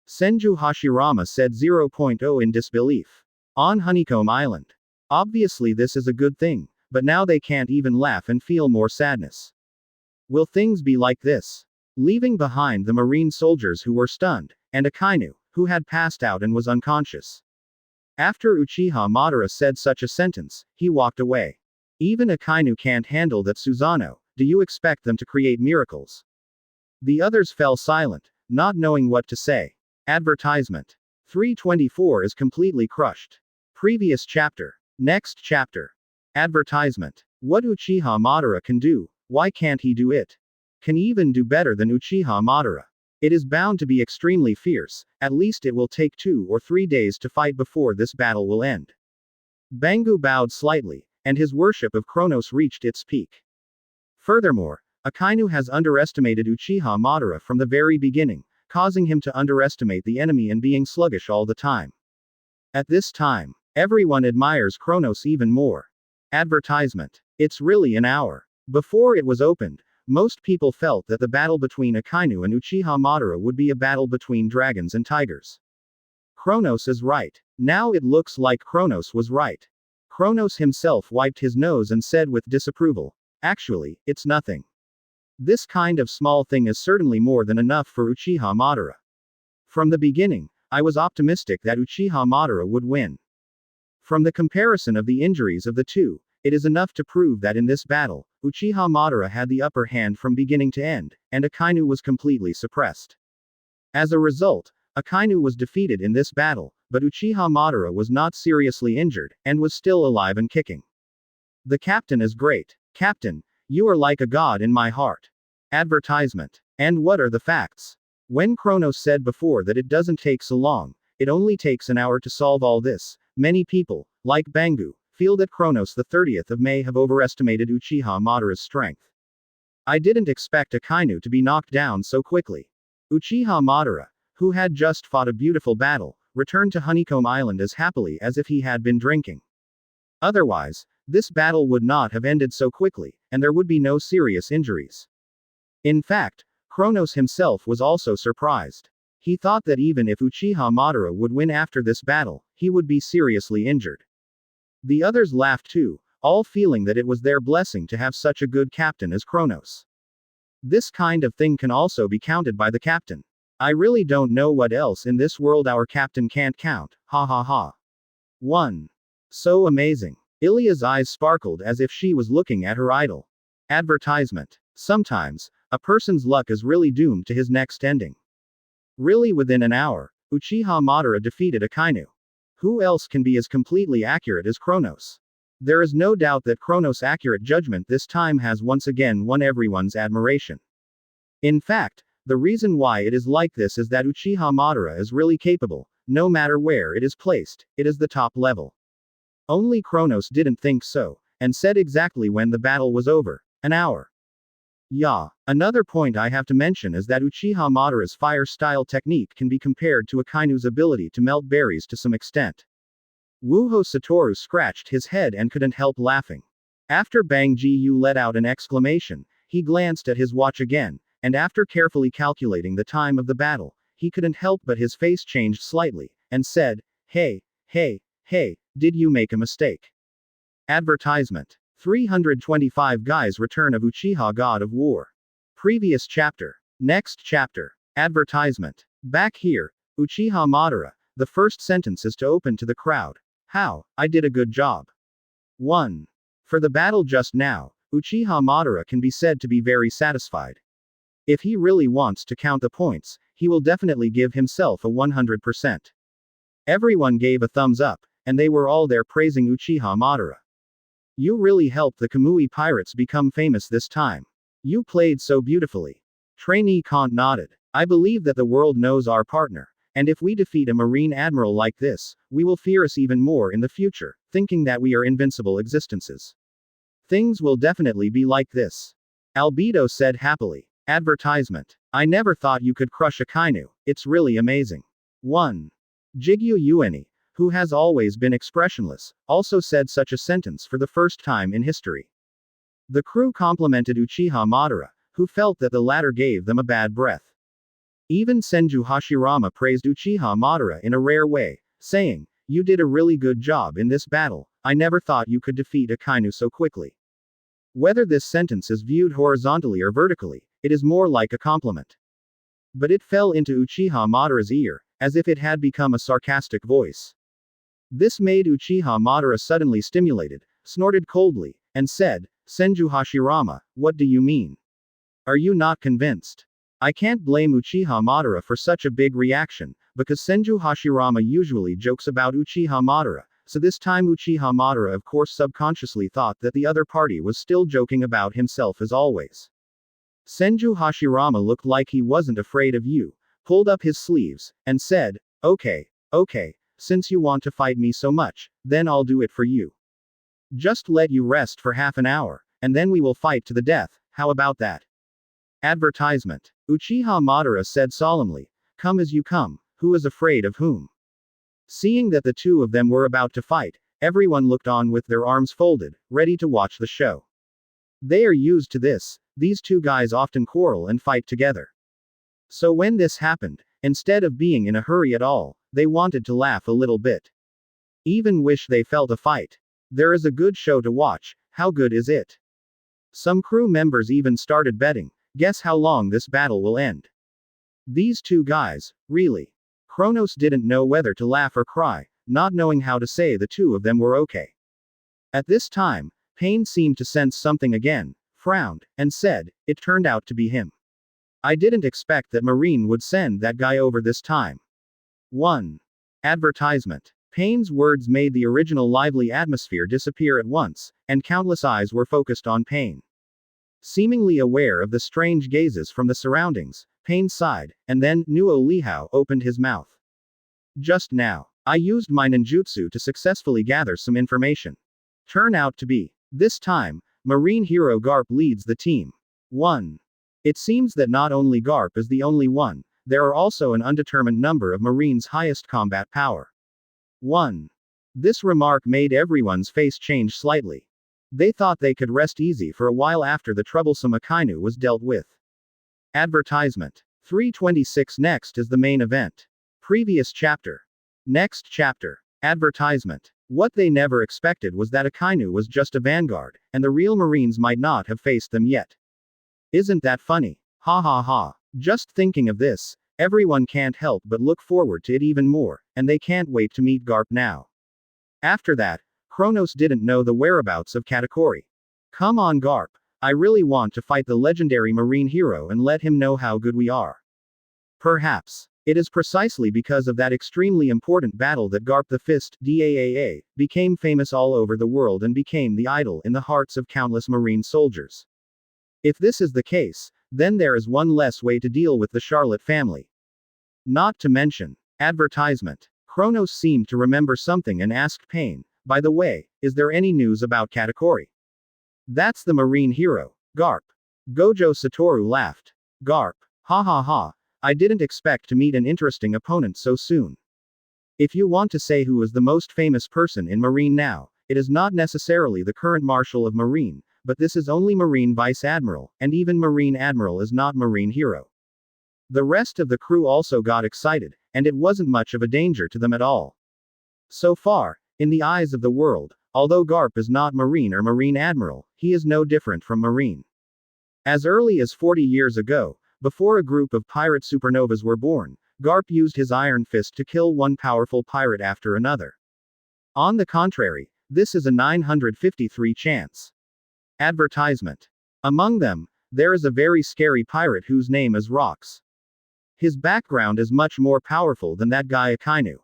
Senju Hashirama said 0.0 in disbelief. On Honeycomb Island. Obviously this is a good thing, but now they can't even laugh and feel more sadness. Will things be like this? Leaving behind the Marine soldiers who were stunned, and Akainu, who had passed out and was unconscious. After Uchiha Madara said such a sentence, he walked away. Even Akainu can't handle that. Susanoo, do you expect them to create miracles? The others fell silent, not knowing what to say. Advertisement. 324 is completely crushed. Previous chapter. Next chapter. Advertisement. What Uchiha Madara can do, why can't he do it? Can he even do better than Uchiha Madara? It is bound to be extremely fierce, at least it will take 2 or 3 days to fight before this battle will end. Bangu bowed slightly, and his worship of Kronos reached its peak. Furthermore, Akainu has underestimated Uchiha Madara from the very beginning, causing him to underestimate the enemy and being sluggish all the time. At this time, everyone admires Kronos even more. Advertisement. It's really an hour. Before it was opened, most people felt that the battle between Akainu and Uchiha Madara would be a battle between dragons and tigers. Kronos is right. Now it looks like Kronos was right. Kronos himself wiped his nose and said with disapproval, "Actually, it's nothing. This kind of small thing is certainly more than enough for Uchiha Madara. From the beginning, I was optimistic that Uchiha Madara would win. From the comparison of the injuries of the two, it is enough to prove that in this battle, Uchiha Madara had the upper hand from beginning to end, and Akainu was completely suppressed. As a result, Akainu was defeated in this battle, but Uchiha Madara was not seriously injured, and was still alive and kicking. The captain is great. Captain, you are like a god in my heart." Advertisement. And what are the facts? When Kronos said before that it doesn't take so long, it only takes an hour to solve all this, many people, like Bangu, feel that Kronos the 30th of May have overestimated Uchiha Madara's strength. I didn't expect Akainu to be knocked down so quickly. Uchiha Madara, who had just fought a beautiful battle, returned to Honeycomb Island as happily as if he had been drinking. Otherwise, this battle would not have ended so quickly, and there would be no serious injuries. In fact, Kronos himself was also surprised. He thought that even if Uchiha Madara would win after this battle, he would be seriously injured. The others laughed too, all feeling that it was their blessing to have such a good captain as Kronos. This kind of thing can also be counted by the captain. I really don't know what else in this world our captain can't count, ha ha ha. 1. So amazing. Ilya's eyes sparkled as if she was looking at her idol. Advertisement. Sometimes, a person's luck is really doomed to his next ending. Really within an hour, Uchiha Madara defeated Akainu. Who else can be as completely accurate as Kronos? There is no doubt that Kronos' accurate judgment this time has once again won everyone's admiration. In fact, the reason why it is like this is that Uchiha Madara is really capable, no matter where it is placed, it is the top level. Only Kronos didn't think so, and said exactly when the battle was over, an hour. Yeah, another point I have to mention is that Uchiha Madara's fire style technique can be compared to Akainu's ability to melt berries to some extent. Wuho Satoru scratched his head and couldn't help laughing. After Bang Ji-yu let out an exclamation, he glanced at his watch again, and after carefully calculating the time of the battle, he couldn't help but his face changed slightly, and said, "Hey, did you make a mistake?" Advertisement. 325 Guy's Return of Uchiha God of War. Previous chapter. Next chapter. Advertisement. Back here, Uchiha Madara, the first sentence is to open to the crowd. How, I did a good job. 1. For the battle just now, Uchiha Madara can be said to be very satisfied. If he really wants to count the points, he will definitely give himself a 100%. Everyone gave a thumbs up, and they were all there praising Uchiha Madara. You really helped the Kamui pirates become famous this time. You played so beautifully. Trainee Kant nodded. I believe that the world knows our partner, and if we defeat a marine admiral like this, we will fear us even more in the future, thinking that we are invincible existences. Things will definitely be like this. Albedo said happily. Advertisement. I never thought you could crush Akainu, it's really amazing. 1. Jigyu Ueni, who has always been expressionless, also said such a sentence for the first time in history. The crew complimented Uchiha Madara, who felt that the latter gave them a bad breath. Even Senju Hashirama praised Uchiha Madara in a rare way, saying, "You did a really good job in this battle, I never thought you could defeat Akainu so quickly." Whether this sentence is viewed horizontally or vertically, it is more like a compliment. But it fell into Uchiha Madara's ear, as if it had become a sarcastic voice. This made Uchiha Madara suddenly stimulated, snorted coldly, and said, "Senju Hashirama, what do you mean? Are you not convinced?" I can't blame Uchiha Madara for such a big reaction, because Senju Hashirama usually jokes about Uchiha Madara, so this time Uchiha Madara of course subconsciously thought that the other party was still joking about himself as always. Senju Hashirama looked like he wasn't afraid of you, pulled up his sleeves, and said, okay, since you want to fight me so much, then I'll do it for you. Just let you rest for half an hour, and then we will fight to the death, how about that? Advertisement. Uchiha Madara said solemnly, "Come as you come, who is afraid of whom?" Seeing that the two of them were about to fight, everyone looked on with their arms folded, ready to watch the show. They are used to this, these two guys often quarrel and fight together. So when this happened, instead of being in a hurry at all, they wanted to laugh a little bit. Even wish they felt a fight. There is a good show to watch, how good is it? Some crew members even started betting, guess how long this battle will end. These two guys, really. Kronos didn't know whether to laugh or cry, not knowing how to say the two of them were okay. At this time, Pain seemed to sense something again, frowned, and said, "It turned out to be him. I didn't expect that Marine would send that guy over this time." 1. Advertisement. Pain's words made the original lively atmosphere disappear at once, and countless eyes were focused on Pain. Seemingly aware of the strange gazes from the surroundings, Pain sighed, and then, Nuo Lihao opened his mouth. "Just now, I used my ninjutsu to successfully gather some information. Turn out to be, this time, Marine hero Garp leads the team. 1. It seems that not only Garp is the only one, there are also an undetermined number of Marines' highest combat power. 1. This remark made everyone's face change slightly. They thought they could rest easy for a while after the troublesome Akainu was dealt with. Advertisement. 326. Next is the main event. Previous chapter. Next chapter. Advertisement. What they never expected was that Akainu was just a vanguard, and the real Marines might not have faced them yet. Isn't that funny? Ha ha ha. Just thinking of this, everyone can't help but look forward to it even more, and they can't wait to meet Garp now. After that, Kronos didn't know the whereabouts of Katakuri. Come on Garp, I really want to fight the legendary Marine hero and let him know how good we are. Perhaps. It is precisely because of that extremely important battle that Garp the Fist, Daa, became famous all over the world and became the idol in the hearts of countless Marine soldiers. If this is the case, then there is one less way to deal with the Charlotte family. Not to mention, advertisement. Kronos seemed to remember something and asked Pain, "By the way, is there any news about Katakuri?" "That's the Marine hero, Garp." Gojo Satoru laughed. "Garp. Ha ha ha. I didn't expect to meet an interesting opponent so soon. If you want to say who is the most famous person in Marine now, it is not necessarily the current Marshal of Marine, but this is only Marine Vice Admiral, and even Marine Admiral is not Marine hero." The rest of the crew also got excited, and it wasn't much of a danger to them at all. So far, in the eyes of the world, although Garp is not Marine or Marine Admiral, he is no different from Marine. As early as 40 years ago, before a group of pirate supernovas were born, Garp used his iron fist to kill one powerful pirate after another. On the contrary, this is a 953 chance. Advertisement. Among them, there is a very scary pirate whose name is Rox. His background is much more powerful than that guy Akainu.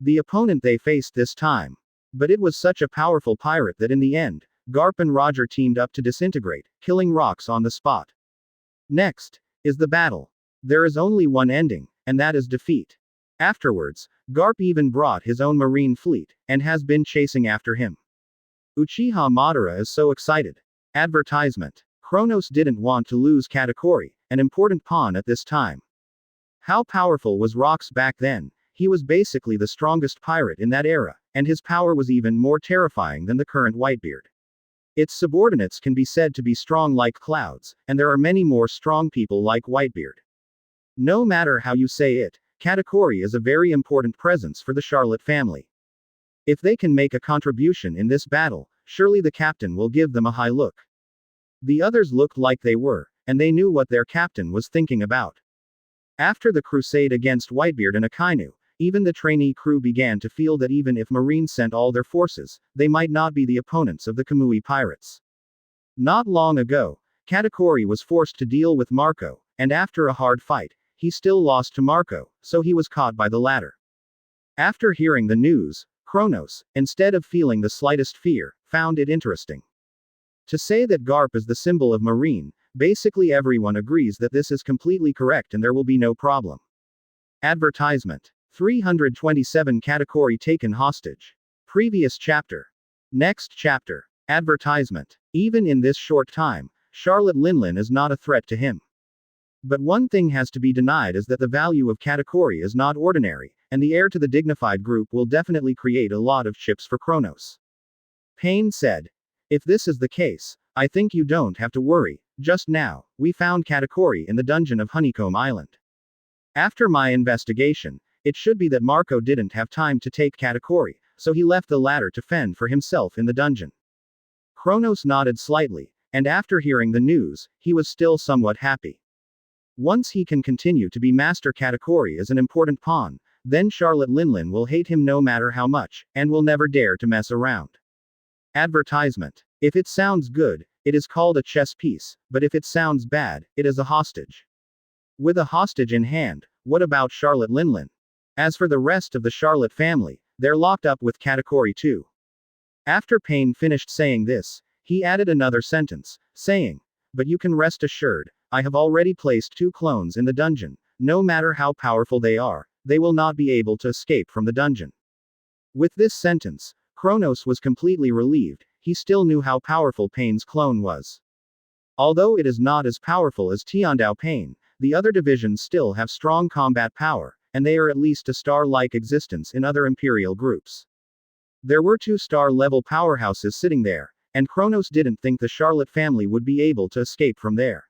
The opponent they faced this time. But it was such a powerful pirate that in the end, Garp and Roger teamed up to disintegrate, killing Rox on the spot. Next is the battle. There is only one ending, and that is defeat. Afterwards, Garp even brought his own marine fleet, and has been chasing after him. Uchiha Madara is so excited. Advertisement. Kronos didn't want to lose Katakuri, an important pawn at this time. How powerful was Rox back then? He was basically the strongest pirate in that era, and his power was even more terrifying than the current Whitebeard. Its subordinates can be said to be strong like clouds, and there are many more strong people like Whitebeard. No matter how you say it, Katakuri is a very important presence for the Charlotte family. If they can make a contribution in this battle, surely the captain will give them a high look. The others looked like they were, and they knew what their captain was thinking about. After the crusade against Whitebeard and Akainu, even the trainee crew began to feel that even if Marines sent all their forces, they might not be the opponents of the Kamui pirates. Not long ago, Katakuri was forced to deal with Marco, and after a hard fight, he still lost to Marco, so he was caught by the latter. After hearing the news, Kronos, instead of feeling the slightest fear, found it interesting. To say that Garp is the symbol of Marine, basically everyone agrees that this is completely correct and there will be no problem. Advertisement. 327 Katakuri taken hostage. Previous chapter. Next chapter. Advertisement. Even in this short time, Charlotte Linlin is not a threat to him. But one thing has to be denied is that the value of Katakuri is not ordinary, and the heir to the dignified group will definitely create a lot of chips for Kronos. Pain said. If this is the case, I think you don't have to worry. Just now, we found Katakuri in the dungeon of Honeycomb Island. After my investigation, it should be that Marco didn't have time to take Katakuri, so he left the latter to fend for himself in the dungeon. Kronos nodded slightly, and after hearing the news, he was still somewhat happy. Once he can continue to be Master Katakuri as an important pawn, then Charlotte Linlin will hate him no matter how much, and will never dare to mess around. Advertisement. If it sounds good, it is called a chess piece, but if it sounds bad, it is a hostage. With a hostage in hand, what about Charlotte Linlin? As for the rest of the Charlotte family, they're locked up with Katakuri too. After Payne finished saying this, he added another sentence, saying, but you can rest assured, I have already placed 2 clones in the dungeon. No matter how powerful they are, they will not be able to escape from the dungeon. With this sentence, Kronos was completely relieved. He still knew how powerful Payne's clone was. Although it is not as powerful as Tiandao Payne, the other divisions still have strong combat power, and they are at least a star-like existence in other imperial groups. There were 2 star-level powerhouses sitting there, and Kronos didn't think the Charlotte family would be able to escape from there.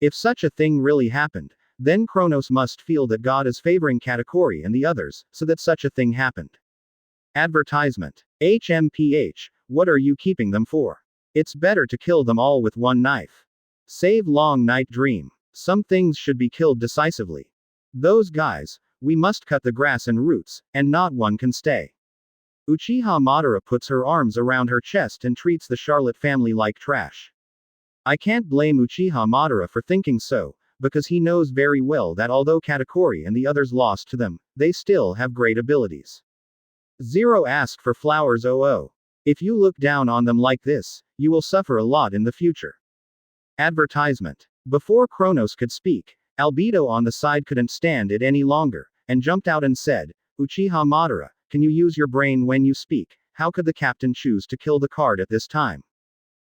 If such a thing really happened, then Kronos must feel that God is favoring Katakuri and the others, so that such a thing happened. Advertisement. HMPH, what are you keeping them for? It's better to kill them all with one knife. Save Long Night Dream. Some things should be killed decisively. Those guys, we must cut the grass and roots, and not one can stay. Uchiha Madara puts her arms around her chest and treats the Charlotte family like trash. I can't blame Uchiha Madara for thinking so, because he knows very well that although Katakuri and the others lost to them, they still have great abilities. Zero ask for flowers. If you look down on them like this, you will suffer a lot in the future. Advertisement. Before Kronos could speak, Albedo on the side couldn't stand it any longer, and jumped out and said, Uchiha Madara, can you use your brain when you speak? How could the captain choose to kill the card at this time?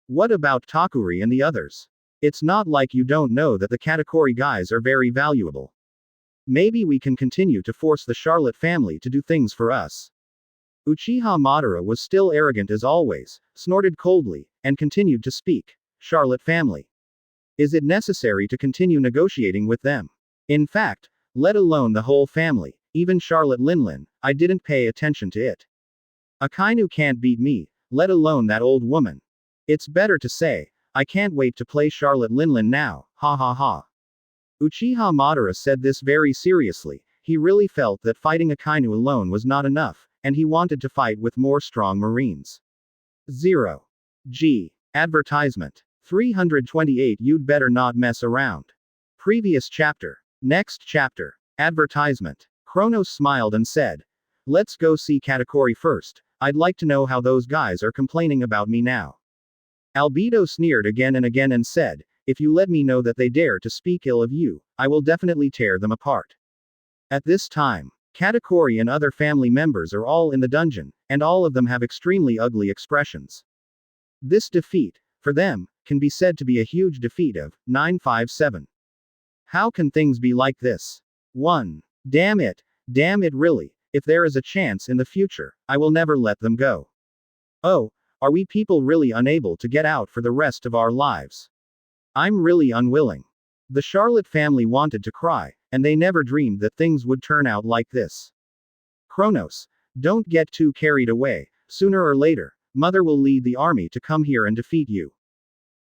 What about Takuri and the others? It's not like you don't know that the Katakuri guys are very valuable. Maybe we can continue to force the Charlotte family to do things for us. Uchiha Madara was still arrogant as always, snorted coldly, and continued to speak. Charlotte family. Is it necessary to continue negotiating with them? In fact, let alone the whole family, even Charlotte Linlin, I didn't pay attention to it. Akainu can't beat me, let alone that old woman. It's better to say, I can't wait to play Charlotte Linlin now, ha ha ha. Uchiha Madara said this very seriously. He really felt that fighting Akainu alone was not enough, and he wanted to fight with more strong marines. 0. G. Advertisement. 328 You'd better not mess around. Previous chapter. Next chapter. Advertisement. Kronos smiled and said, let's go see Katakuri first. I'd like to know how those guys are complaining about me now. Albedo sneered again and said, if you let me know that they dare to speak ill of you, I will definitely tear them apart. At this time, Katakuri and other family members are all in the dungeon, and all of them have extremely ugly expressions. This defeat, for them, can be said to be a huge defeat of 957. How can things be like this? 1. Damn it really, if there is a chance in the future, I will never let them go. Oh, are we people really unable to get out for the rest of our lives? I'm really unwilling. The Charlotte family wanted to cry, and they never dreamed that things would turn out like this. Kronos, don't get too carried away. Sooner or later, Mother will lead the army to come here and defeat you.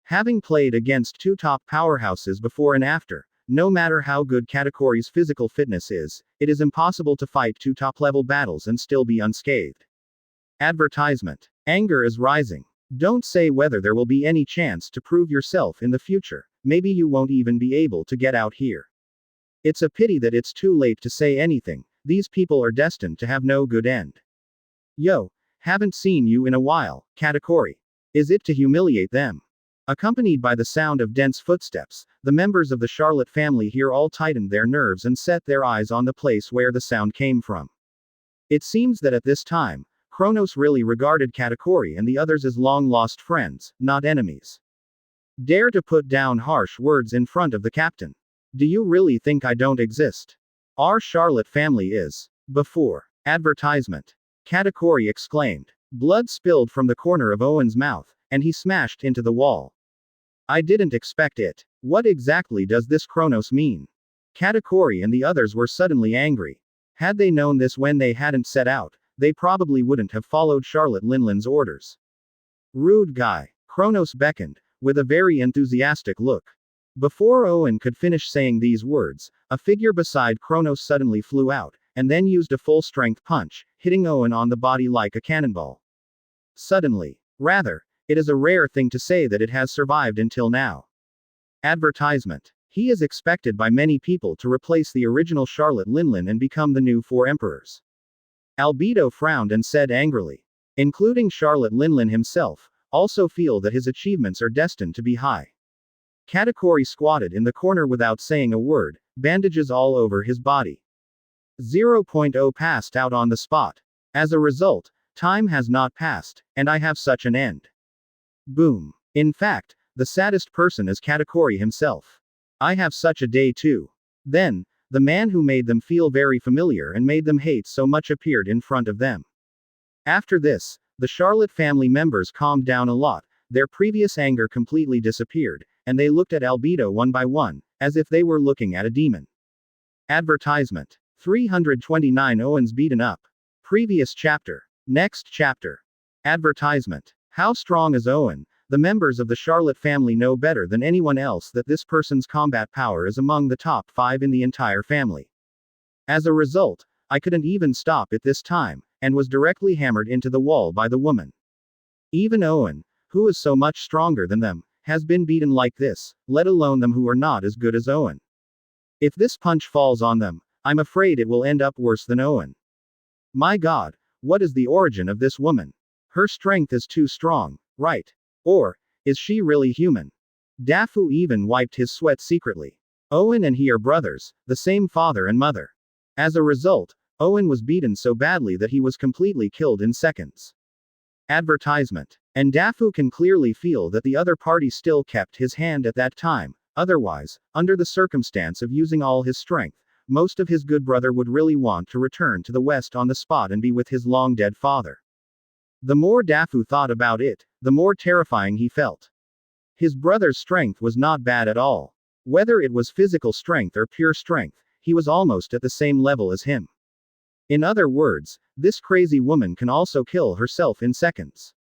Having played against 2 top powerhouses before and after, no matter how good Katakuri's physical fitness is, it is impossible to fight 2 top-level battles and still be unscathed. Advertisement. Anger is rising. Don't say whether there will be any chance to prove yourself in the future. Maybe you won't even be able to get out here. It's a pity that it's too late to say anything. These people are destined to have no good end. Yo, haven't seen you in a while, Katakuri. Is it to humiliate them? Accompanied by the sound of dense footsteps, the members of the Charlotte family here all tightened their nerves and set their eyes on the place where the sound came from. It seems that at this time, Kronos really regarded Katakuri and the others as long-lost friends, not enemies. Dare to put down harsh words in front of the captain. Do you really think I don't exist? Our Charlotte family is. Before. Advertisement. Katakuri exclaimed. Blood spilled from the corner of Owen's mouth, and he smashed into the wall. I didn't expect it. What exactly does this Kronos mean? Katakuri and the others were suddenly angry. Had they known this when they hadn't set out, they probably wouldn't have followed Charlotte Linlin's orders. Rude guy. Kronos beckoned, with a very enthusiastic look. Before Owen could finish saying these words, a figure beside Kronos suddenly flew out, and then used a full-strength punch, hitting Owen on the body like a cannonball. Suddenly. Rather, it is a rare thing to say that it has survived until now. Advertisement. He is expected by many people to replace the original Charlotte Linlin and become the new four emperors. Albedo frowned and said angrily. Including Charlotte Linlin himself, also feel that his achievements are destined to be high. Katakuri squatted in the corner without saying a word, bandages all over his body. 0.0 passed out on the spot. As a result, time has not passed, and I have such an end. Boom. In fact, the saddest person is Katakuri himself. I have such a day too. Then, the man who made them feel very familiar and made them hate so much appeared in front of them. After this, the Charlotte family members calmed down a lot, their previous anger completely disappeared, and they looked at Albedo one by one, as if they were looking at a demon. Advertisement. 329 Owens beaten up. Previous chapter. Next chapter. Advertisement. How strong is Owen? The members of the Charlotte family know better than anyone else that this person's combat power is among the top 5 in the entire family. As a result, I couldn't even stop it this time, and was directly hammered into the wall by the woman. Even Owen, who is so much stronger than them, has been beaten like this, let alone them who are not as good as Owen. If this punch falls on them, I'm afraid it will end up worse than Owen. My God, what is the origin of this woman? Her strength is too strong, right? Or, is she really human? Dafu even wiped his sweat secretly. Owen and he are brothers, the same father and mother. As a result, Owen was beaten so badly that he was completely killed in seconds. Advertisement. And Dafu can clearly feel that the other party still kept his hand at that time, otherwise, under the circumstance of using all his strength, most of his good brother would really want to return to the west on the spot and be with his long-dead father. The more Dafu thought about it, the more terrifying he felt. His brother's strength was not bad at all. Whether it was physical strength or pure strength, he was almost at the same level as him. In other words, this crazy woman can also kill herself in seconds.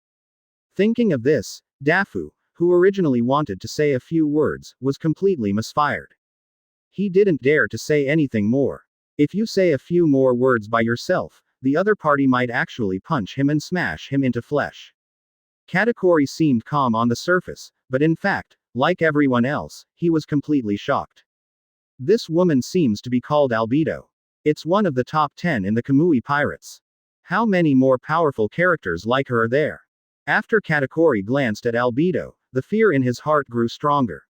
Thinking of this, Dafu, who originally wanted to say a few words, was completely misfired. He didn't dare to say anything more. If you say a few more words by yourself, the other party might actually punch him and smash him into flesh. Katakuri seemed calm on the surface, but in fact, like everyone else, he was completely shocked. This woman seems to be called Albedo. It's one of the top 10 in the Kamui pirates. How many more powerful characters like her are there? After Katakuri glanced at Albedo, the fear in his heart grew stronger.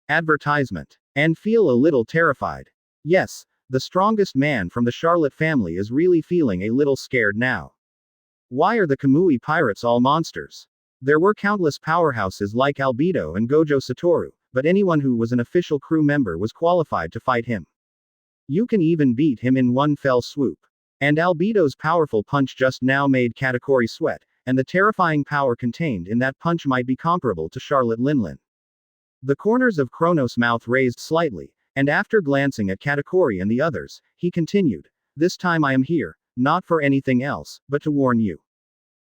Advertisement. And feel a little terrified. Yes, the strongest man from the Charlotte family is really feeling a little scared now. Why are the Kamui pirates all monsters? There were countless powerhouses like Albedo and Gojo Satoru, but anyone who was an official crew member was qualified to fight him. You can even beat him in one fell swoop. And Albedo's powerful punch just now made Katakuri sweat, and the terrifying power contained in that punch might be comparable to Charlotte Linlin. The corners of Kronos' mouth raised slightly, and after glancing at Katakuri and the others, he continued, "This time I am here, not for anything else, but to warn you.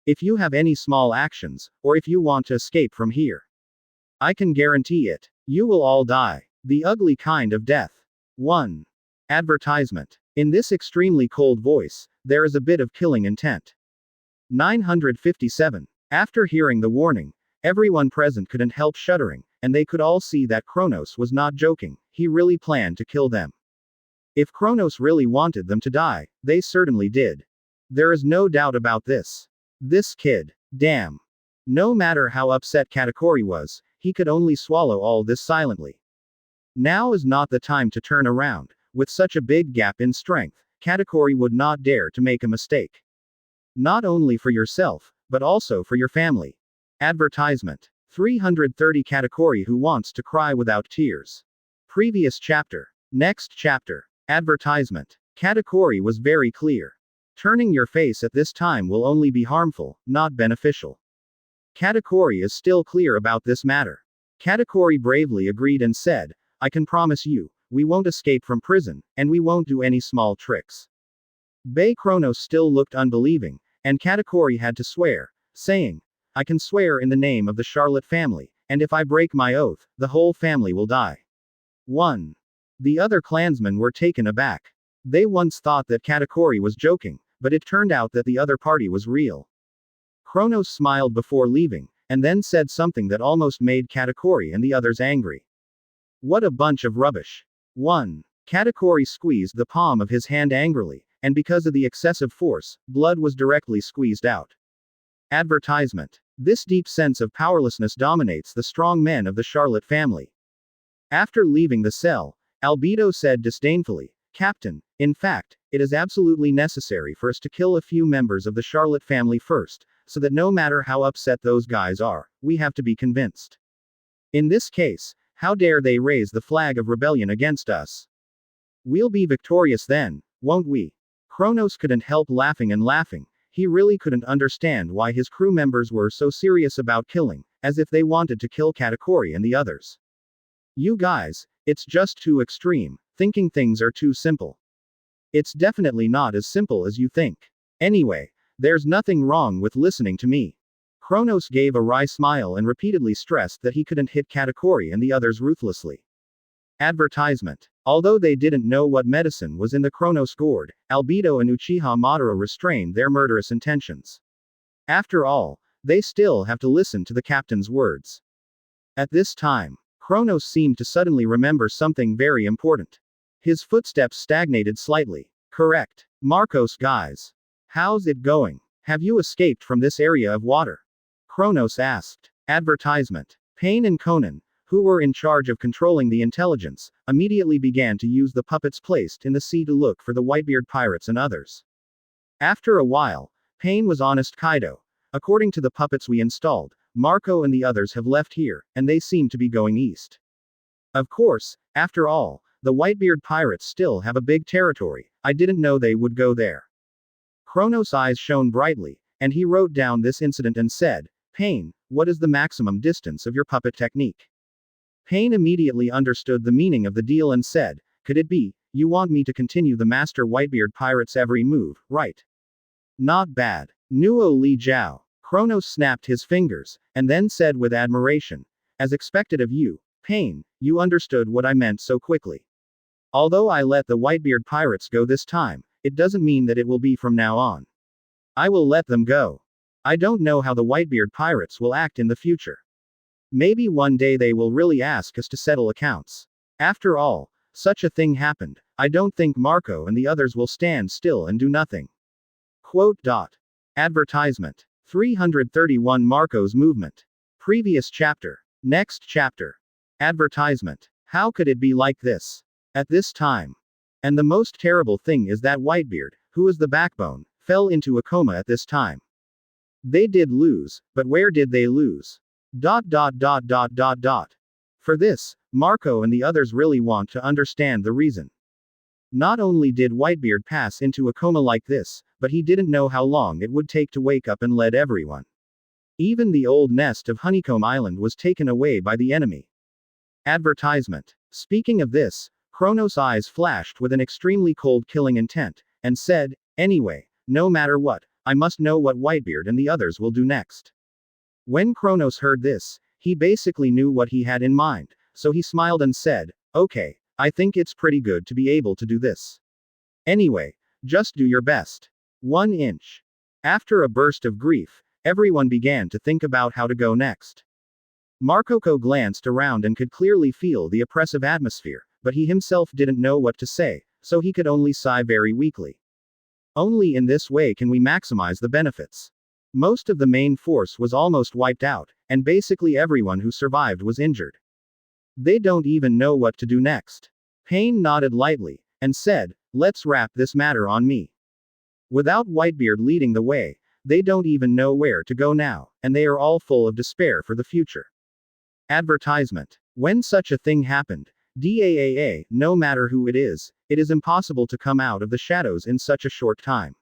If you have any small actions, or if you want to escape from here, I can guarantee it. You will all die. The ugly kind of death. 1. Advertisement. In this extremely cold voice, there is a bit of killing intent. 957. After hearing the warning, everyone present couldn't help shuddering, and they could all see that Kronos was not joking, he really planned to kill them. If Kronos really wanted them to die, they certainly did. There is no doubt about this. This kid. Damn. No matter how upset Katakuri was, he could only swallow all this silently. Now is not the time to turn around. With such a big gap in strength, Katakuri would not dare to make a mistake. Not only for yourself, but also for your family. Advertisement. 330 Katakuri who wants to cry without tears. Previous chapter. Next chapter. Advertisement. Katakuri was very clear. Turning your face at this time will only be harmful, not beneficial. Katakuri is still clear about this matter. Katakuri bravely agreed and said, I can promise you, we won't escape from prison, and we won't do any small tricks. Bei Kronos still looked unbelieving, and Katakuri had to swear, saying, I can swear in the name of the Charlotte family, and if I break my oath, the whole family will die. 1. The other clansmen were taken aback. They once thought that Katakuri was joking, but it turned out that the other party was real. Kronos smiled before leaving, and then said something that almost made Katakuri and the others angry. What a bunch of rubbish. 1. Katakuri squeezed the palm of his hand angrily, and because of the excessive force, blood was directly squeezed out. Advertisement. This deep sense of powerlessness dominates the strong men of the Charlotte family. After leaving the cell, Albedo said disdainfully, Captain, in fact, it is absolutely necessary for us to kill a few members of the Charlotte family first, so that no matter how upset those guys are, we have to be convinced. In this case, how dare they raise the flag of rebellion against us? We'll be victorious then, won't we? Kronos couldn't help laughing and laughing. He really couldn't understand why his crew members were so serious about killing, as if they wanted to kill Katakuri and the others. You guys, it's just too extreme, thinking things are too simple. It's definitely not as simple as you think. Anyway, there's nothing wrong with listening to me. Kronos gave a wry smile and repeatedly stressed that he couldn't hit Katakuri and the others ruthlessly. Advertisement. Although they didn't know what medicine was in the Kronos gourd, Albedo and Uchiha Madara restrained their murderous intentions. After all, they still have to listen to the captain's words. At this time, Kronos seemed to suddenly remember something very important. His footsteps stagnated slightly. Correct. Marcos guys. How's it going? Have you escaped from this area of water? Kronos asked. Advertisement. Pain and Conan, who were in charge of controlling the intelligence, immediately began to use the puppets placed in the sea to look for the Whitebeard pirates and others. After a while, Pain was honest. Kaido. According to the puppets we installed, Marco and the others have left here, and they seem to be going east. Of course, after all, the Whitebeard pirates still have a big territory. I didn't know they would go there. Kronos' eyes shone brightly, and he wrote down this incident and said, Pain, what is the maximum distance of your puppet technique? Pain immediately understood the meaning of the deal and said, could it be, you want me to continue the Master Whitebeard pirate's every move, right? Not bad. Nuo Li Jiao. Kronos snapped his fingers, and then said with admiration, as expected of you, Pain, you understood what I meant so quickly. Although I let the Whitebeard pirates go this time, it doesn't mean that it will be from now on. I will let them go. I don't know how the Whitebeard pirates will act in the future. Maybe one day they will really ask us to settle accounts. After all, such a thing happened. I don't think Marco and the others will stand still and do nothing. Quote. Advertisement. 331 Marco's movement. Previous chapter. Next chapter. Advertisement. How could it be like this? At this time. And the most terrible thing is that Whitebeard, who is the backbone, fell into a coma at this time. They did lose, but where did they lose? For this, Marco and the others really want to understand the reason. Not only did Whitebeard pass into a coma like this, but he didn't know how long it would take to wake up and lead everyone. Even the old nest of Honeycomb Island was taken away by the enemy. Advertisement. Speaking of this, Kronos' eyes flashed with an extremely cold killing intent, and said, anyway, no matter what, I must know what Whitebeard and the others will do next. When Kronos heard this, he basically knew what he had in mind, so he smiled and said, okay, I think it's pretty good to be able to do this. Anyway, just do your best. 1 inch. After a burst of grief, everyone began to think about how to go next. Marcoco glanced around and could clearly feel the oppressive atmosphere, but he himself didn't know what to say, so he could only sigh very weakly. Only in this way can we maximize the benefits. Most of the main force was almost wiped out, and basically everyone who survived was injured. They don't even know what to do next. Pain nodded lightly, and said, let's wrap this matter on me. Without Whitebeard leading the way, they don't even know where to go now, and they are all full of despair for the future. Advertisement. When such a thing happened, No matter who it is impossible to come out of the shadows in such a short time.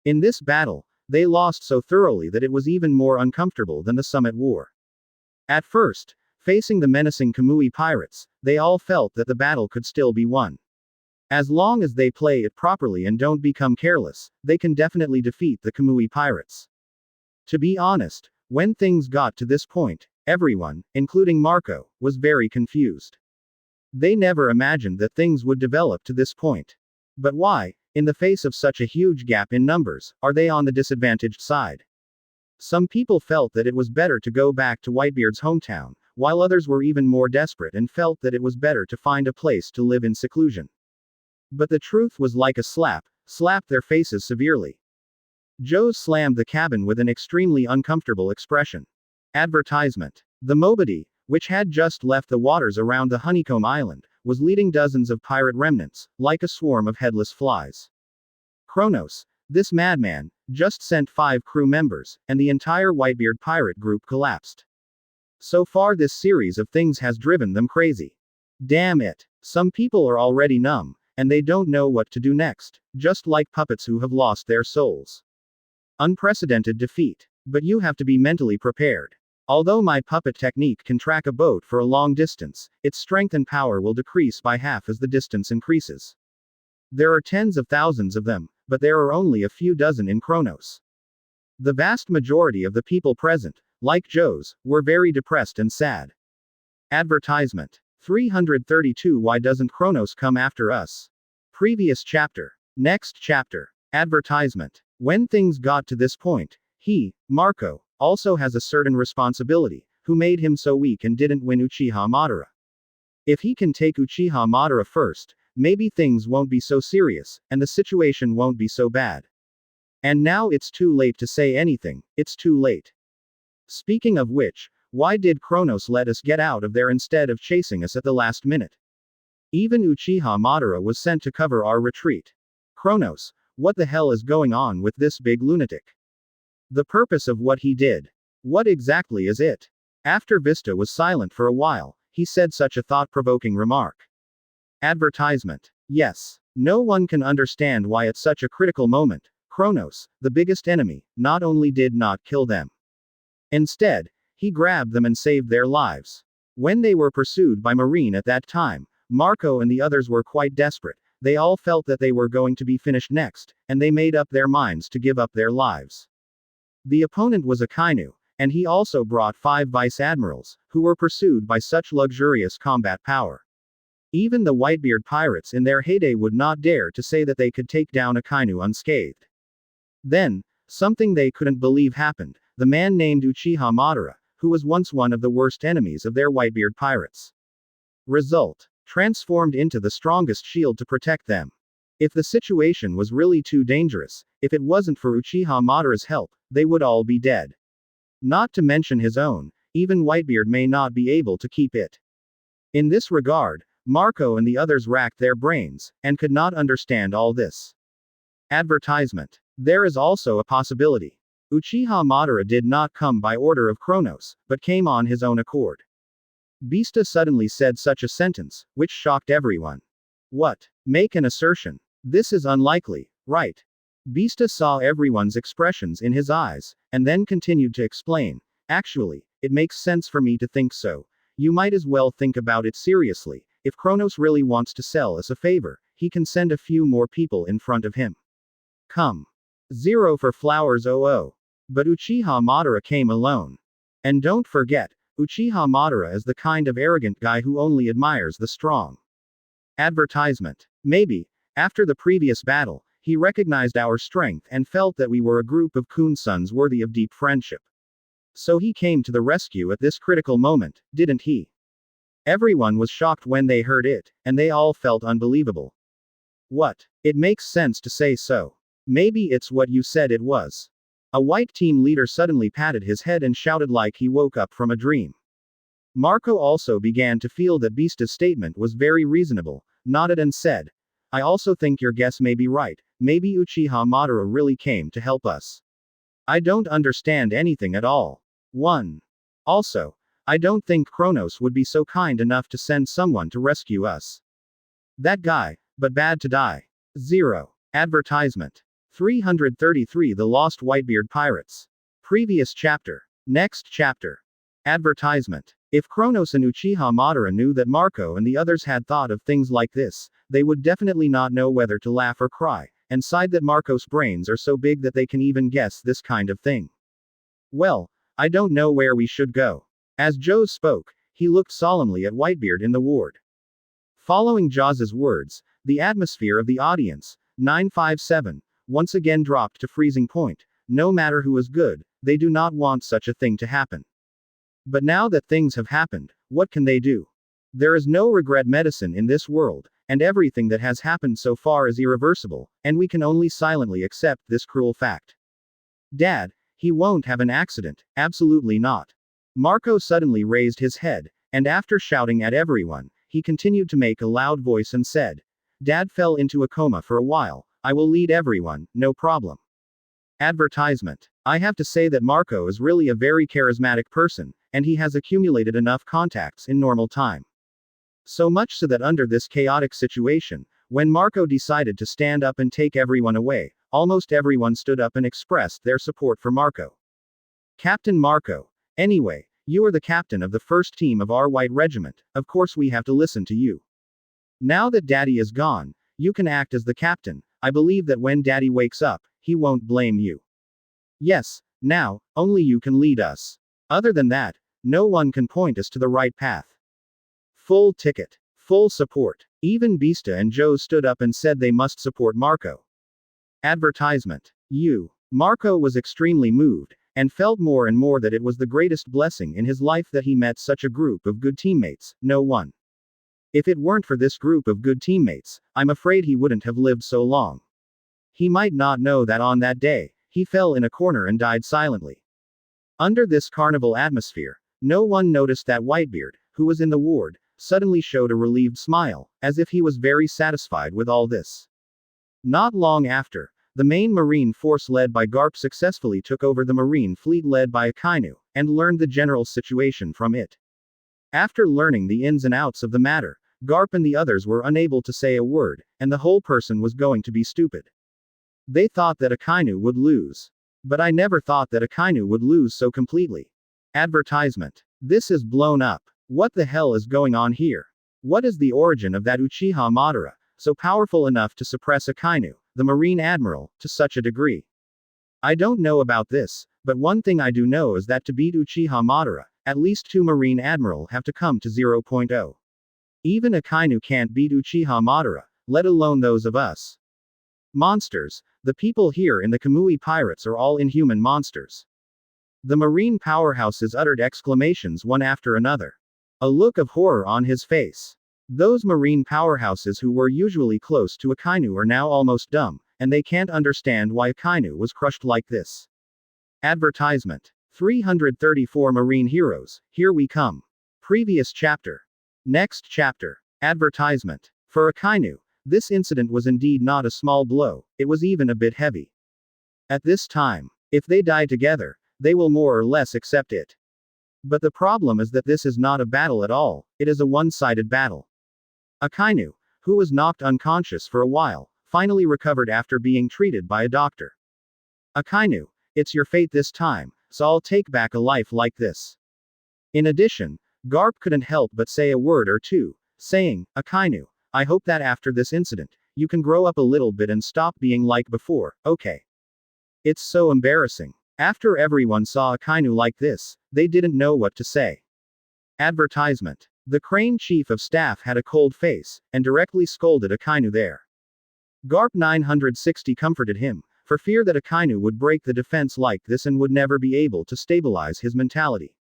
In this battle, they lost so thoroughly that it was even more uncomfortable than the Summit War. At first, facing the menacing Kamui pirates, they all felt that the battle could still be won. As long as they play it properly and don't become careless, they can definitely defeat the Kamui pirates. To be honest, when things got to this point, everyone, including Marco, was very confused. They never imagined that things would develop to this point. But why, in the face of such a huge gap in numbers, are they on the disadvantaged side? Some people felt that it was better to go back to Whitebeard's hometown, while others were even more desperate and felt that it was better to find a place to live in seclusion. But the truth was like a slapped their faces severely. Joe slammed the cabin with an extremely uncomfortable expression. Advertisement. The Mobity, which had just left the waters around the Honeycomb Island, was leading dozens of pirate remnants, like a swarm of headless flies. Kronos, this madman, just sent 5 crew members, and the entire Whitebeard pirate group collapsed. So far this series of things has driven them crazy. Damn it. Some people are already numb, and they don't know what to do next, just like puppets who have lost their souls. Unprecedented defeat. But you have to be mentally prepared. Although my puppet technique can track a boat for a long distance, its strength and power will decrease by half as the distance increases. There are tens of thousands of them, but there are only a few dozen in Kronos. The vast majority of the people present, like Joe's, were very depressed and sad. Advertisement. 332 Why doesn't Kronos come after us? Previous chapter. Next chapter. Advertisement. When things got to this point, he, Marco, also has a certain responsibility, who made him so weak and didn't win Uchiha Madara. If he can take Uchiha Madara first, maybe things won't be so serious, and the situation won't be so bad. And now it's too late to say anything, it's too late. Speaking of which, why did Kronos let us get out of there instead of chasing us at the last minute? Even Uchiha Madara was sent to cover our retreat. Kronos, what the hell is going on with this big lunatic? The purpose of what he did. What exactly is it? After Vista was silent for a while, he said such a thought-provoking remark. Advertisement. Yes. No one can understand why at such a critical moment, Kronos, the biggest enemy, not only did not kill them. Instead, he grabbed them and saved their lives. When they were pursued by Marine at that time, Marco and the others were quite desperate. They all felt that they were going to be finished next, and they made up their minds to give up their lives. The opponent was Akainu, and he also brought 5 vice admirals, who were pursued by such luxurious combat power. Even the Whitebeard pirates in their heyday would not dare to say that they could take down Akainu unscathed. Then, something they couldn't believe happened. The man named Uchiha Madara, who was once one of the worst enemies of their Whitebeard pirates. Result. Transformed into the strongest shield to protect them. If the situation was really too dangerous, if it wasn't for Uchiha Madara's help, they would all be dead. Not to mention his own, even Whitebeard may not be able to keep it. In this regard, Marco and the others racked their brains, and could not understand all this. Advertisement. There is also a possibility. Uchiha Madara did not come by order of Kronos, but came on his own accord. Vista suddenly said such a sentence, which shocked everyone. What? Make an assertion. This is unlikely, right? Vista saw everyone's expressions in his eyes, and then continued to explain. Actually, it makes sense for me to think so. You might as well think about it seriously. If Kronos really wants to sell us a favor, he can send a few more people in front of him. Come. 0 for flowers 00. But Uchiha Madara came alone. And don't forget, Uchiha Madara is the kind of arrogant guy who only admires the strong. Advertisement. Maybe, after the previous battle, he recognized our strength and felt that we were a group of Kun sons worthy of deep friendship. So he came to the rescue at this critical moment, didn't he? Everyone was shocked when they heard it, and they all felt unbelievable. What? It makes sense to say so. Maybe it's what you said it was. A white team leader suddenly patted his head and shouted like he woke up from a dream. Marco also began to feel that Vista's statement was very reasonable, nodded and said, I also think your guess may be right, maybe Uchiha Madara really came to help us. I don't understand anything at all. 1. Also, I don't think Kronos would be so kind enough to send someone to rescue us. That guy, but bad to die. 0. Advertisement. 333 The Lost Whitebeard Pirates. Previous chapter. Next chapter. Advertisement. If Kronos and Uchiha Madara knew that Marco and the others had thought of things like this, they would definitely not know whether to laugh or cry, and sighed that Marco's brains are so big that they can even guess this kind of thing. Well, I don't know where we should go. As Joe spoke, he looked solemnly at Whitebeard in the ward. Following Jaws's words, the atmosphere of the audience, 957, once again dropped to freezing point. No matter who is good, they do not want such a thing to happen. But now that things have happened, what can they do? There is no regret medicine in this world, and everything that has happened so far is irreversible, and we can only silently accept this cruel fact. Dad, he won't have an accident, absolutely not. Marco suddenly raised his head, and after shouting at everyone, he continued to make a loud voice and said, Dad fell into a coma for a while, I will lead everyone, no problem. Advertisement. I have to say that Marco is really a very charismatic person, and he has accumulated enough contacts in normal time. So much so that under this chaotic situation, when Marco decided to stand up and take everyone away, almost everyone stood up and expressed their support for Marco. Captain Marco. Anyway, you are the captain of the first team of our white regiment, of course we have to listen to you. Now that Daddy is gone, you can act as the captain. I believe that when Daddy wakes up, he won't blame you. Yes, now, only you can lead us. Other than that, no one can point us to the right path. Full ticket. Full support. Even Beasta and Joe stood up and said they must support Marco. Advertisement. Marco was extremely moved, and felt more and more that it was the greatest blessing in his life that he met such a group of good teammates. No one. If it weren't for this group of good teammates, I'm afraid he wouldn't have lived so long. He might not know that on that day, he fell in a corner and died silently. Under this carnival atmosphere, no one noticed that Whitebeard, who was in the ward, suddenly showed a relieved smile, as if he was very satisfied with all this. Not long after, the main marine force led by Garp successfully took over the marine fleet led by Akainu, and learned the general situation from it. After learning the ins and outs of the matter, Garp and the others were unable to say a word, and the whole person was going to be stupid. They thought that Akainu would lose. But I never thought that Akainu would lose so completely. Advertisement. This is blown up. What the hell is going on here? What is the origin of that Uchiha Madara, so powerful enough to suppress Akainu, the Marine Admiral, to such a degree? I don't know about this, but one thing I do know is that to beat Uchiha Madara, at least 2 Marine Admiral have to come to 0.0. Even Akainu can't beat Uchiha Madara, let alone those of us. Monsters. The people here in the Kamui Pirates are all inhuman monsters. The marine powerhouses uttered exclamations one after another. A look of horror on his face. Those marine powerhouses who were usually close to Akainu are now almost dumb, and they can't understand why Akainu was crushed like this. Advertisement. 334 Marine Heroes, here we come. Previous chapter. Next chapter. Advertisement. For Akainu, this incident was indeed not a small blow, it was even a bit heavy. At this time, if they die together, they will more or less accept it. But the problem is that this is not a battle at all, it is a one-sided battle. Akainu, who was knocked unconscious for a while, finally recovered after being treated by a doctor. Akainu, it's your fate this time, so I'll take back a life like this. In addition, Garp couldn't help but say a word or two, saying, Akainu, I hope that after this incident, you can grow up a little bit and stop being like before, okay? It's so embarrassing. After everyone saw Akainu like this, they didn't know what to say. Advertisement. The Crane Chief of Staff had a cold face, and directly scolded Akainu there. Garp 960 comforted him, for fear that Akainu would break the defense like this and would never be able to stabilize his mentality.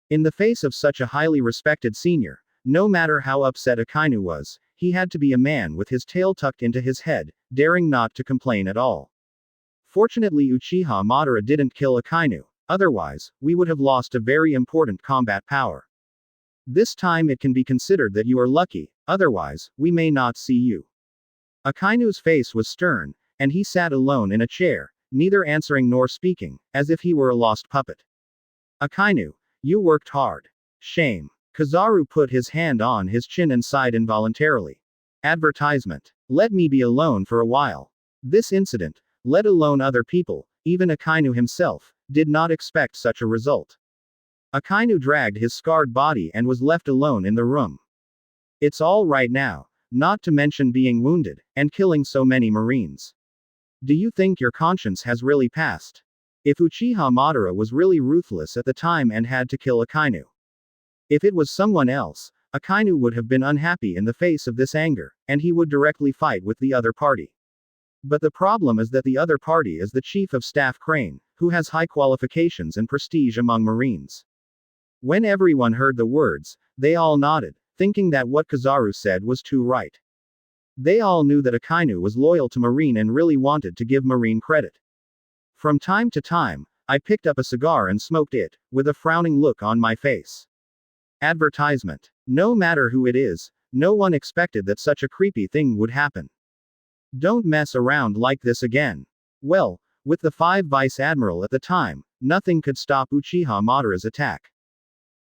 In the face of such a highly respected senior, no matter how upset Akainu was, he had to be a man with his tail tucked into his head, daring not to complain at all. Fortunately Uchiha Madara didn't kill Akainu, otherwise, we would have lost a very important combat power. This time it can be considered that you are lucky, otherwise, we may not see you. Akainu's face was stern, and he sat alone in a chair, neither answering nor speaking, as if he were a lost puppet. Akainu, you worked hard. Shame. Kizaru put his hand on his chin and sighed involuntarily. Advertisement. Let me be alone for a while. This incident, let alone other people, even Akainu himself, did not expect such a result. Akainu dragged his scarred body and was left alone in the room. It's all right now, not to mention being wounded, and killing so many Marines. Do you think your conscience has really passed? If Uchiha Madara was really ruthless at the time and had to kill Akainu. If it was someone else, Akainu would have been unhappy in the face of this anger, and he would directly fight with the other party. But the problem is that the other party is the Chief of Staff Crane, who has high qualifications and prestige among Marines. When everyone heard the words, they all nodded, thinking that what Kizaru said was too right. They all knew that Akainu was loyal to Marine and really wanted to give Marine credit. From time to time, I picked up a cigar and smoked it, with a frowning look on my face. Advertisement. No matter who it is, no one expected that such a creepy thing would happen. Don't mess around like this again. Well, with the 5 Vice Admiral at the time, nothing could stop Uchiha Madara's attack.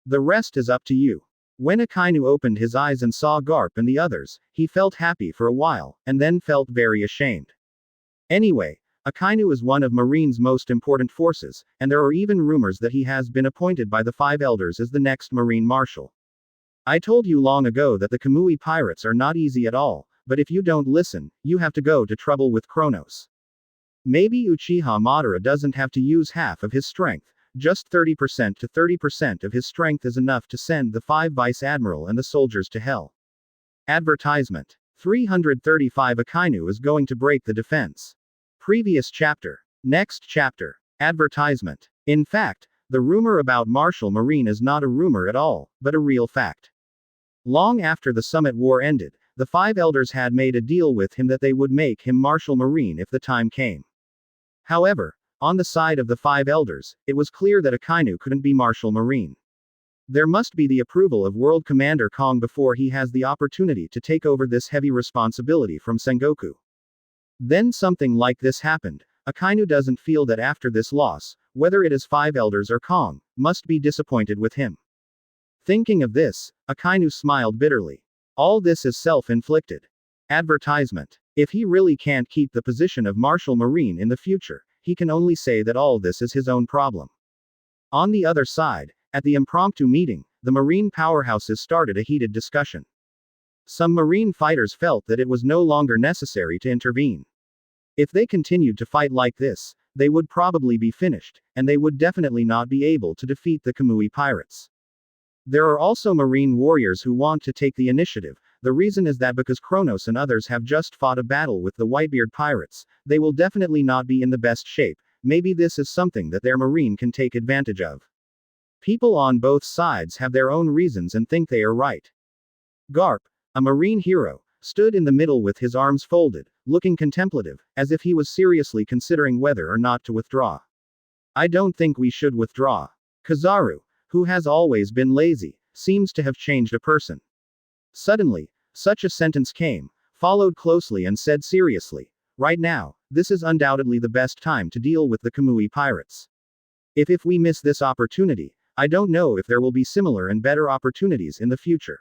The rest is up to you. When Akainu opened his eyes and saw Garp and the others, he felt happy for a while, and then felt very ashamed. Anyway, Akainu is one of Marine's most important forces, and there are even rumors that he has been appointed by the 5 Elders as the next Marine Marshal. I told you long ago that the Kamui pirates are not easy at all, but if you don't listen, you have to go to trouble with Kronos. Maybe Uchiha Madara doesn't have to use half of his strength, just 30% to 30% of his strength is enough to send the 5 Vice Admiral and the soldiers to hell. Advertisement. 335 Akainu is going to break the defense. Previous chapter. Next chapter. Advertisement. In fact, the rumor about Marshal Marine is not a rumor at all, but a real fact. Long after the Summit War ended, the 5 Elders had made a deal with him that they would make him Marshal Marine if the time came. However, on the side of the 5 Elders, it was clear that Akainu couldn't be Marshal Marine. There must be the approval of World Commander Kong before he has the opportunity to take over this heavy responsibility from Sengoku. Then something like this happened. Akainu doesn't feel that after this loss, whether it is 5 Elders or Kong, must be disappointed with him. Thinking of this, Akainu smiled bitterly. All this is self-inflicted. Advertisement. If he really can't keep the position of Marshal Marine in the future, he can only say that all this is his own problem. On the other side, at the impromptu meeting, the Marine powerhouses started a heated discussion. Some Marine fighters felt that it was no longer necessary to intervene. If they continued to fight like this, they would probably be finished, and they would definitely not be able to defeat the Kamui pirates. There are also Marine warriors who want to take the initiative. The reason is that because Kronos and others have just fought a battle with the Whitebeard pirates, they will definitely not be in the best shape. Maybe this is something that their Marine can take advantage of. People on both sides have their own reasons and think they are right. Garp, a Marine hero, stood in the middle with his arms folded, looking contemplative, as if he was seriously considering whether or not to withdraw. I don't think we should withdraw. Kizaru, who has always been lazy, seems to have changed a person. Suddenly, such a sentence came, followed closely and said seriously, right now, this is undoubtedly the best time to deal with the Kamui pirates. If we miss this opportunity, I don't know if there will be similar and better opportunities in the future.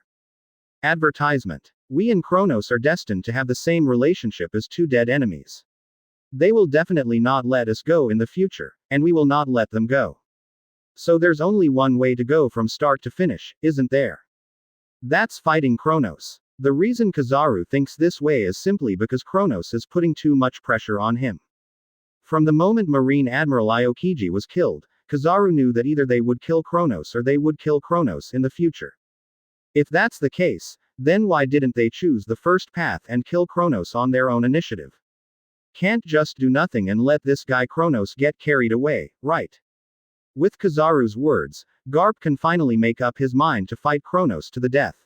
Advertisement. We and Kronos are destined to have the same relationship as 2 dead enemies. They will definitely not let us go in the future, and we will not let them go. So there's only one way to go from start to finish, isn't there? That's fighting Kronos. The reason Kizaru thinks this way is simply because Kronos is putting too much pressure on him. From the moment Marine Admiral Aokiji was killed, Kizaru knew that either they would kill Kronos or they would kill Kronos in the future. If that's the case, then why didn't they choose the first path and kill Kronos on their own initiative? Can't just do nothing and let this guy Kronos get carried away, right? With Kizaru's words, Garp can finally make up his mind to fight Kronos to the death.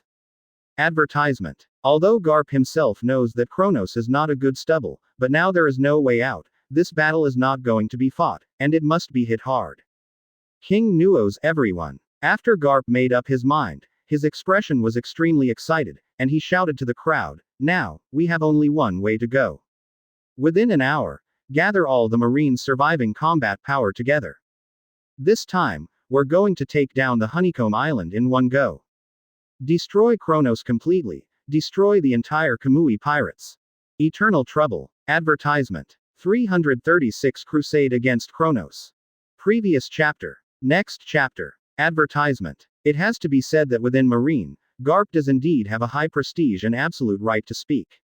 Advertisement. Although Garp himself knows that Kronos is not a good stubble, but now there is no way out, this battle is not going to be fought, and it must be hit hard. King Nuo's everyone. After Garp made up his mind, his expression was extremely excited, and he shouted to the crowd, now, we have only one way to go. Within an hour, gather all the Marines' surviving combat power together. This time, We're going to take down the Honeycomb Island in one go. Destroy Kronos completely. Destroy the entire Kamui pirates. Eternal trouble. Advertisement. 336 Crusade against Kronos. Previous chapter. Next chapter. Advertisement. It has to be said that within Marine, Garp does indeed have a high prestige and absolute right to speak.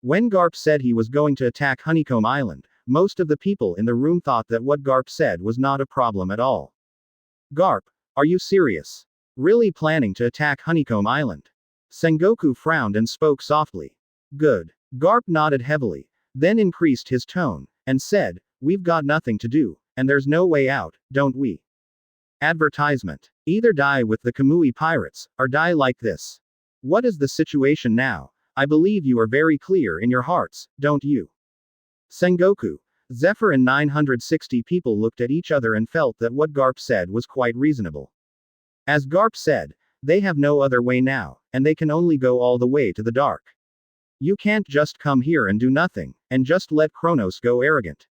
When Garp said he was going to attack Honeycomb Island, most of the people in the room thought that what Garp said was not a problem at all. Garp, are you serious? Really planning to attack Honeycomb Island? Sengoku frowned and spoke softly. Good. Garp nodded heavily, then increased his tone, and said, we've got nothing to do, and there's no way out, don't we? Advertisement. Either die with the Kamui pirates, or die like this. What is the situation now? I believe you are very clear in your hearts, don't you? Sengoku, Zephyr and 960 people looked at each other and felt that what Garp said was quite reasonable. As Garp said, they have no other way now, and they can only go all the way to the dark. You can't just come here and do nothing, and just let Kronos go arrogant.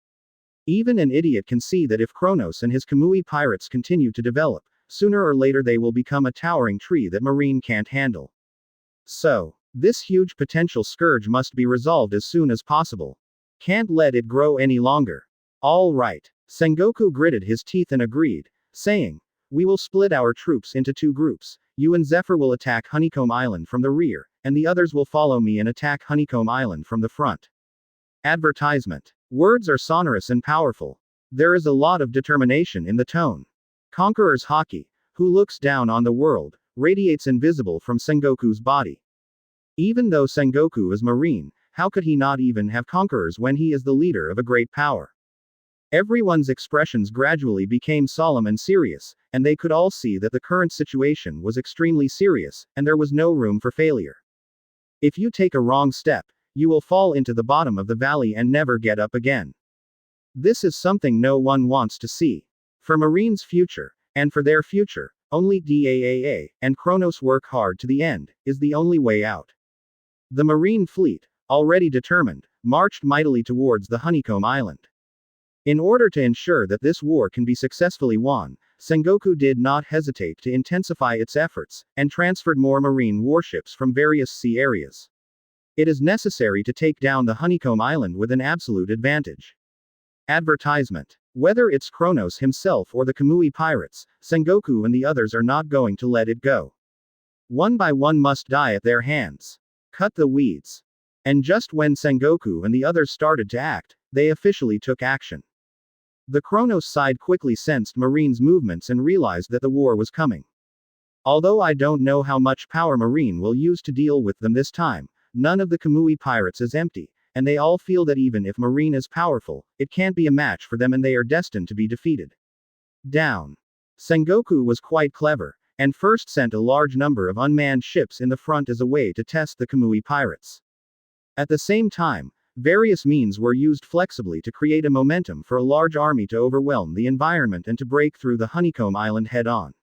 Even an idiot can see that if Kronos and his Kamui pirates continue to develop, sooner or later they will become a towering tree that Marine can't handle. So, this huge potential scourge must be resolved as soon as possible. Can't let it grow any longer. All right. Sengoku gritted his teeth and agreed, saying, we will split our troops into two groups. You and Zephyr will attack Honeycomb Island from the rear, and the others will follow me and attack Honeycomb Island from the front. Advertisement. Words are sonorous and powerful. There is a lot of determination in the tone. Conqueror's Haki, who looks down on the world, radiates invisible from Sengoku's body. Even though Sengoku is Marine, how could he not even have conquerors when he is the leader of a great power? Everyone's expressions gradually became solemn and serious, and they could all see that the current situation was extremely serious, and there was no room for failure. If you take a wrong step, you will fall into the bottom of the valley and never get up again. This is something no one wants to see. For Marine's future, and for their future, only DAAA, and Kronos work hard to the end, is the only way out. The Marine fleet, already determined, marched mightily towards the Honeycomb Island. In order to ensure that this war can be successfully won, Sengoku did not hesitate to intensify its efforts, and transferred more Marine warships from various sea areas. It is necessary to take down the Honeycomb Island with an absolute advantage. Advertisement. Whether it's Kronos himself or the Kamui pirates, Sengoku and the others are not going to let it go. One by one must die at their hands. Cut the weeds. And just when Sengoku and the others started to act, they officially took action. The Kronos side quickly sensed Marine's movements and realized that the war was coming. Although I don't know how much power Marine will use to deal with them this time, none of the Kamui pirates is empty, and they all feel that even if Marine is powerful, it can't be a match for them and they are destined to be defeated. Down. Sengoku was quite clever, and first sent a large number of unmanned ships in the front as a way to test the Kamui pirates. At the same time, various means were used flexibly to create a momentum for a large army to overwhelm the environment and to break through the Honeycomb Island head-on.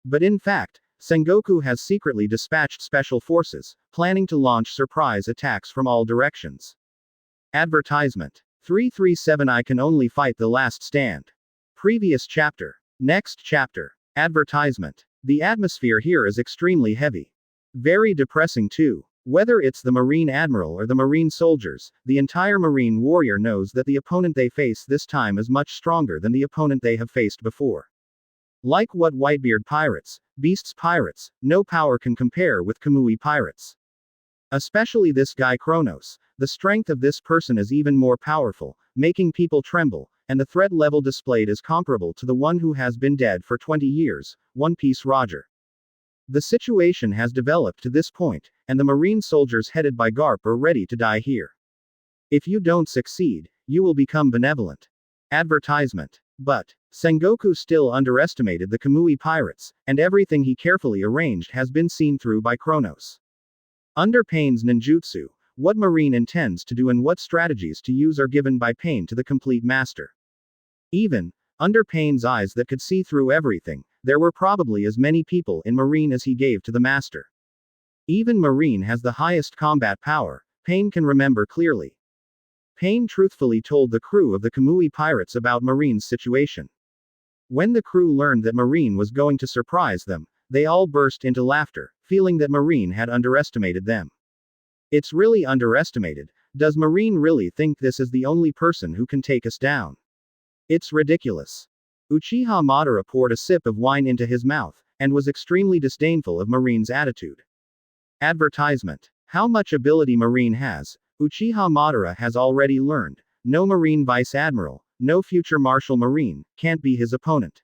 But in fact, Sengoku has secretly dispatched special forces, planning to launch surprise attacks from all directions. Advertisement. 337 I can only fight the last stand. Previous chapter. Next chapter. Advertisement. The atmosphere here is extremely heavy. Very depressing too. Whether it's the Marine Admiral or the Marine soldiers, the entire Marine warrior knows that the opponent they face this time is much stronger than the opponent they have faced before. Like what Whitebeard pirates, Beasts pirates, no power can compare with Kamui pirates. Especially this guy Kronos, the strength of this person is even more powerful, making people tremble, and the threat level displayed is comparable to the one who has been dead for 20 years, One Piece Roger. The situation has developed to this point, and the Marine soldiers headed by Garp are ready to die here. If you don't succeed, you will become benevolent. Advertisement. But Sengoku still underestimated the Kamui pirates, and everything he carefully arranged has been seen through by Kronos. Under Pain's ninjutsu, what Marine intends to do and what strategies to use are given by Pain to the complete master. Even under Pain's eyes that could see through everything, there were probably as many people in Marine as he gave to the master. Even Marine has the highest combat power, Pain can remember clearly. Pain truthfully told the crew of the Kamui pirates about Marine's situation. When the crew learned that Marine was going to surprise them, they all burst into laughter, feeling that Marine had underestimated them. It's really underestimated. Does Marine really think this is the only person who can take us down? It's ridiculous. Uchiha Madara poured a sip of wine into his mouth, and was extremely disdainful of Marine's attitude. Advertisement. How much ability Marine has, Uchiha Madara has already learned. No Marine Vice Admiral, no future Marshal Marine, can't be his opponent.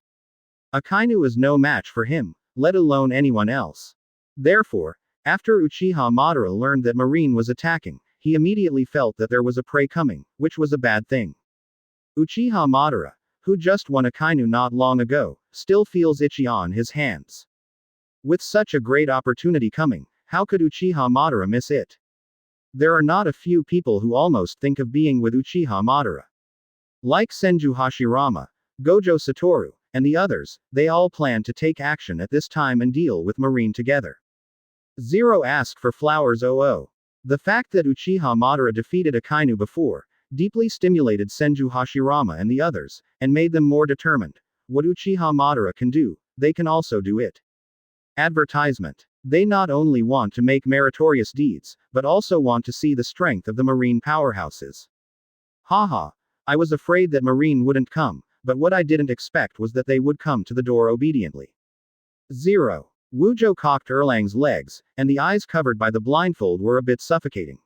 Akainu is no match for him, let alone anyone else. Therefore, after Uchiha Madara learned that Marine was attacking, he immediately felt that there was a prey coming, which was a bad thing. Uchiha Madara, who just won Akainu not long ago, still feels itchy on his hands. With such a great opportunity coming, how could Uchiha Madara miss it? There are not a few people who almost think of being with Uchiha Madara. Like Senju Hashirama, Gojo Satoru, and the others, they all plan to take action at this time and deal with Marine together. Zero ask for flowers 00. The fact that Uchiha Madara defeated Akainu before, deeply stimulated Senju Hashirama and the others, and made them more determined. What Uchiha Madara can do, they can also do it. Advertisement. They not only want to make meritorious deeds, but also want to see the strength of the Marine powerhouses. Haha. I was afraid that Marine wouldn't come, but what I didn't expect was that they would come to the door obediently. 0. Wujo cocked Erlang's legs, and the eyes covered by the blindfold were a bit suffocating.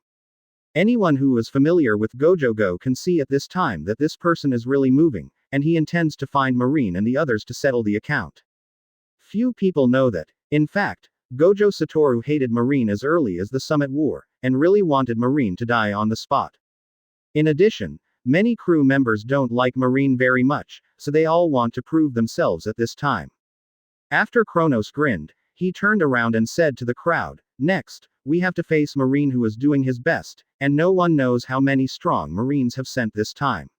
Anyone who is familiar with Gojo Go can see at this time that this person is really moving, and he intends to find Marine and the others to settle the account. Few people know that, in fact, Gojo Satoru hated Marine as early as the Summit War, and really wanted Marine to die on the spot. In addition, many crew members don't like Marine very much, so they all want to prove themselves at this time. After Kronos grinned, he turned around and said to the crowd, "Next, we have to face Marine who is doing his best, and no one knows how many strong Marines have sent this time."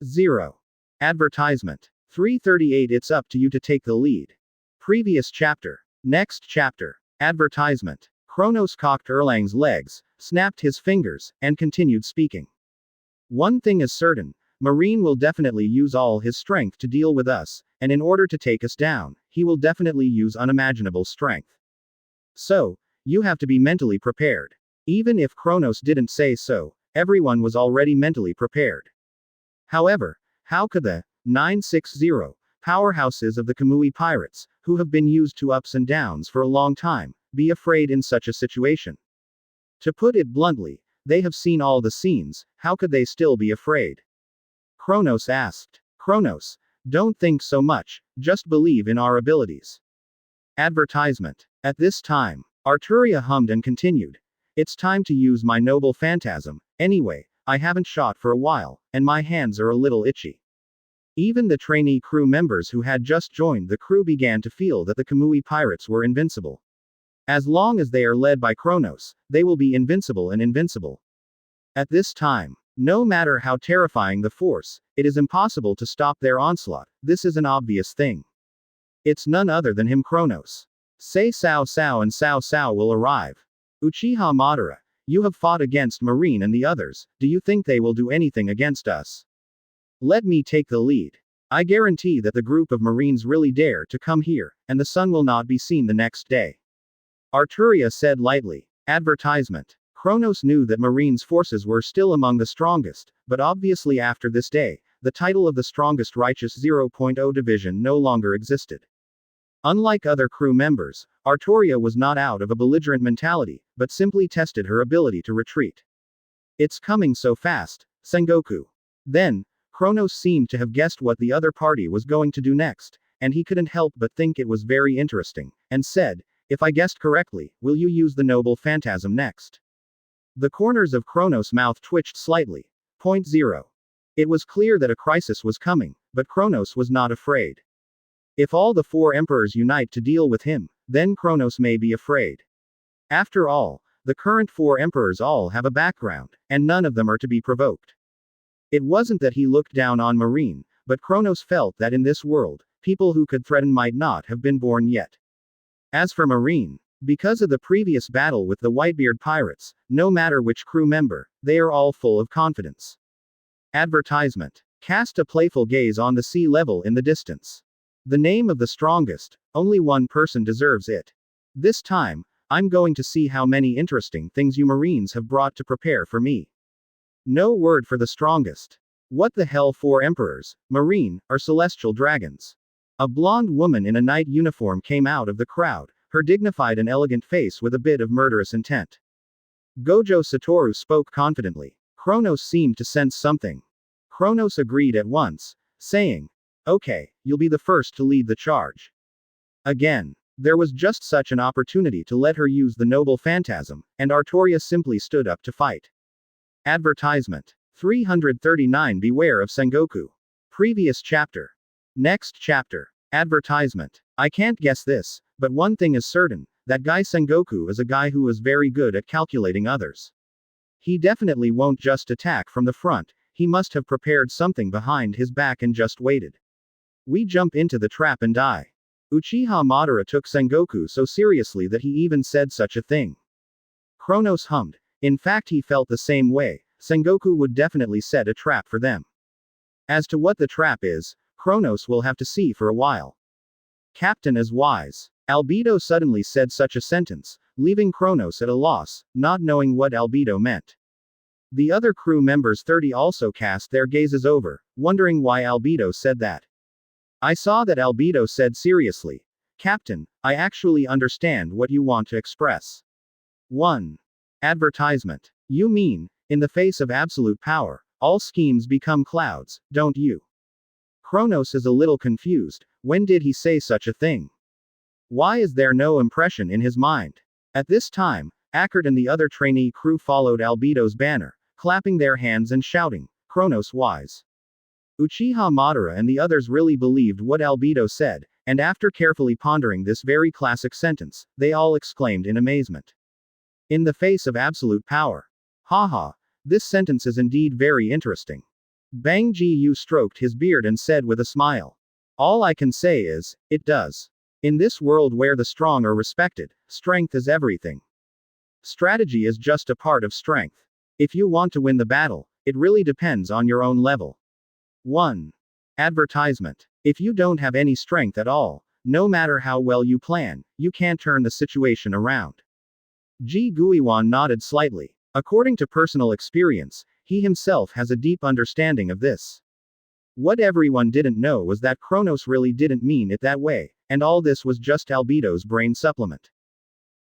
0. Advertisement. 338 It's up to you to take the lead. Previous chapter. Next chapter. Advertisement. Kronos cocked Erlang's legs, snapped his fingers, and continued speaking. One thing is certain, Marine will definitely use all his strength to deal with us, and in order to take us down, he will definitely use unimaginable strength. So, you have to be mentally prepared. Even if Kronos didn't say so, everyone was already mentally prepared. However, how could the 960 powerhouses of the Kamui pirates, who have been used to ups and downs for a long time, be afraid in such a situation? To put it bluntly, they have seen all the scenes, how could they still be afraid? Kronos asked. Kronos, don't think so much, just believe in our abilities. Advertisement. At this time, Arturia hummed and continued. It's time to use my noble phantasm, anyway, I haven't shot for a while, and my hands are a little itchy. Even the trainee crew members who had just joined the crew began to feel that the Kamui pirates were invincible. As long as they are led by Kronos, they will be invincible and invincible. At this time, no matter how terrifying the force, it is impossible to stop their onslaught, this is an obvious thing. It's none other than him Kronos. Say Cao Cao and Cao Cao will arrive. Uchiha Madara, you have fought against Marine and the others, do you think they will do anything against us? Let me take the lead. I guarantee that the group of Marines really dare to come here, and the sun will not be seen the next day. Arturia said lightly. Advertisement. Kronos knew that Marine's forces were still among the strongest, but obviously after this day, the title of the strongest righteous 0.0 division no longer existed. Unlike other crew members, Arturia was not out of a belligerent mentality, but simply tested her ability to retreat. It's coming so fast, Sengoku. Then, Kronos seemed to have guessed what the other party was going to do next, and he couldn't help but think it was very interesting, and said, if I guessed correctly, will you use the noble phantasm next? The corners of Kronos' mouth twitched slightly. 0. It was clear that a crisis was coming, but Kronos was not afraid. If all the four emperors unite to deal with him, then Kronos may be afraid. After all, the current four emperors all have a background, and none of them are to be provoked. It wasn't that he looked down on Marine, but Kronos felt that in this world, people who could threaten might not have been born yet. As for Marine, because of the previous battle with the Whitebeard pirates, no matter which crew member, they are all full of confidence. Advertisement. Cast a playful gaze on the sea level in the distance. The name of the strongest, only one person deserves it. This time, I'm going to see how many interesting things you Marines have brought to prepare for me. No word for the strongest. What the hell, 4 emperors, Marine, are celestial dragons? A blonde woman in a knight uniform came out of the crowd, her dignified and elegant face with a bit of murderous intent. Gojo Satoru spoke confidently. Kronos seemed to sense something. Kronos agreed at once, saying, "Okay, you'll be the first to lead the charge." Again. There was just such an opportunity to let her use the noble phantasm, and Artoria simply stood up to fight. Advertisement. 339 Beware of Sengoku. Previous chapter. Next chapter. Advertisement. I can't guess this, but one thing is certain, that guy Sengoku is a guy who is very good at calculating others. He definitely won't just attack from the front, he must have prepared something behind his back and just waited. We jump into the trap and die. Uchiha Madara took Sengoku so seriously that he even said such a thing. Kronos hummed. In fact, he felt the same way. Sengoku would definitely set a trap for them. As to what the trap is, Kronos will have to see for a while. Captain is wise. Albedo suddenly said such a sentence, leaving Kronos at a loss, not knowing what Albedo meant. The other crew members 30 also cast their gazes over, wondering why Albedo said that. I saw that Albedo said seriously, "Captain, I actually understand what you want to express." 1. Advertisement. You mean, in the face of absolute power, all schemes become clouds, don't you? Kronos is a little confused. When did he say such a thing? Why is there no impression in his mind? At this time, Ackert and the other trainee crew followed Albedo's banner, clapping their hands and shouting, "Kronos wise." Uchiha Madara and the others really believed what Albedo said, and after carefully pondering this very classic sentence, they all exclaimed in amazement. In the face of absolute power. Haha, this sentence is indeed very interesting. Bang Ji-yu stroked his beard and said with a smile. All I can say is, it does. In this world where the strong are respected, strength is everything. Strategy is just a part of strength. If you want to win the battle, it really depends on your own level. 1. Advertisement. If you don't have any strength at all, no matter how well you plan, you can't turn the situation around. Ji Guiwan nodded slightly. According to personal experience, he himself has a deep understanding of this. What everyone didn't know was that Kronos really didn't mean it that way, and all this was just Albedo's brain supplement.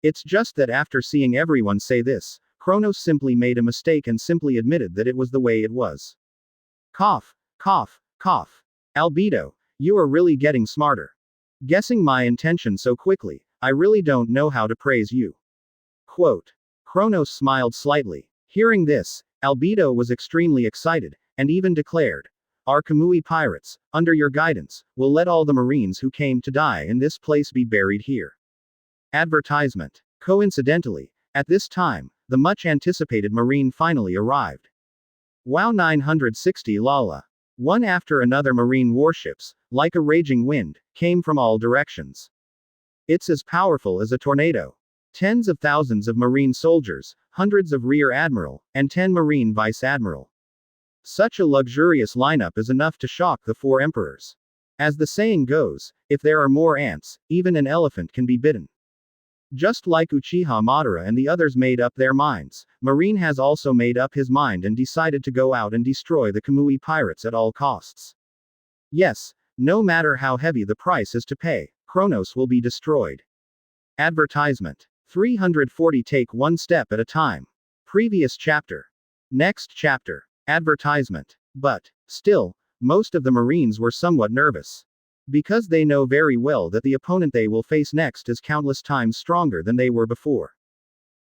It's just that after seeing everyone say this, Kronos simply made a mistake and simply admitted that it was the way it was. Cough. Cough, cough. Albedo, you are really getting smarter. Guessing my intention so quickly, I really don't know how to praise you. Quote. Kronos smiled slightly. Hearing this, Albedo was extremely excited, and even declared, "Our Kamui pirates, under your guidance, will let all the Marines who came to die in this place be buried here." Advertisement. Coincidentally, at this time, the much anticipated Marine finally arrived. WoW 960 Lala. One after another Marine warships, like a raging wind, came from all directions. It's as powerful as a tornado. Tens of thousands of Marine soldiers, hundreds of Rear Admiral, and 10 Marine Vice Admiral. Such a luxurious lineup is enough to shock the 4 emperors. As the saying goes, if there are more ants, even an elephant can be bitten. Just like Uchiha Madara and the others made up their minds, Marine has also made up his mind and decided to go out and destroy the Kamui pirates at all costs. Yes, no matter how heavy the price is to pay, Kronos will be destroyed. Advertisement. 340 Take one step at a time. Previous chapter. Next chapter. Advertisement. But, still, most of the Marines were somewhat nervous. Because they know very well that the opponent they will face next is countless times stronger than they were before.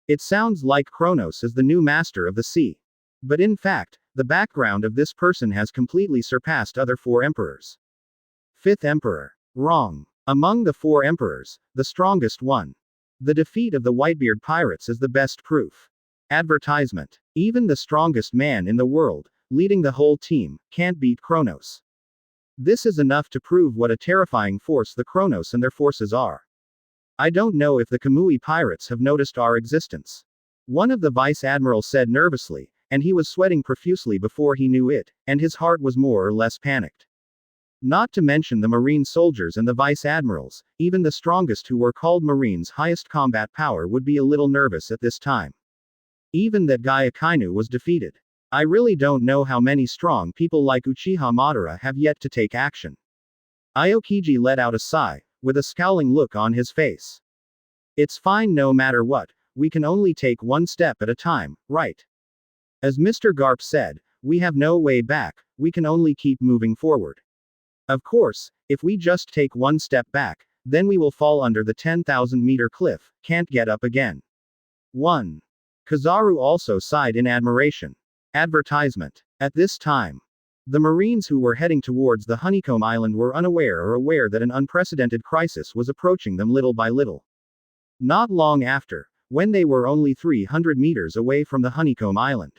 It sounds like Kronos is the new master of the sea. But in fact, the background of this person has completely surpassed other 4 emperors. 5th Emperor. Wrong. Among the 4 emperors, the strongest one. The defeat of the Whitebeard pirates is the best proof. Advertisement. Even the strongest man in the world, leading the whole team, can't beat Kronos. This is enough to prove what a terrifying force the Kronos and their forces are. I don't know if the Kamui pirates have noticed our existence. One of the vice admirals said nervously, and he was sweating profusely before he knew it, and his heart was more or less panicked. Not to mention the Marine soldiers and the vice admirals, even the strongest who were called Marines' highest combat power would be a little nervous at this time. Even that guy Akainu was defeated. I really don't know how many strong people like Uchiha Madara have yet to take action. Aokiji let out a sigh, with a scowling look on his face. It's fine no matter what, we can only take one step at a time, right? As Mr. Garp said, we have no way back, we can only keep moving forward. Of course, if we just take one step back, then we will fall under the 10,000-meter cliff, can't get up again. 1. Kizaru also sighed in admiration. Advertisement. At this time, the Marines who were heading towards the Honeycomb Island were unaware or aware that an unprecedented crisis was approaching them little by little. Not long after, when they were only 300 meters away from the Honeycomb Island.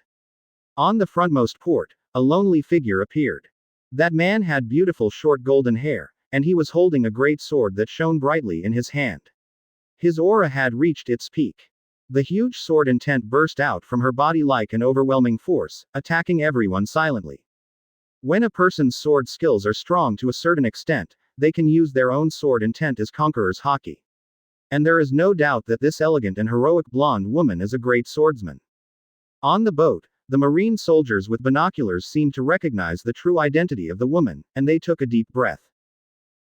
On the frontmost port, a lonely figure appeared. That man had beautiful short golden hair, and he was holding a great sword that shone brightly in his hand. His aura had reached its peak. The huge sword intent burst out from her body like an overwhelming force, attacking everyone silently. When a person's sword skills are strong to a certain extent, they can use their own sword intent as conqueror's haki. And there is no doubt that this elegant and heroic blonde woman is a great swordsman. On the boat, the Marine soldiers with binoculars seemed to recognize the true identity of the woman, and they took a deep breath.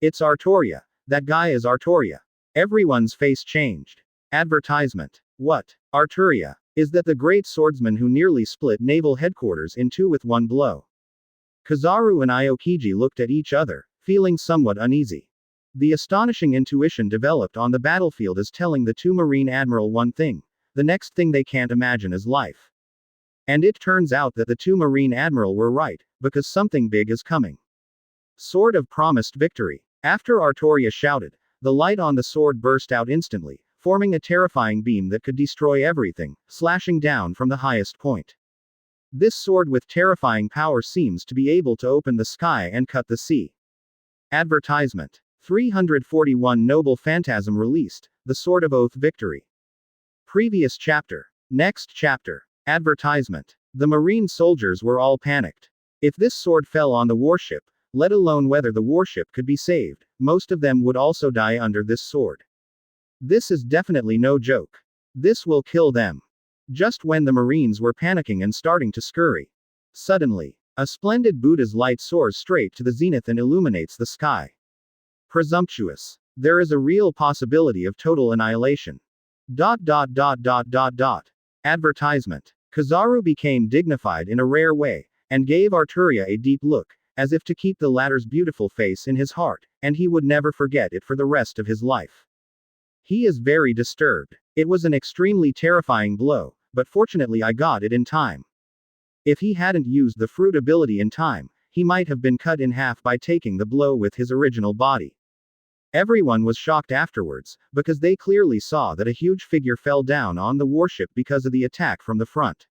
It's Artoria. That guy is Artoria. Everyone's face changed. Advertisement. What? Arturia. Is that the great swordsman who nearly split naval headquarters in two with one blow? Kizaru and Aokiji looked at each other, feeling somewhat uneasy. The astonishing intuition developed on the battlefield is telling the two Marine admiral one thing. The next thing they can't imagine is life. And it turns out that the two Marine admiral were right, because something big is coming. Sword of promised victory. After Artoria shouted, the light on the sword burst out instantly, forming a terrifying beam that could destroy everything, slashing down from the highest point. This sword with terrifying power seems to be able to open the sky and cut the sea. Advertisement. 341 Noble Phantasm released, the Sword of Oath Victory. Previous chapter. Next chapter. Advertisement. The Marine soldiers were all panicked. If this sword fell on the warship, let alone whether the warship could be saved, most of them would also die under this sword. This is definitely no joke. This will kill them. Just when the Marines were panicking and starting to scurry. Suddenly, a splendid Buddha's light soars straight to the zenith and illuminates the sky. Presumptuous. There is a real possibility of total annihilation. ... Advertisement. Kizaru became dignified in a rare way, and gave Arturia a deep look, as if to keep the latter's beautiful face in his heart, and he would never forget it for the rest of his life. He is very disturbed. It was an extremely terrifying blow, but fortunately I got it in time. If he hadn't used the fruit ability in time, he might have been cut in half by taking the blow with his original body. Everyone was shocked afterwards, because they clearly saw that a huge figure fell down on the warship because of the attack from the front.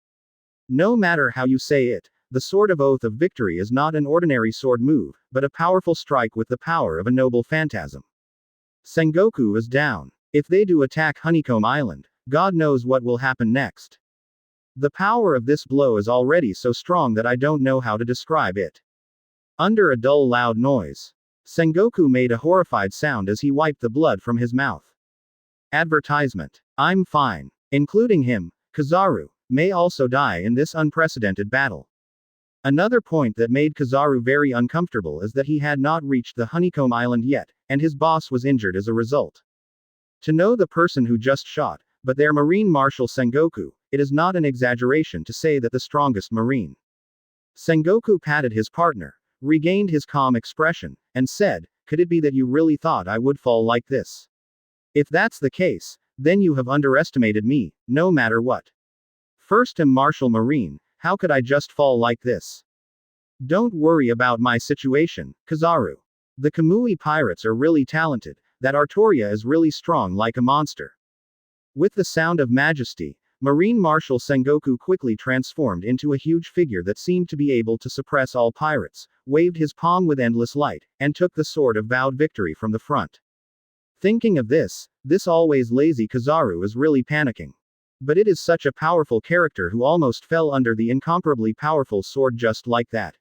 No matter how you say it, the Sword of Oath of Victory is not an ordinary sword move, but a powerful strike with the power of a noble phantasm. Sengoku is down. If they do attack Honeycomb Island, God knows what will happen next. The power of this blow is already so strong that I don't know how to describe it. Under a dull loud noise, Sengoku made a horrified sound as he wiped the blood from his mouth. Advertisement. I'm fine. Including him, Kizaru, may also die in this unprecedented battle. Another point that made Kizaru very uncomfortable is that he had not reached the Honeycomb Island yet, and his boss was injured as a result. To know the person who just shot, but their Marine Marshal Sengoku, it is not an exaggeration to say that the strongest Marine. Sengoku patted his partner, regained his calm expression, and said, "Could it be that you really thought I would fall like this? If that's the case, then you have underestimated me, no matter what. First Marshal Marine, how could I just fall like this? Don't worry about my situation, Kizaru. The Kamui pirates are really talented, that Artoria is really strong like a monster." With the sound of majesty, Marine Marshal Sengoku quickly transformed into a huge figure that seemed to be able to suppress all pirates, waved his palm with endless light, and took the sword of vowed victory from the front. Thinking of this always lazy Kizaru is really panicking. But it is such a powerful character who almost fell under the incomparably powerful sword just like that.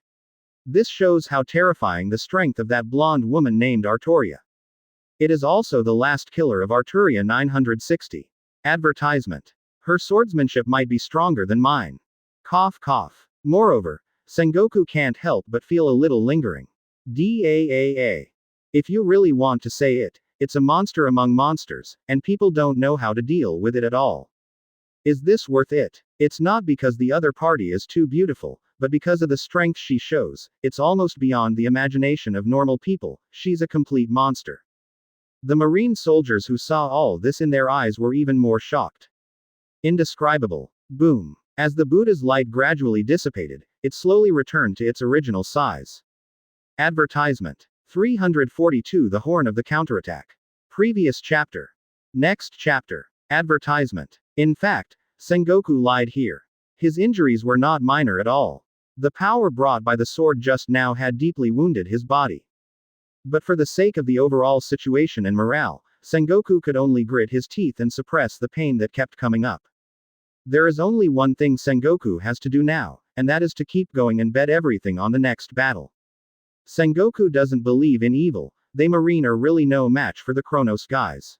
This shows how terrifying the strength of that blonde woman named Artoria. It is also the last killer of Arturia 960. Advertisement. Her swordsmanship might be stronger than mine. Cough cough. Moreover, Sengoku can't help but feel a little lingering. DAAA. If you really want to say it, it's a monster among monsters, and people don't know how to deal with it at all. Is this worth it? It's not because the other party is too beautiful, but because of the strength she shows. It's almost beyond the imagination of normal people. She's a complete monster. The Marine soldiers who saw all this in their eyes were even more shocked. Indescribable. Boom. As the Buddha's light gradually dissipated, it slowly returned to its original size. Advertisement. 342 The Horn of the Counterattack. Previous chapter. Next chapter. Advertisement. In fact, Sengoku lied here. His injuries were not minor at all. The power brought by the sword just now had deeply wounded his body. But for the sake of the overall situation and morale, Sengoku could only grit his teeth and suppress the pain that kept coming up. There is only one thing Sengoku has to do now, and that is to keep going and bet everything on the next battle. Sengoku doesn't believe in evil. They Marine are really no match for the Chronos guys.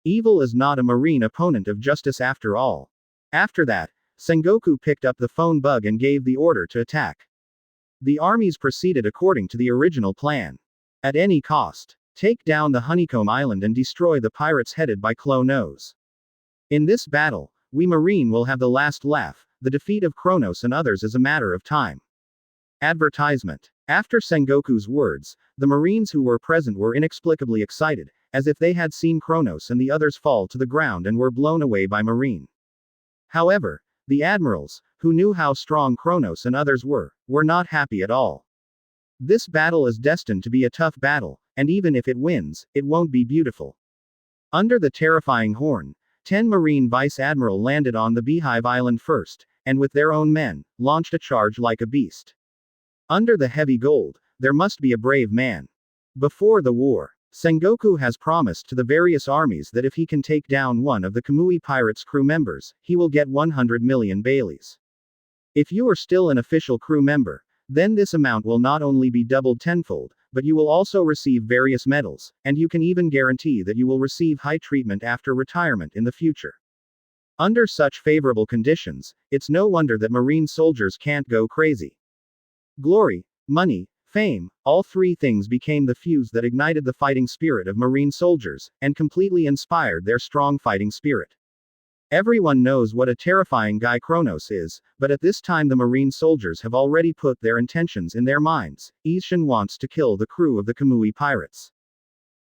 Evil is not a Marine opponent of justice after all. After that, Sengoku picked up the phone bug and gave the order to attack. The armies proceeded according to the original plan. At any cost, take down the Honeycomb Island and destroy the pirates headed by Clo Nose. In this battle, we Marine will have the last laugh. The defeat of Chronos and others is a matter of time. Advertisement. After Sengoku's words, the Marines who were present were inexplicably excited, as if they had seen Chronos and the others fall to the ground and were blown away by Marine. However, the admirals, who knew how strong Chronos and others were not happy at all. This battle is destined to be a tough battle, and even if it wins, it won't be beautiful. Under the terrifying horn, 10 Marine Vice Admiral landed on the Beehive Island first, and with their own men, launched a charge like a beast. Under the heavy gold, there must be a brave man. Before the war, Sengoku has promised to the various armies that if he can take down one of the Kamui pirates' crew members, he will get 100 million Baileys. If you are still an official crew member, then this amount will not only be doubled tenfold, but you will also receive various medals, and you can even guarantee that you will receive high treatment after retirement in the future. Under such favorable conditions, it's no wonder that Marine soldiers can't go crazy. Glory, money, fame, all three things became the fuse that ignited the fighting spirit of Marine soldiers, and completely inspired their strong fighting spirit. Everyone knows what a terrifying guy Chronos is, but at this time the Marine soldiers have already put their intentions in their minds. Ishin wants to kill the crew of the Kamui pirates.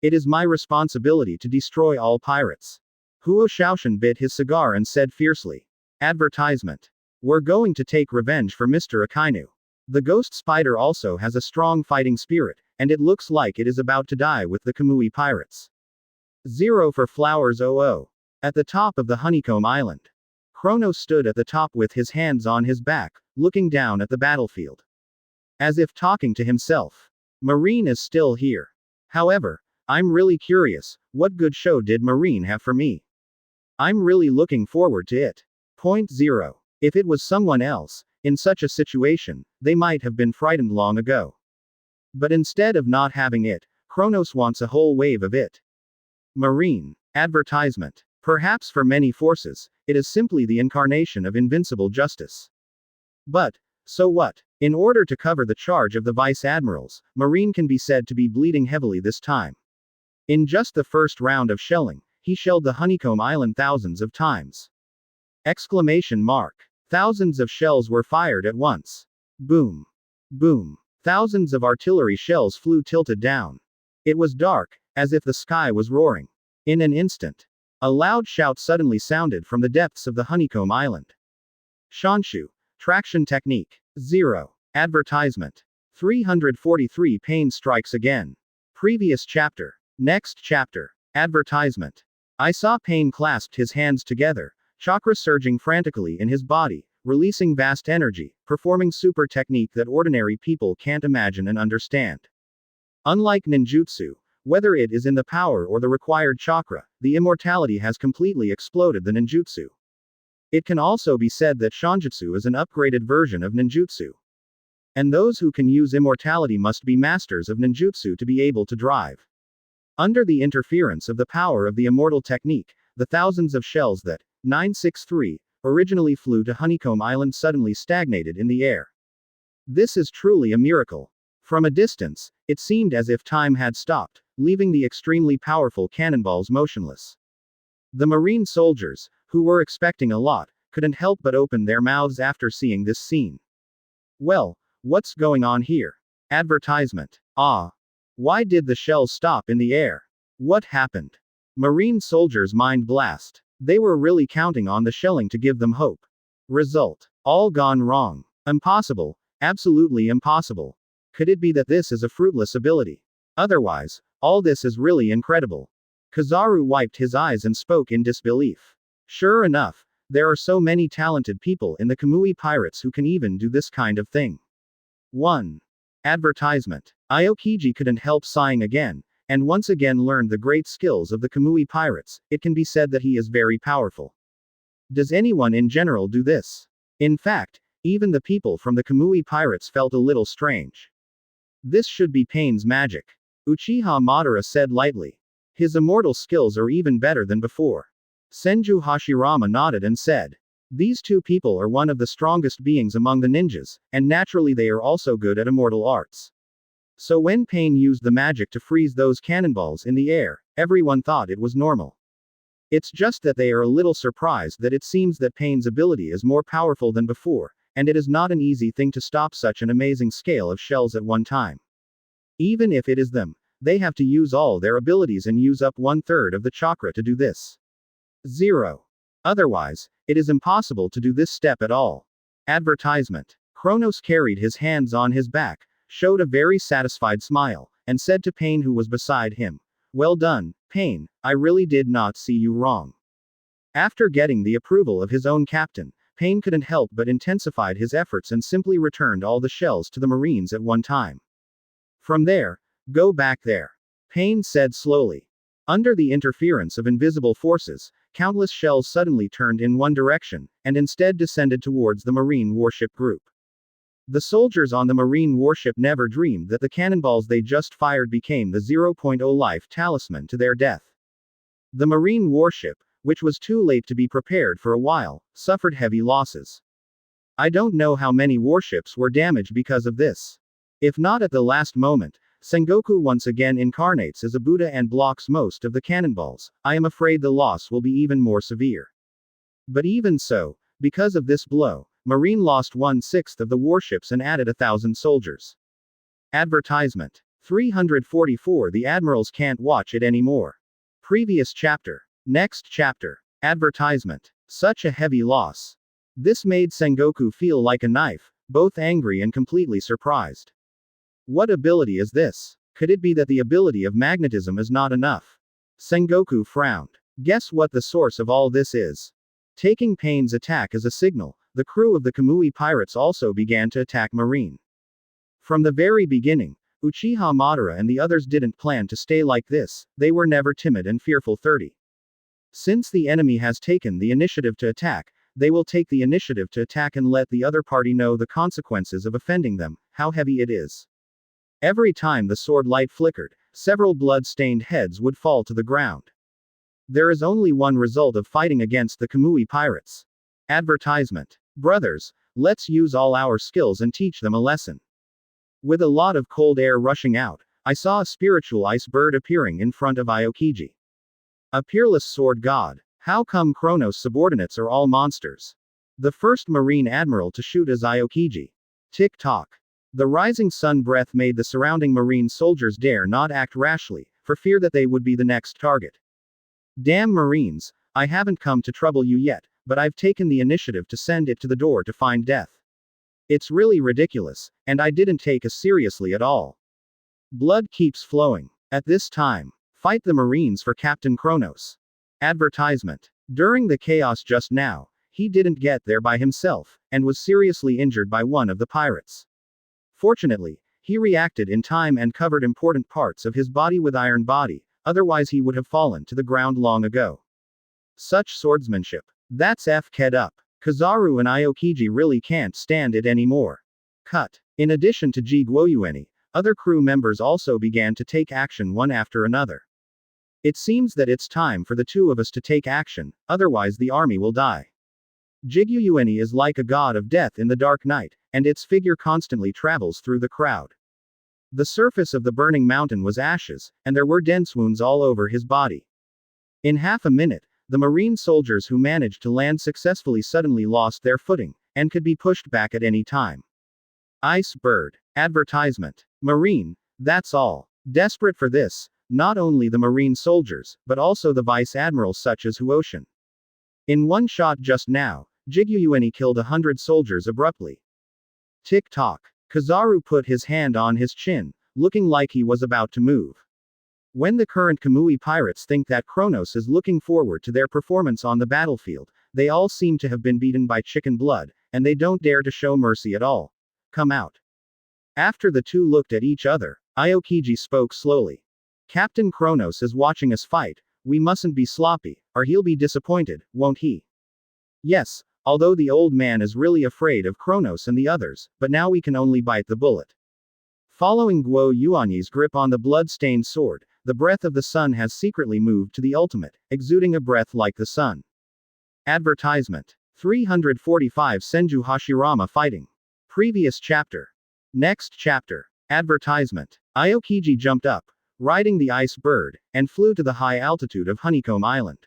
It is my responsibility to destroy all pirates. Huo Shaoshan bit his cigar and said fiercely. Advertisement. We're going to take revenge for Mr. Akainu. The ghost spider also has a strong fighting spirit, and it looks like it is about to die with the Kamui pirates. 0 for Flowers 00. At the top of the Honeycomb Island. Chronos stood at the top with his hands on his back, looking down at the battlefield. As if talking to himself. Marine is still here. However, I'm really curious, what good show did Marine have for me? I'm really looking forward to it. Point 0. If it was someone else, in such a situation, they might have been frightened long ago. But instead of not having it, Chronos wants a whole wave of it. Marine. Advertisement. Perhaps for many forces, it is simply the incarnation of invincible justice. But, so what? In order to cover the charge of the vice admirals, Marine can be said to be bleeding heavily this time. In just the first round of shelling, he shelled the Honeycomb Island thousands of times. Exclamation mark. Thousands of shells were fired at once. Boom. Boom. Thousands of artillery shells flew tilted down. It was dark, as if the sky was roaring. In an instant, a loud shout suddenly sounded from the depths of the Honeycomb Island. Shanshu. Traction technique. 0. Advertisement. 343 Pain strikes again. Previous chapter. Next chapter. Advertisement. I saw Pain clasped his hands together, chakra surging frantically in his body, releasing vast energy, performing super technique that ordinary people can't imagine and understand. Unlike ninjutsu, whether it is in the power or the required chakra, the immortality has completely exploded the ninjutsu. It can also be said that Shanjutsu is an upgraded version of ninjutsu. And those who can use immortality must be masters of ninjutsu to be able to drive. Under the interference of the power of the immortal technique, the thousands of shells that, 963, originally flew to Honeycomb Island suddenly stagnated in the air. This is truly a miracle. From a distance, it seemed as if time had stopped, leaving the extremely powerful cannonballs motionless. The Marine soldiers, who were expecting a lot, couldn't help but open their mouths after seeing this scene. Well, what's going on here? Advertisement. Ah. Why did the shells stop in the air? What happened? Marine soldiers mind blast. They were really counting on the shelling to give them hope. Result. All gone wrong. Impossible. Absolutely impossible. Could it be that this is a fruitless ability? Otherwise, all this is really incredible. Kizaru wiped his eyes and spoke in disbelief. Sure enough, there are so many talented people in the Kamui Pirates who can even do this kind of thing. 1. Advertisement. Aokiji couldn't help sighing again, and once again learned the great skills of the Kamui Pirates. It can be said that he is very powerful. Does anyone in general do this? In fact, even the people from the Kamui Pirates felt a little strange. This should be Pain's magic. Uchiha Madara said lightly. His immortal skills are even better than before. Senju Hashirama nodded and said. These two people are one of the strongest beings among the ninjas, and naturally they are also good at immortal arts. So when Pain used the magic to freeze those cannonballs in the air, everyone thought it was normal. It's just that they are a little surprised that it seems that Pain's ability is more powerful than before, and it is not an easy thing to stop such an amazing scale of shells at one time. Even if it is them, they have to use all their abilities and use up 1/3 of the chakra to do this. 0. Otherwise, it is impossible to do this step at all. Advertisement. Kronos carried his hands on his back, showed a very satisfied smile, and said to Pain who was beside him, "Well done, Pain, I really did not see you wrong." After getting the approval of his own captain, Pain couldn't help but intensified his efforts and simply returned all the shells to the Marines at one time. From there, go back there. Pain said slowly. Under the interference of invisible forces, countless shells suddenly turned in one direction, and instead descended towards the Marine warship group. The soldiers on the Marine warship never dreamed that the cannonballs they just fired became the 0.0 life talisman to their death. The Marine warship, which was too late to be prepared for a while, suffered heavy losses. I don't know how many warships were damaged because of this. If not at the last moment, Sengoku once again incarnates as a Buddha and blocks most of the cannonballs. I am afraid the loss will be even more severe. But even so, because of this blow, Marine lost 1/6 of the warships and added 1,000 soldiers. Advertisement. 344 The admirals can't watch it anymore. Previous chapter. Next chapter. Advertisement. Such a heavy loss. This made Sengoku feel like a knife, both angry and completely surprised. What ability is this? Could it be that the ability of magnetism is not enough? Sengoku frowned. Guess what the source of all this is? Taking Pain's attack as a signal, the crew of the Kamui Pirates also began to attack Marine. From the very beginning, Uchiha Madara and the others didn't plan to stay like this. They were never timid and fearful. 30. Since the enemy has taken the initiative to attack, they will take the initiative to attack and let the other party know the consequences of offending them, how heavy it is. Every time the sword light flickered, several blood-stained heads would fall to the ground. There is only one result of fighting against the Kamui Pirates. Advertisement. Brothers, let's use all our skills and teach them a lesson. With a lot of cold air rushing out, I saw a spiritual ice bird appearing in front of Aokiji. A peerless sword god. How come Kronos' subordinates are all monsters? The first Marine admiral to shoot is Aokiji. Tick-tock. The rising sun breath made the surrounding Marine soldiers dare not act rashly, for fear that they would be the next target. Damn Marines, I haven't come to trouble you yet, but I've taken the initiative to send it to the door to find death. It's really ridiculous, and I didn't take us seriously at all. Blood keeps flowing. At this time, fight the Marines for Captain Kronos. Advertisement. During the chaos just now, he didn't get there by himself, and was seriously injured by one of the pirates. Fortunately, he reacted in time and covered important parts of his body with iron body, otherwise he would have fallen to the ground long ago. Such swordsmanship. That's f***ed up. Kizaru and Aokiji really can't stand it anymore. Cut. In addition to Ji Guoyuani, other crew members also began to take action one after another. It seems that it's time for the two of us to take action, otherwise the army will die. Jiguiyuani is like a god of death in the dark night, and its figure constantly travels through the crowd. The surface of the burning mountain was ashes, and there were dense wounds all over his body. In half a minute, the marine soldiers who managed to land successfully suddenly lost their footing, and could be pushed back at any time. Ice bird. Advertisement. Marine. That's all. Desperate for this, not only the marine soldiers, but also the vice admirals such as Huoshan. In one shot just now, Jiguiyuani killed 100 soldiers abruptly. Tick-tock. Kizaru put his hand on his chin, looking like he was about to move. When the current Kamui pirates think that Kronos is looking forward to their performance on the battlefield, they all seem to have been beaten by chicken blood, and they don't dare to show mercy at all. Come out. After the two looked at each other, Aokiji spoke slowly. Captain Kronos is watching us fight, we mustn't be sloppy, or he'll be disappointed, won't he? Yes, although the old man is really afraid of Kronos and the others, but now we can only bite the bullet. Following Guo Yuanyi's grip on the blood-stained sword, the breath of the sun has secretly moved to the ultimate, exuding a breath like the sun. Advertisement. 345 Senju Hashirama fighting. Previous chapter. Next chapter. Advertisement. Aokiji jumped up, riding the ice bird, and flew to the high altitude of Honeycomb Island.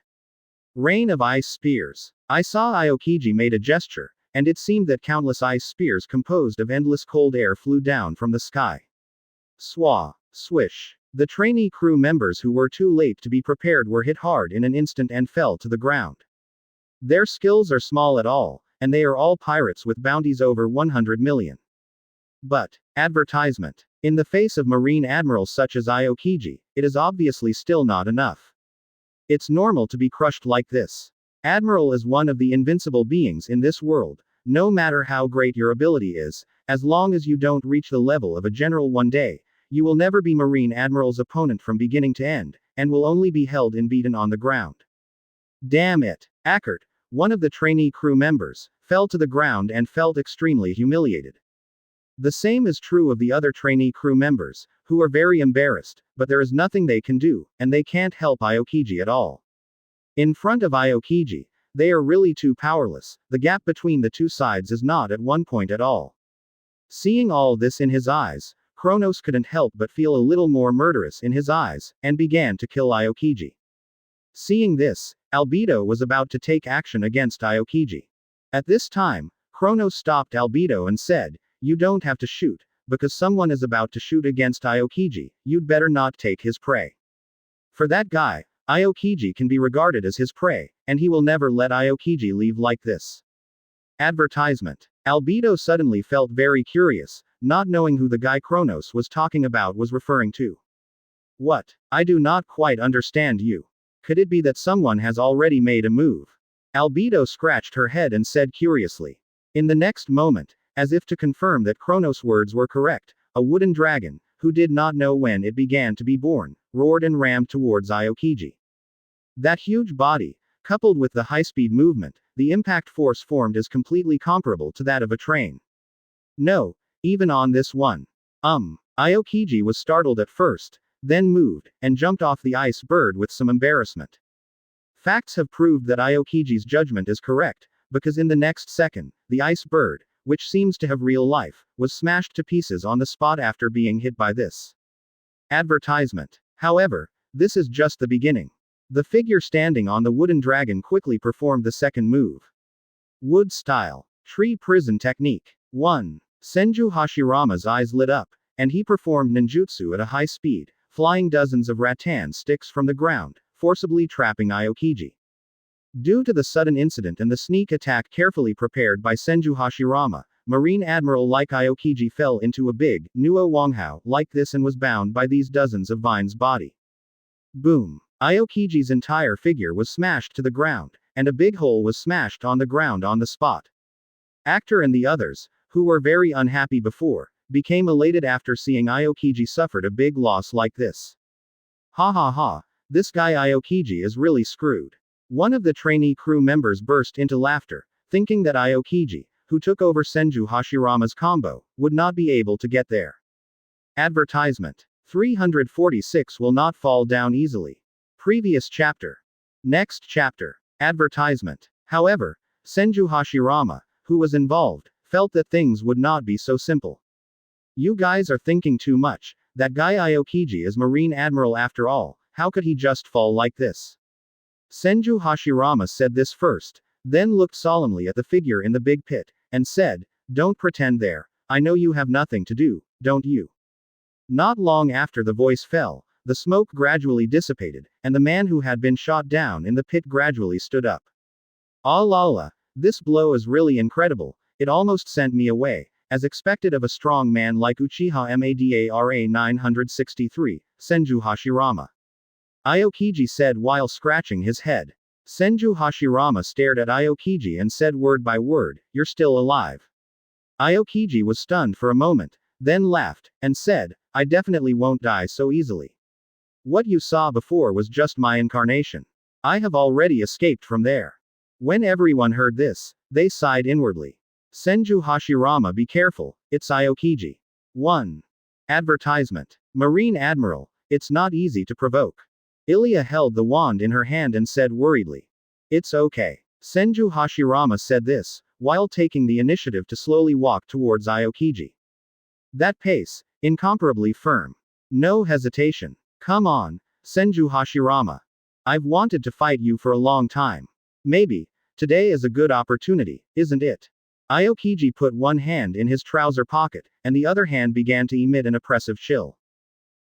Rain of ice spears. I saw Aokiji made a gesture, and it seemed that countless ice spears composed of endless cold air flew down from the sky. Swa. Swish. The trainee crew members who were too late to be prepared were hit hard in an instant and fell to the ground. Their skills are small at all, and they are all pirates with bounties over 100 million. But, advertisement. In the face of marine admirals such as Aokiji, it is obviously still not enough. It's normal to be crushed like this. Admiral is one of the invincible beings in this world, no matter how great your ability is, as long as you don't reach the level of a general one day, you will never be Marine Admiral's opponent from beginning to end, and will only be held and beaten on the ground. Damn it. Ackert, one of the trainee crew members, fell to the ground and felt extremely humiliated. The same is true of the other trainee crew members, who are very embarrassed, but there is nothing they can do, and they can't help Aokiji at all. In front of Aokiji, they are really too powerless, the gap between the two sides is not at one point at all. Seeing all this in his eyes, Kronos couldn't help but feel a little more murderous in his eyes, and began to kill Aokiji. Seeing this, Albedo was about to take action against Aokiji. At this time, Kronos stopped Albedo and said, "You don't have to shoot, because someone is about to shoot against Aokiji, you'd better not take his prey. For that guy, Aokiji can be regarded as his prey, and he will never let Aokiji leave like this." Advertisement. Albedo suddenly felt very curious, not knowing who the guy Kronos was talking about was referring to. What? I do not quite understand you. Could it be that someone has already made a move? Albedo scratched her head and said curiously. In the next moment, as if to confirm that Kronos' words were correct, a wooden dragon, who did not know when it began to be born, roared and rammed towards Aokiji. That huge body, coupled with the high-speed movement, the impact force formed is completely comparable to that of a train. No, even on this one. Aokiji was startled at first, then moved, and jumped off the ice bird with some embarrassment. Facts have proved that Aokiji's judgment is correct, because in the next second, the ice bird, which seems to have real life, was smashed to pieces on the spot after being hit by this. Advertisement. However, this is just the beginning. The figure standing on the wooden dragon quickly performed the second move. Wood style. Tree prison technique. 1. Senju Hashirama's eyes lit up, and he performed ninjutsu at a high speed, flying dozens of rattan sticks from the ground, forcibly trapping Aokiji. Due to the sudden incident and the sneak attack carefully prepared by Senju Hashirama, Marine Admiral like Aokiji fell into a big, Nuo Wanghao like this and was bound by these dozens of vines body. Boom. Aokiji's entire figure was smashed to the ground, and a big hole was smashed on the ground on the spot. Actor and the others, who were very unhappy before, became elated after seeing Aokiji suffered a big loss like this. Ha ha ha, this guy Aokiji is really screwed. One of the trainee crew members burst into laughter, thinking that Aokiji, who took over Senju Hashirama's combo, would not be able to get there. Advertisement. 346 will not fall down easily. Previous chapter. Next chapter. Advertisement. However, Senju Hashirama, who was involved, felt that things would not be so simple. You guys are thinking too much. That guy Aokiji is Marine Admiral after all, how could he just fall like this? Senju Hashirama said this first, then looked solemnly at the figure in the big pit, and said, "Don't pretend there. I know you have nothing to do, don't you?" Not long after the voice fell, the smoke gradually dissipated, and the man who had been shot down in the pit gradually stood up. Ah la la, this blow is really incredible, it almost sent me away, as expected of a strong man like Uchiha Madara 963, Senju Hashirama. Aokiji said while scratching his head. Senju Hashirama stared at Aokiji and said word by word, "You're still alive." Aokiji was stunned for a moment, then laughed, and said, "I definitely won't die so easily. What you saw before was just my incarnation. I have already escaped from there." When everyone heard this, they sighed inwardly. Senju Hashirama, be careful, it's Aokiji. 1. Advertisement. Marine Admiral, it's not easy to provoke. Ilya held the wand in her hand and said worriedly. "It's okay." Senju Hashirama said this, while taking the initiative to slowly walk towards Aokiji. That pace, incomparably firm. No hesitation. "Come on, Senju Hashirama. I've wanted to fight you for a long time. Maybe, today is a good opportunity, isn't it?" Aokiji put one hand in his trouser pocket, and the other hand began to emit an oppressive chill.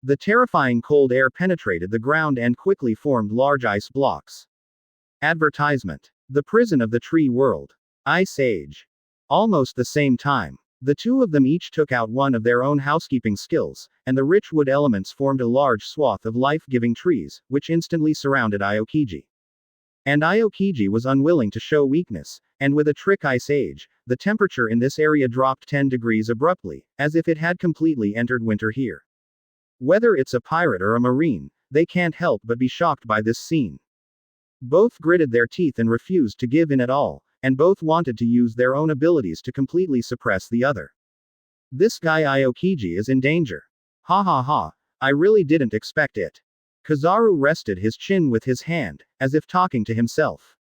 The terrifying cold air penetrated the ground and quickly formed large ice blocks. Advertisement. The prison of the tree world. Ice Age. Almost the same time. The two of them each took out one of their own housekeeping skills, and the rich wood elements formed a large swath of life-giving trees, which instantly surrounded Aokiji. And Aokiji was unwilling to show weakness, and with a trick Ice Age, the temperature in this area dropped 10 degrees abruptly, as if it had completely entered winter here. Whether it's a pirate or a marine, they can't help but be shocked by this scene. Both gritted their teeth and refused to give in at all, and both wanted to use their own abilities to completely suppress the other. This guy Aokiji is in danger. Ha ha ha, I really didn't expect it. Kizaru rested his chin with his hand, as if talking to himself.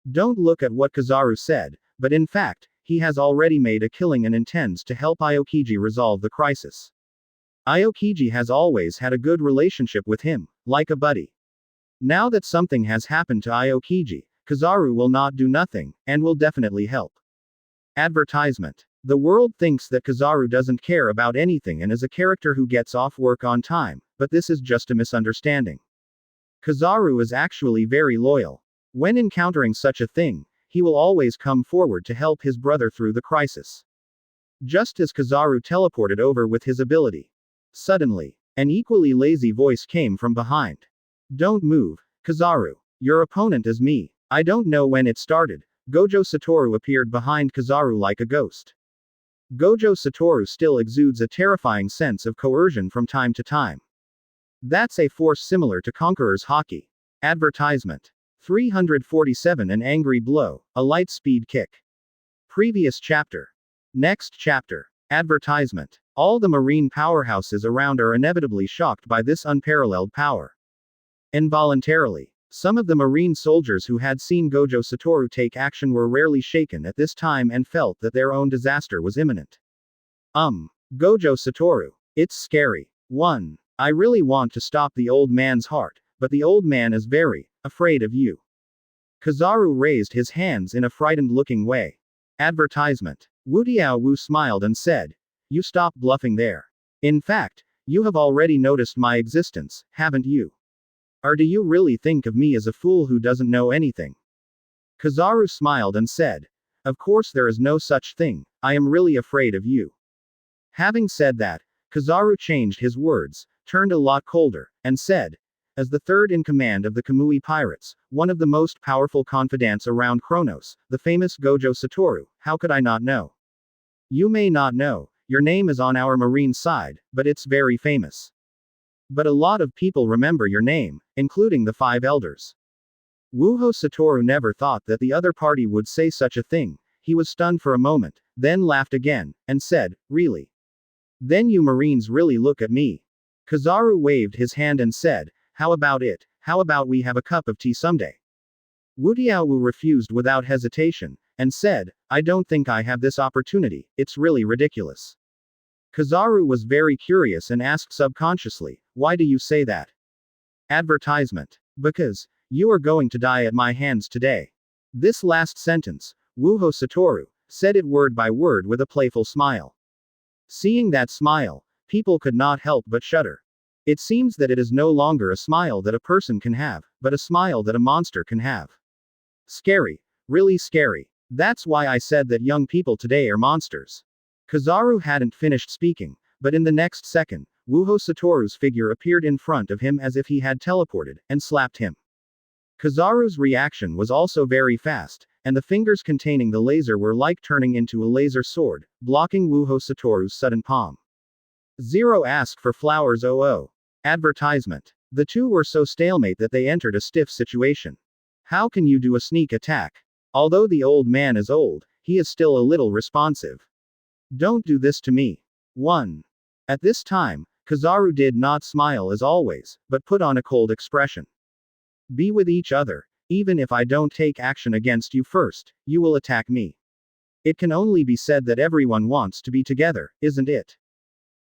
Don't look at what Kizaru said, but in fact, he has already made a killing and intends to help Aokiji resolve the crisis. Aokiji has always had a good relationship with him, like a buddy. Now that something has happened to Aokiji, Kizaru will not do nothing, and will definitely help. Advertisement. The world thinks that Kizaru doesn't care about anything and is a character who gets off work on time, but this is just a misunderstanding. Kizaru is actually very loyal. When encountering such a thing, he will always come forward to help his brother through the crisis. Just as Kizaru teleported over with his ability. Suddenly, an equally lazy voice came from behind. Don't move, Kizaru. Your opponent is me. I don't know when it started. Gojo Satoru appeared behind Kizaru like a ghost. Gojo Satoru still exudes a terrifying sense of coercion from time to time. That's a force similar to Conqueror's Haki. Advertisement. 347 An angry blow, a light speed kick. Previous chapter. Next chapter. Advertisement. All the marine powerhouses around are inevitably shocked by this unparalleled power. Involuntarily, some of the marine soldiers who had seen Gojo Satoru take action were rarely shaken at this time and felt that their own disaster was imminent. Gojo Satoru. It's scary. 1. I really want to stop the old man's heart, but the old man is very afraid of you. Kizaru raised his hands in a frightened-looking way. Advertisement. Wu Tiaowu smiled and said, "You stop bluffing there. In fact, you have already noticed my existence, haven't you? Or do you really think of me as a fool who doesn't know anything?" Kizaru smiled and said, "Of course there is no such thing, I am really afraid of you." Having said that, Kizaru changed his words, turned a lot colder, and said, "As the third in command of the Kamui pirates, one of the most powerful confidants around Kronos, the famous Gojo Satoru, how could I not know? You may not know, your name is on our marine side, but it's very famous. But a lot of people remember your name, including the 5 elders." Wuho Satoru never thought that the other party would say such a thing. he was stunned for a moment, then laughed again, and said, "Really? Then you Marines really look at me." Kizaru waved his hand and said, "How about it? How about we have a cup of tea someday?" Wu Tiaowu refused without hesitation, and said, "I don't think I have this opportunity, it's really ridiculous." Kizaru was very curious and asked subconsciously, "Why do you say that?" Advertisement. "Because you are going to die at my hands today." This last sentence, Wuho Satoru said it word by word with a playful smile. Seeing that smile, people could not help but shudder. It seems that it is no longer a smile that a person can have, but a smile that a monster can have. Scary. Really scary. That's why I said that young people today are monsters. Kizaru hadn't finished speaking, but in the next second, Wuho Satoru's figure appeared in front of him as if he had teleported, and slapped him. Kizaru's reaction was also very fast, and the fingers containing the laser were like turning into a laser sword, blocking Wuho Satoru's sudden palm. Zero ask for flowers 00. Advertisement. The two were so stalemate that they entered a stiff situation. How can you do a sneak attack? Although the old man is old, he is still a little responsive. Don't do this to me. 1. At this time, Kizaru did not smile as always, but put on a cold expression. Be with each other. Even if I don't take action against you first, you will attack me. It can only be said that everyone wants to be together, isn't it?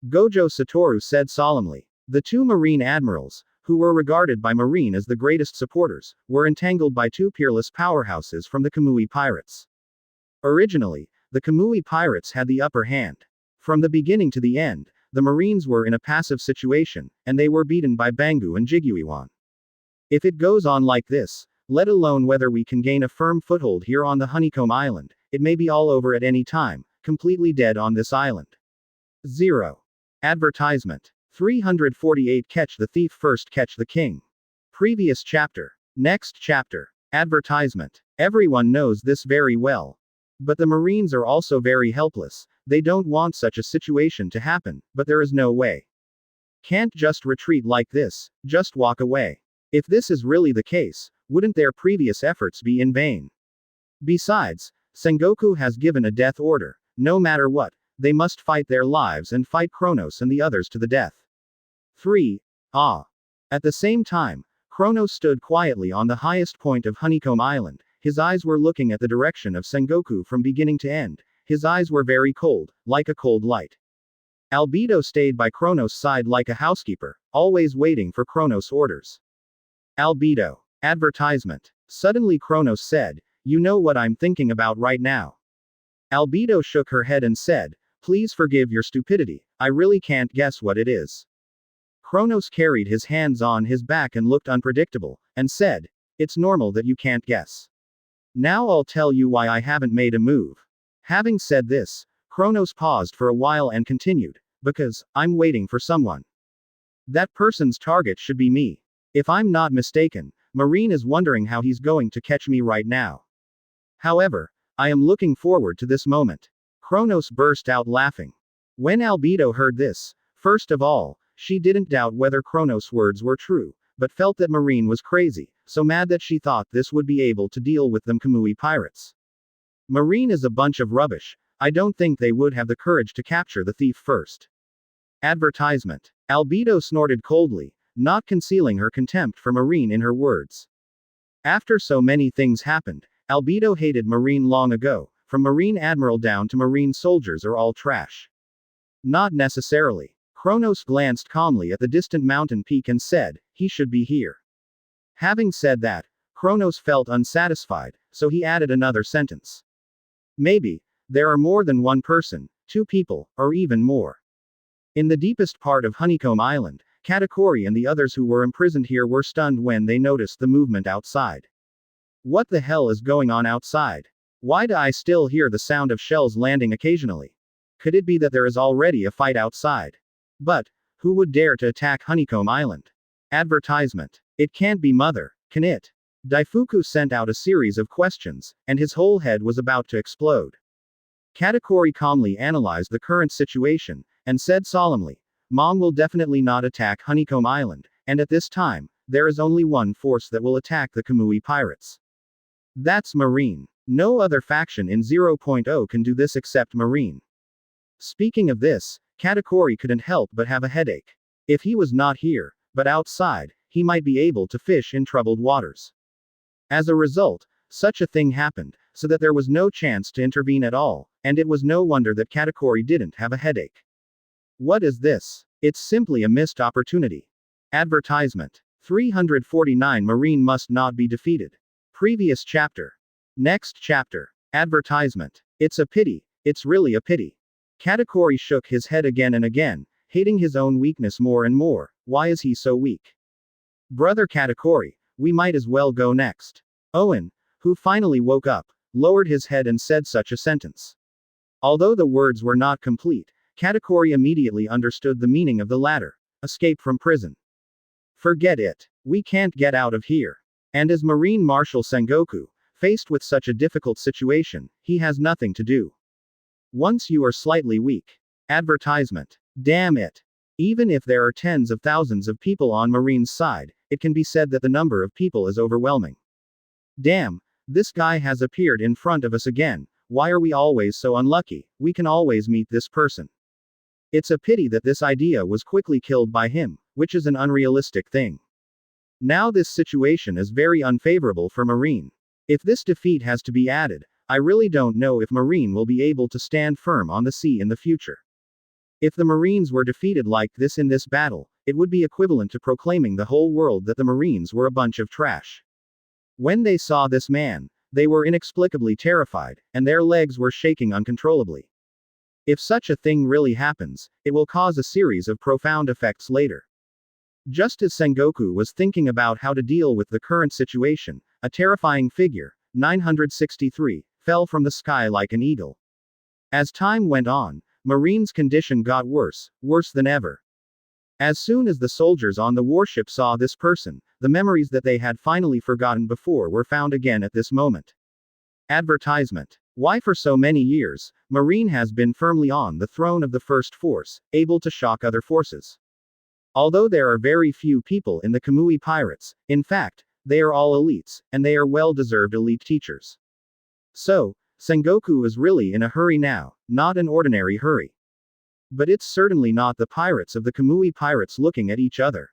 Gojo Satoru said solemnly. The two Marine admirals, who were regarded by Marine as the greatest supporters, were entangled by two peerless powerhouses from the Kamui pirates. Originally, the Kamui pirates had the upper hand. From the beginning to the end, the Marines were in a passive situation, and they were beaten by Bangu and Jiguiwan. If it goes on like this, let alone whether we can gain a firm foothold here on the Honeycomb Island, it may be all over at any time, completely dead on this island. 0. Advertisement. 348 Catch the thief first catch the king. Previous chapter. Next chapter. Advertisement. Everyone knows this very well. But the Marines are also very helpless, they don't want such a situation to happen, but there is no way. Can't just retreat like this, just walk away. If this is really the case, wouldn't their previous efforts be in vain? Besides, Sengoku has given a death order. No matter what, they must fight their lives and fight Kronos and the others to the death. 3. At the same time, Kronos stood quietly on the highest point of Honeycomb Island. His eyes were looking at the direction of Sengoku from beginning to end. His eyes were very cold, like a cold light. Albedo stayed by Kronos' side like a housekeeper, always waiting for Kronos' orders. Albedo. Advertisement. Suddenly Kronos said, "You know what I'm thinking about right now." Albedo shook her head and said, "Please forgive your stupidity, I really can't guess what it is." Kronos carried his hands on his back and looked unpredictable, and said, "It's normal that you can't guess. Now I'll tell you why I haven't made a move." Having said this, Kronos paused for a while and continued, "Because, I'm waiting for someone. That person's target should be me. If I'm not mistaken, Marine is wondering how he's going to catch me right now. However, I am looking forward to this moment." Kronos burst out laughing. When Albedo heard this, first of all, she didn't doubt whether Kronos' words were true, but felt that Marine was crazy, so mad that she thought this would be able to deal with them Kamui pirates. Marine is a bunch of rubbish, I don't think they would have the courage to capture the thief first. Advertisement. Albedo snorted coldly, not concealing her contempt for Marine in her words. After so many things happened, Albedo hated Marine long ago, from Marine Admiral down to Marine soldiers are all trash. Not necessarily. Kronos glanced calmly at the distant mountain peak and said, "He should be here." Having said that, Kronos felt unsatisfied, so he added another sentence. "Maybe, there are more than one person, 2 people, or even more." In the deepest part of Honeycomb Island, Katakuri and the others who were imprisoned here were stunned when they noticed the movement outside. What the hell is going on outside? Why do I still hear the sound of shells landing occasionally? Could it be that there is already a fight outside? But, who would dare to attack Honeycomb Island? Advertisement. It can't be Mother, can it? Daifuku sent out a series of questions, and his whole head was about to explode. Katakuri calmly analyzed the current situation, and said solemnly, "Mom will definitely not attack Honeycomb Island, and at this time, there is only one force that will attack the Kamui pirates. That's Marine. No other faction in 0.0 can do this except Marine. Speaking of this, Katakuri couldn't help but have a headache. If he was not here, but outside, he might be able to fish in troubled waters. As a result, such a thing happened, so that there was no chance to intervene at all, and it was no wonder that Katakuri didn't have a headache. What is this? It's simply a missed opportunity. Advertisement. 349 Marine must not be defeated. Previous chapter. Next chapter. Advertisement. It's a pity, it's really a pity. Katakuri shook his head again and again, hating his own weakness more and more. Why is he so weak? Brother Katakuri, we might as well go next. Owen, who finally woke up, lowered his head and said such a sentence. Although the words were not complete, Katakuri immediately understood the meaning of the latter. Escape from prison. Forget it. We can't get out of here. And as Marine Marshal Sengoku, faced with such a difficult situation, he has nothing to do. Once you are slightly weak. Advertisement. Damn it. Even if there are tens of thousands of people on Marine's side, it can be said that the number of people is overwhelming. Damn, this guy has appeared in front of us again. Why are we always so unlucky? We can always meet this person. It's a pity that this idea was quickly killed by him, which is an unrealistic thing. Now this situation is very unfavorable for Marine. If this defeat has to be added, I really don't know if Marine will be able to stand firm on the sea in the future. If the Marines were defeated like this in this battle, it would be equivalent to proclaiming the whole world that the Marines were a bunch of trash. When they saw this man, they were inexplicably terrified, and their legs were shaking uncontrollably. If such a thing really happens, it will cause a series of profound effects later. Just as Sengoku was thinking about how to deal with the current situation, a terrifying figure, 963, fell from the sky like an eagle. As time went on, Marine's condition got worse than ever. As soon as the soldiers on the warship saw this person, the memories that they had finally forgotten before were found again at this moment. Advertisement. Why for so many years, Marine has been firmly on the throne of the First Force, able to shock other forces. Although there are very few people in the Kamui Pirates, in fact, they are all elites, and they are well-deserved elite teachers. So, Sengoku is really in a hurry now, not an ordinary hurry. But it's certainly not the pirates of the Kamui Pirates looking at each other.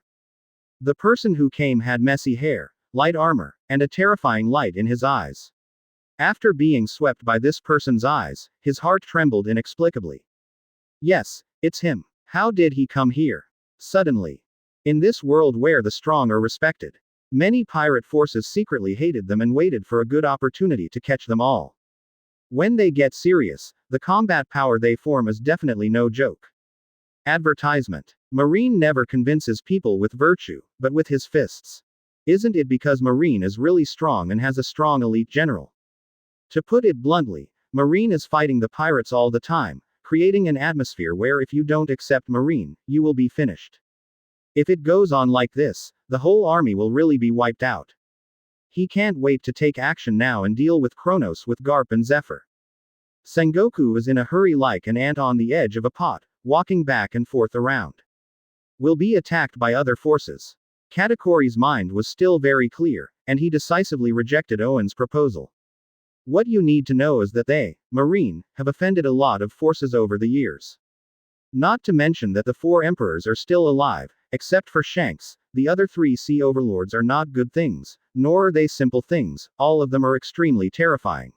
The person who came had messy hair, light armor, and a terrifying light in his eyes. After being swept by this person's eyes, his heart trembled inexplicably. Yes, it's him. How did he come here? Suddenly. In this world where the strong are respected, many pirate forces secretly hated them and waited for a good opportunity to catch them all. When they get serious, the combat power they form is definitely no joke. Advertisement. Marine never convinces people with virtue, but with his fists. Isn't it because Marine is really strong and has a strong elite general? To put it bluntly, Marine is fighting the pirates all the time, creating an atmosphere where if you don't accept Marine, you will be finished. If it goes on like this, the whole army will really be wiped out. He can't wait to take action now and deal with Kronos with Garp and Zephyr. Sengoku is in a hurry like an ant on the edge of a pot, walking back and forth around. Will be attacked by other forces. Katakuri's mind was still very clear, and he decisively rejected Owen's proposal. What you need to know is that they, Marine, have offended a lot of forces over the years. Not to mention that the 4 emperors are still alive, except for Shanks. The other 3 sea overlords are not good things, nor are they simple things, all of them are extremely terrifying.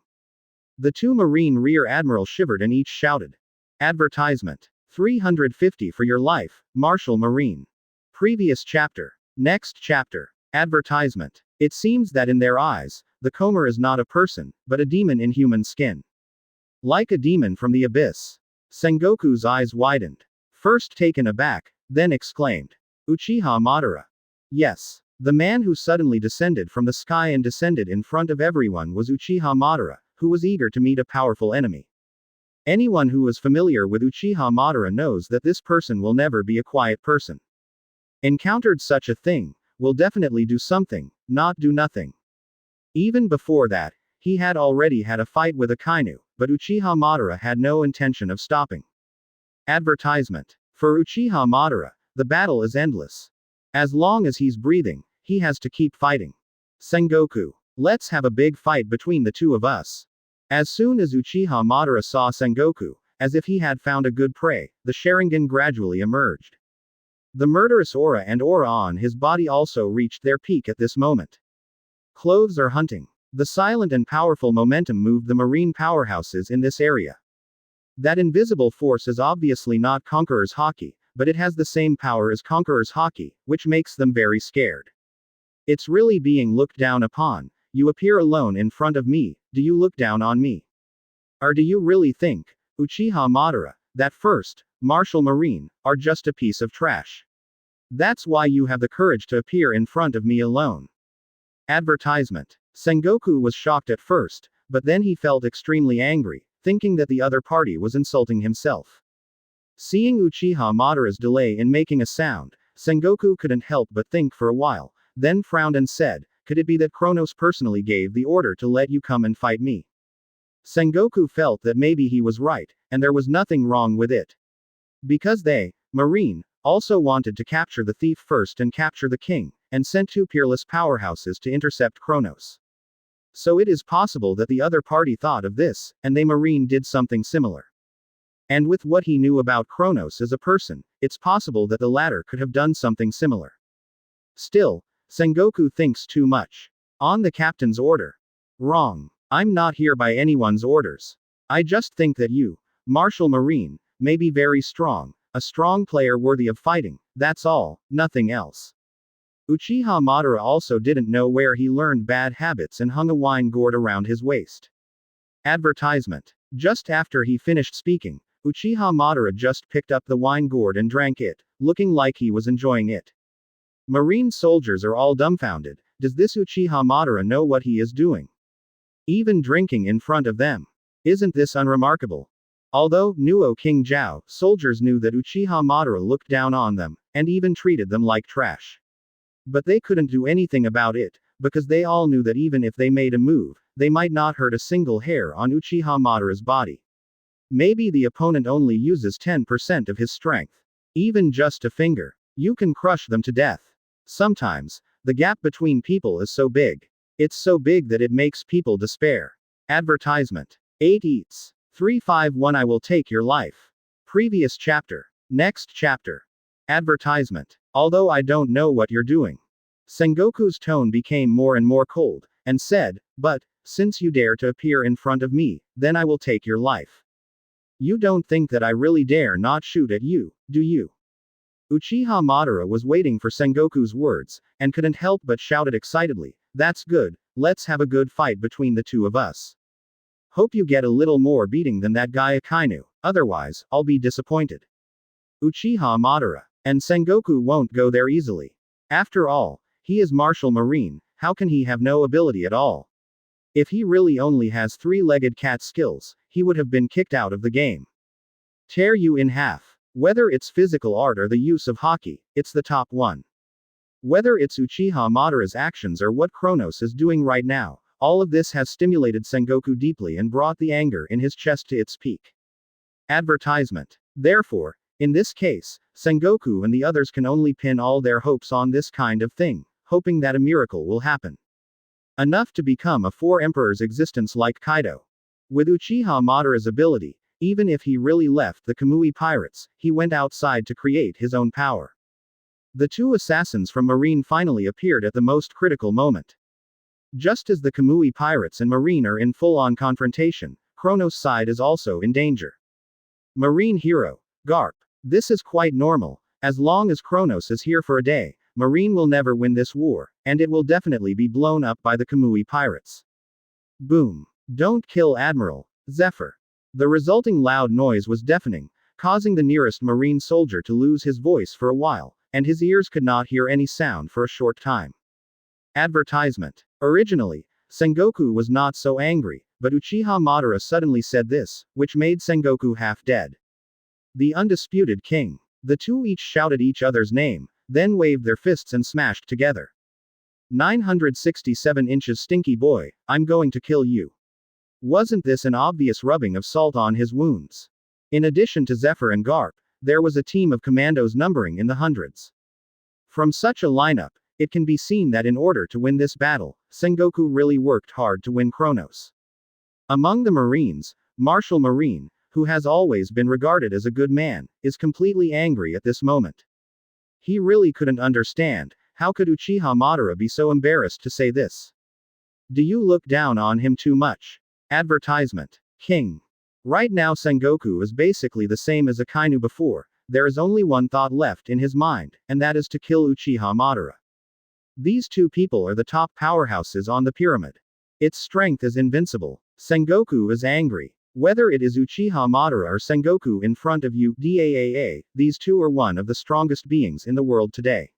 The 2 Marine rear admirals shivered and each shouted. Advertisement. 350 for your life, Marshal Marine. Previous chapter. Next chapter. Advertisement. It seems that in their eyes, the Comer is not a person, but a demon in human skin. Like a demon from the abyss. Sengoku's eyes widened. First taken aback, then exclaimed. Uchiha Madara. Yes. The man who suddenly descended from the sky and descended in front of everyone was Uchiha Madara, who was eager to meet a powerful enemy. Anyone who is familiar with Uchiha Madara knows that this person will never be a quiet person. Encountered such a thing, will definitely do something, not do nothing. Even before that, he had already had a fight with Akainu, but Uchiha Madara had no intention of stopping. Advertisement. For Uchiha Madara, the battle is endless. As long as he's breathing, he has to keep fighting. Sengoku. Let's have a big fight between the 2 of us. As soon as Uchiha Madara saw Sengoku, as if he had found a good prey, the Sharingan gradually emerged. The murderous aura and aura on his body also reached their peak at this moment. Clothes are hunting. The silent and powerful momentum moved the marine powerhouses in this area. That invisible force is obviously not Conqueror's Haki, but it has the same power as Conqueror's Haki, which makes them very scared. It's really being looked down upon. You appear alone in front of me, do you look down on me? Or do you really think, Uchiha Madara, that first, martial marine, are just a piece of trash? That's why you have the courage to appear in front of me alone. Advertisement. Sengoku was shocked at first, but then he felt extremely angry, thinking that the other party was insulting himself. Seeing Uchiha Madara's delay in making a sound, Sengoku couldn't help but think for a while, then frowned and said, could it be that Kronos personally gave the order to let you come and fight me? Sengoku felt that maybe he was right, and there was nothing wrong with it. Because they, Marine, also wanted to capture the thief first and capture the king, and sent two peerless powerhouses to intercept Kronos. So it is possible that the other party thought of this, and they Marine did something similar. And with what he knew about Kronos as a person, it's possible that the latter could have done something similar. Still, Sengoku thinks too much. On the captain's order. Wrong. I'm not here by anyone's orders. I just think that you, Martial Marine, may be very strong, a strong player worthy of fighting, that's all, nothing else. Uchiha Madara also didn't know where he learned bad habits and hung a wine gourd around his waist. Advertisement. Just after he finished speaking, Uchiha Madara just picked up the wine gourd and drank it, looking like he was enjoying it. Marine soldiers are all dumbfounded. Does this Uchiha Madara know what he is doing? Even drinking in front of them. Isn't this unremarkable? Although, Nuo King Zhao, soldiers knew that Uchiha Madara looked down on them, and even treated them like trash. But they couldn't do anything about it, because they all knew that even if they made a move, they might not hurt a single hair on Uchiha Madara's body. Maybe the opponent only uses 10% of his strength. Even just a finger. You can crush them to death. Sometimes, the gap between people is so big. It's so big that it makes people despair. Advertisement. 8 eats. 351 I will take your life. Previous chapter. Next chapter. Advertisement. Although I don't know what you're doing. Sengoku's tone became more and more cold, and said, but, since you dare to appear in front of me, then I will take your life. You don't think that I really dare not shoot at you, do you? Uchiha Madara was waiting for Sengoku's words, and couldn't help but shouted excitedly, that's good, let's have a good fight between the two of us. Hope you get a little more beating than that guy Akainu, otherwise, I'll be disappointed. Uchiha Madara. And Sengoku won't go there easily. After all, he is martial marine, how can he have no ability at all? If he really only has three-legged cat skills, he would have been kicked out of the game. Tear you in half. Whether it's physical art or the use of Haki, it's the top one. Whether it's Uchiha Madara's actions or what Kronos is doing right now, all of this has stimulated Sengoku deeply and brought the anger in his chest to its peak. Advertisement. Therefore, in this case, Sengoku and the others can only pin all their hopes on this kind of thing, hoping that a miracle will happen. Enough to become a four emperor's existence like Kaido. With Uchiha Madara's ability, even if he really left the Kamui pirates, he went outside to create his own power. The two assassins from Marine finally appeared at the most critical moment. Just as the Kamui pirates and Marine are in full-on confrontation, Kronos' side is also in danger. Marine hero, Garp. This is quite normal. As long as Kronos is here for a day, Marine will never win this war, and it will definitely be blown up by the Kamui pirates. Boom. Don't kill Admiral Zephyr. The resulting loud noise was deafening, causing the nearest Marine soldier to lose his voice for a while, and his ears could not hear any sound for a short time. Advertisement. Originally, Sengoku was not so angry, but Uchiha Madara suddenly said this, which made Sengoku half dead. The undisputed king. The two each shouted each other's name, then waved their fists and smashed together. 967 inches stinky boy, I'm going to kill you. Wasn't this an obvious rubbing of salt on his wounds? In addition to Zephyr and Garp, there was a team of commandos numbering in the hundreds. From such a lineup, it can be seen that in order to win this battle, Sengoku really worked hard to win Kronos. Among the Marines, Marshal Marine, who has always been regarded as a good man, is completely angry at this moment. He really couldn't understand, how could Uchiha Madara be so embarrassed to say this? Do you look down on him too much? Advertisement. King. Right now Sengoku is basically the same as Akainu before, there is only one thought left in his mind, and that is to kill Uchiha Madara. These two people are the top powerhouses on the pyramid. Its strength is invincible. Sengoku is angry. Whether it is Uchiha Madara or Sengoku in front of you, these two are one of the strongest beings in the world today.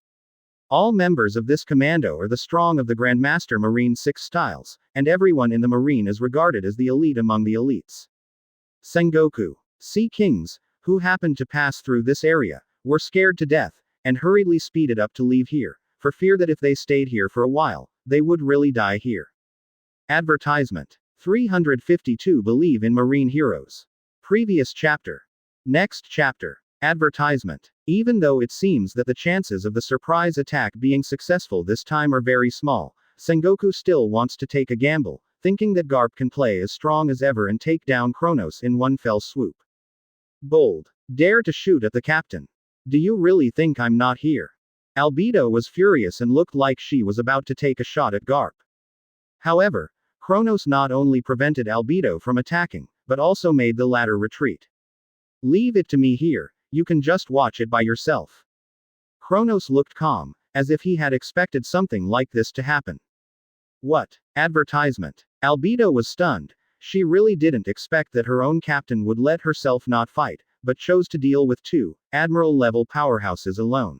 All members of this commando are the strong of the Grandmaster Marine 6 styles, and everyone in the Marine is regarded as the elite among the elites. Sengoku. Sea Kings, who happened to pass through this area, were scared to death, and hurriedly speeded up to leave here, for fear that if they stayed here for a while, they would really die here. Advertisement. 352 Believe in Marine Heroes. Previous chapter. Next chapter. Advertisement. Even though it seems that the chances of the surprise attack being successful this time are very small, Sengoku still wants to take a gamble, thinking that Garp can play as strong as ever and take down Kronos in one fell swoop. Bold. Dare to shoot at the captain. Do you really think I'm not here? Albedo was furious and looked like she was about to take a shot at Garp. However, Kronos not only prevented Albedo from attacking, but also made the latter retreat. Leave it to me here, you can just watch it by yourself. Kronos looked calm, as if he had expected something like this to happen. What? Advertisement. Albedo was stunned. She really didn't expect that her own captain would let herself not fight, but chose to deal with two admiral-level powerhouses alone.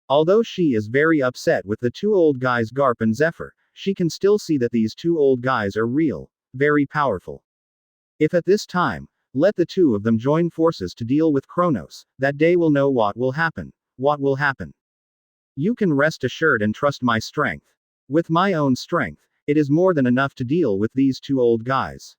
Although she is very upset with the two old guys Garp and Zephyr, she can still see that these two old guys are real, very powerful. If at this time, let the two of them join forces to deal with Kronos, that day will know what will happen. What will happen? You can rest assured and trust my strength. With my own strength, it is more than enough to deal with these two old guys.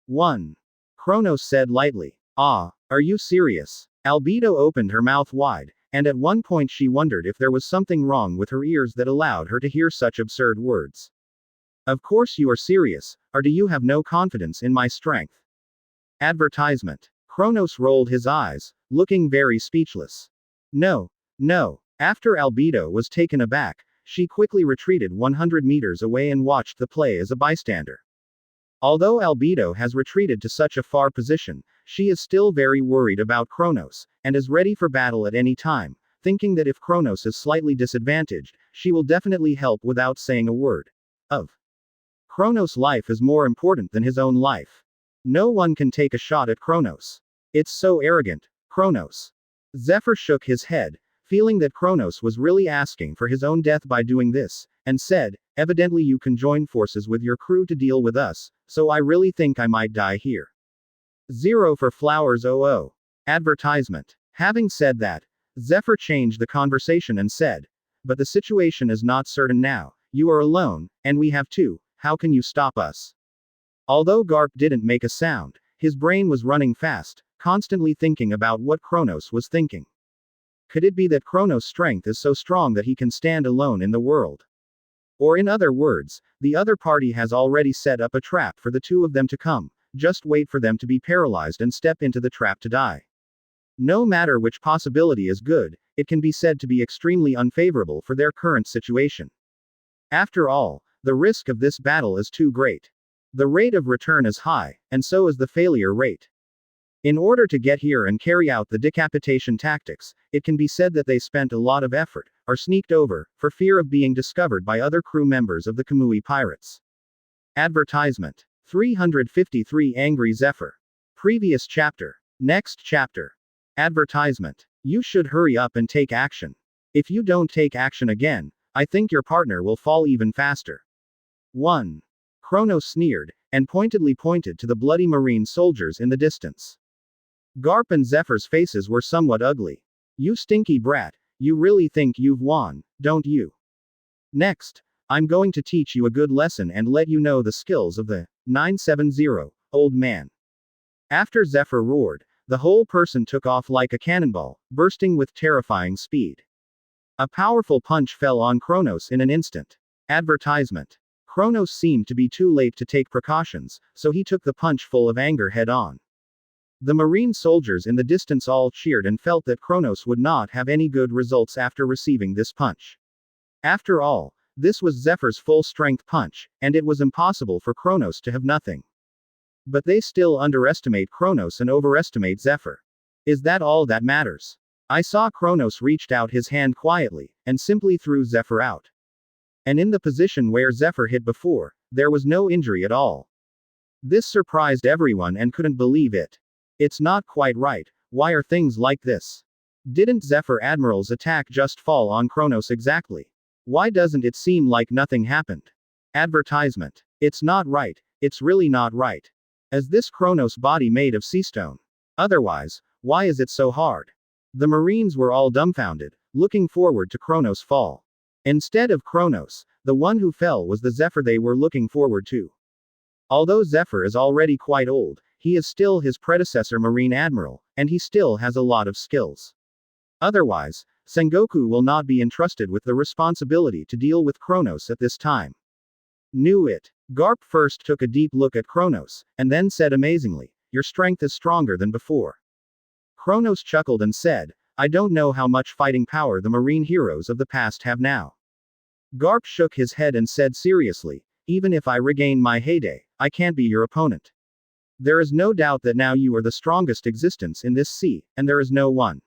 1. Kronos said lightly. Ah, are you serious? Albedo opened her mouth wide, and at one point she wondered if there was something wrong with her ears that allowed her to hear such absurd words. Of course you are serious, or do you have no confidence in my strength? Advertisement. Kronos rolled his eyes, looking very speechless. No. After Albedo was taken aback, she quickly retreated 100 meters away and watched the play as a bystander. Although Albedo has retreated to such a far position, she is still very worried about Kronos, and is ready for battle at any time, thinking that if Kronos is slightly disadvantaged, she will definitely help without saying a word. Kronos' life is more important than his own life. No one can take a shot at Kronos. It's so arrogant, Kronos. Zephyr shook his head, feeling that Kronos was really asking for his own death by doing this, and said, evidently you can join forces with your crew to deal with us, so I really think I might die here. 0 for flowers 00. Advertisement. Having said that, Zephyr changed the conversation and said, but the situation is not certain now, you are alone, and we have two, how can you stop us? Although Garp didn't make a sound, his brain was running fast, constantly thinking about what Kronos was thinking. Could it be that Kronos' strength is so strong that he can stand alone in the world? Or in other words, the other party has already set up a trap for the two of them to come, just wait for them to be paralyzed and step into the trap to die. No matter which possibility is good, it can be said to be extremely unfavorable for their current situation. After all, the risk of this battle is too great. The rate of return is high, and so is the failure rate. In order to get here and carry out the decapitation tactics, it can be said that they spent a lot of effort, or sneaked over, for fear of being discovered by other crew members of the Kamui pirates. Advertisement. 353 Angry Zephyr. Previous chapter. Next chapter. Advertisement. You should hurry up and take action. If you don't take action again, I think your partner will fall even faster. 1. Kronos sneered, and pointedly pointed to the bloody marine soldiers in the distance. Garp and Zephyr's faces were somewhat ugly. You stinky brat, you really think you've won, don't you? Next, I'm going to teach you a good lesson and let you know the skills of the 970 old man. After Zephyr roared, the whole person took off like a cannonball, bursting with terrifying speed. A powerful punch fell on Kronos in an instant. Advertisement. Kronos seemed to be too late to take precautions, so he took the punch full of anger head on. The marine soldiers in the distance all cheered and felt that Kronos would not have any good results after receiving this punch. After all, this was Zephyr's full-strength punch, and it was impossible for Kronos to have nothing. But they still underestimate Kronos and overestimate Zephyr. Is that all that matters? I saw Kronos reached out his hand quietly, and simply threw Zephyr out. And in the position where Zephyr hit before, there was no injury at all. This surprised everyone and couldn't believe it. It's not quite right. Why are things like this? Didn't Zephyr Admiral's attack just fall on Kronos exactly? Why doesn't it seem like nothing happened? Advertisement. It's not right. It's really not right. Is this Kronos body made of sea stone? Otherwise, why is it so hard? The Marines were all dumbfounded, looking forward to Kronos' fall. Instead of Kronos, the one who fell was the Zephyr they were looking forward to. Although Zephyr is already quite old, he is still his predecessor Marine Admiral, and he still has a lot of skills. Otherwise, Sengoku will not be entrusted with the responsibility to deal with Kronos at this time. Knew it. Garp first took a deep look at Kronos, and then said amazingly, "Your strength is stronger than before." Kronos chuckled and said, "I don't know how much fighting power the marine heroes of the past have now." Garp shook his head and said seriously, "Even if I regain my heyday, I can't be your opponent. There is no doubt that now you are the strongest existence in this sea, and there is no one."